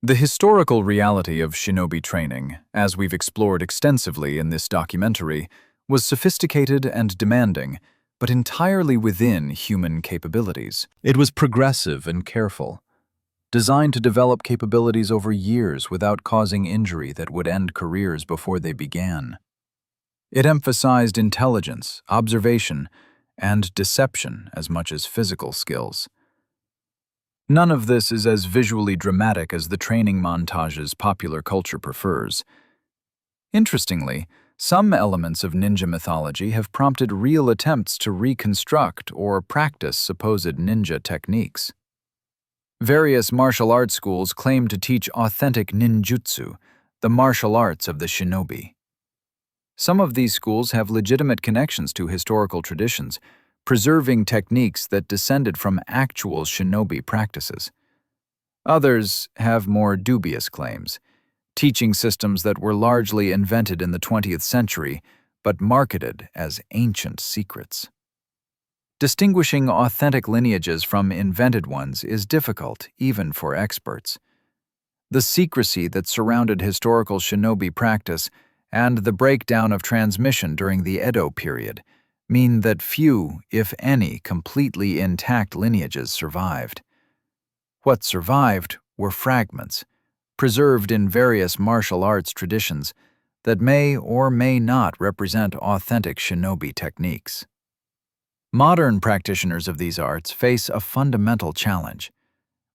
The historical reality of shinobi training, as we've explored extensively in this documentary, was sophisticated and demanding, but entirely within human capabilities. It was progressive and careful, designed to develop capabilities over years without causing injury that would end careers before they began. It emphasized intelligence, observation, and deception as much as physical skills. None of this is as visually dramatic as the training montages popular culture prefers. Interestingly, some elements of ninja mythology have prompted real attempts to reconstruct or practice supposed ninja techniques. Various martial arts schools claim to teach authentic ninjutsu, the martial arts of the shinobi. Some of these schools have legitimate connections to historical traditions, preserving techniques that descended from actual shinobi practices. Others have more dubious claims, teaching systems that were largely invented in the 20th century but marketed as ancient secrets. Distinguishing authentic lineages from invented ones is difficult, even for experts. The secrecy that surrounded historical shinobi practice and the breakdown of transmission during the Edo period mean that few, if any, completely intact lineages survived. What survived were fragments, preserved in various martial arts traditions that may or may not represent authentic shinobi techniques. Modern practitioners of these arts face a fundamental challenge.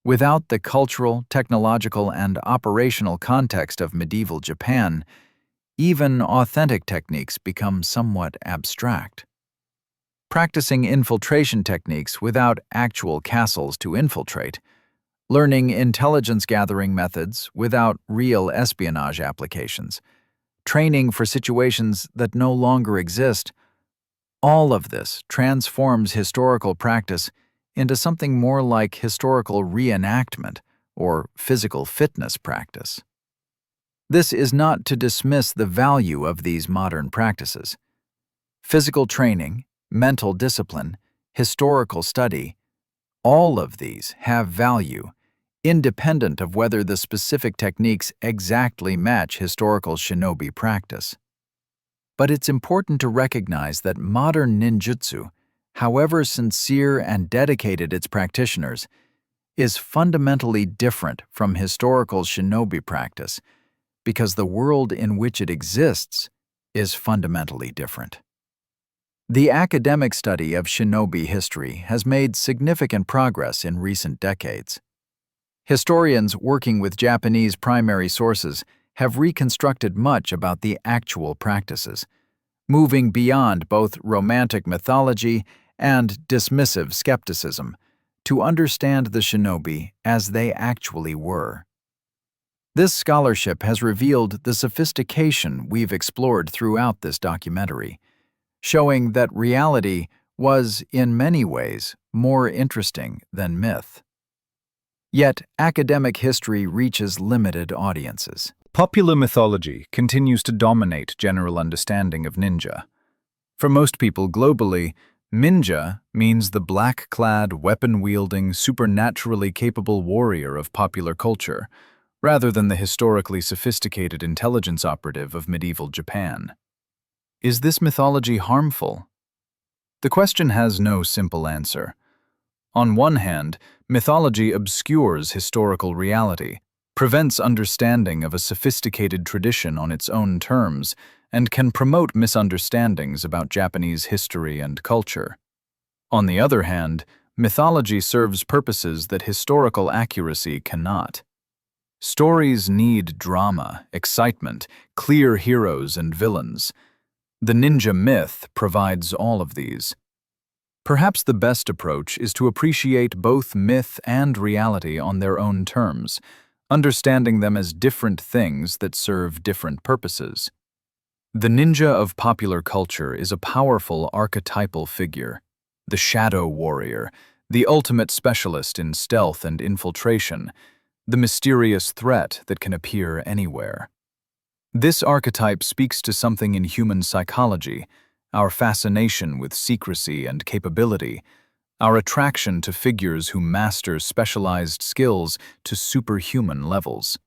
Without the cultural, technological, and operational context of medieval Japan, even authentic techniques become somewhat abstract. Practicing infiltration techniques without actual castles to infiltrate, learning intelligence-gathering methods without real espionage applications, training for situations that no longer exist, all of this transforms historical practice into something more like historical reenactment or physical fitness practice. This is not to dismiss the value of these modern practices. Physical training, mental discipline, historical study, all of these have value, independent of whether the specific techniques exactly match historical shinobi practice. But it's important to recognize that modern ninjutsu, however sincere and dedicated its practitioners, is fundamentally different from historical shinobi practice because the world in which it exists is fundamentally different. The academic study of shinobi history has made significant progress in recent decades. Historians working with Japanese primary sources have reconstructed much about the actual practices, moving beyond both romantic mythology and dismissive skepticism to understand the shinobi as they actually were. This scholarship has revealed the sophistication we've explored throughout this documentary, showing that reality was, in many ways, more interesting than myth. Yet, academic history reaches limited audiences. Popular mythology continues to dominate general understanding of ninja. For most people globally, ninja means the black-clad, weapon-wielding, supernaturally capable warrior of popular culture, rather than the historically sophisticated intelligence operative of medieval Japan. Is this mythology harmful? The question has no simple answer. On one hand, mythology obscures historical reality, prevents understanding of a sophisticated tradition on its own terms, and can promote misunderstandings about Japanese history and culture. On the other hand, mythology serves purposes that historical accuracy cannot. Stories need drama, excitement, clear heroes and villains. The ninja myth provides all of these. Perhaps the best approach is to appreciate both myth and reality on their own terms, understanding them as different things that serve different purposes. The ninja of popular culture is a powerful archetypal figure, the shadow warrior, the ultimate specialist in stealth and infiltration, the mysterious threat that can appear anywhere. This archetype speaks to something in human psychology, our fascination with secrecy and capability, our attraction to figures who master specialized skills to superhuman levels.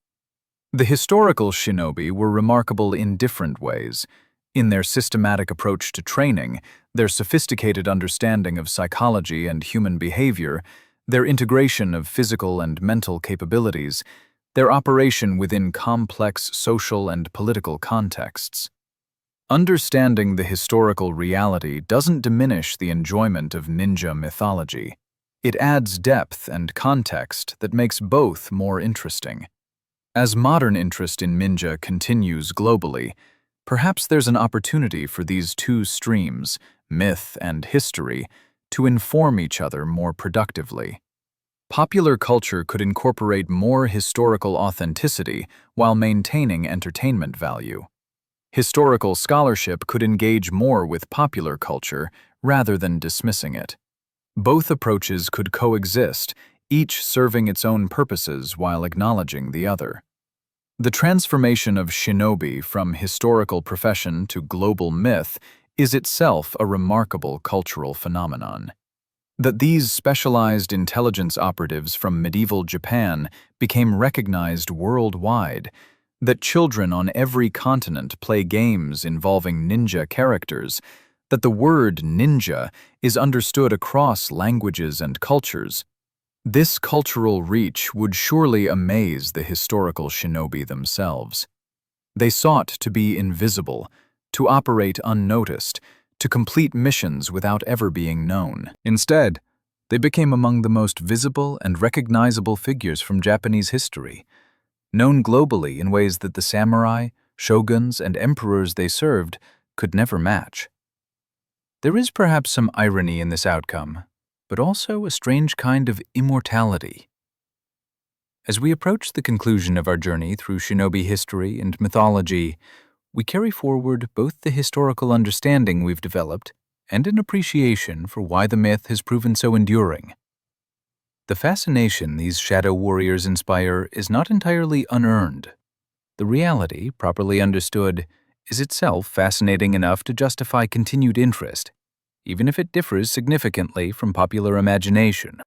The historical shinobi were remarkable in different ways. In their systematic approach to training, their sophisticated understanding of psychology and human behavior, their integration of physical and mental capabilities, their operation within complex social and political contexts. Understanding the historical reality doesn't diminish the enjoyment of ninja mythology. It adds depth and context that makes both more interesting. As modern interest in ninja continues globally, perhaps there's an opportunity for these two streams, myth and history, to inform each other more productively. Popular culture could incorporate more historical authenticity while maintaining entertainment value. Historical scholarship could engage more with popular culture rather than dismissing it. Both approaches could coexist, each serving its own purposes while acknowledging the other. The transformation of shinobi from historical profession to global myth is itself a remarkable cultural phenomenon. That these specialized intelligence operatives from medieval Japan became recognized worldwide, that children on every continent play games involving ninja characters, that the word ninja is understood across languages and cultures. This cultural reach would surely amaze the historical shinobi themselves. They sought to be invisible, to operate unnoticed, to complete missions without ever being known. Instead, they became among the most visible and recognizable figures from Japanese history, known globally in ways that the samurai, shoguns, and emperors they served could never match. There is perhaps some irony in this outcome, but also a strange kind of immortality. As we approach the conclusion of our journey through shinobi history and mythology, we carry forward both the historical understanding we've developed and an appreciation for why the myth has proven so enduring. The fascination these shadow warriors inspire is not entirely unearned. The reality, properly understood, is itself fascinating enough to justify continued interest, even if it differs significantly from popular imagination.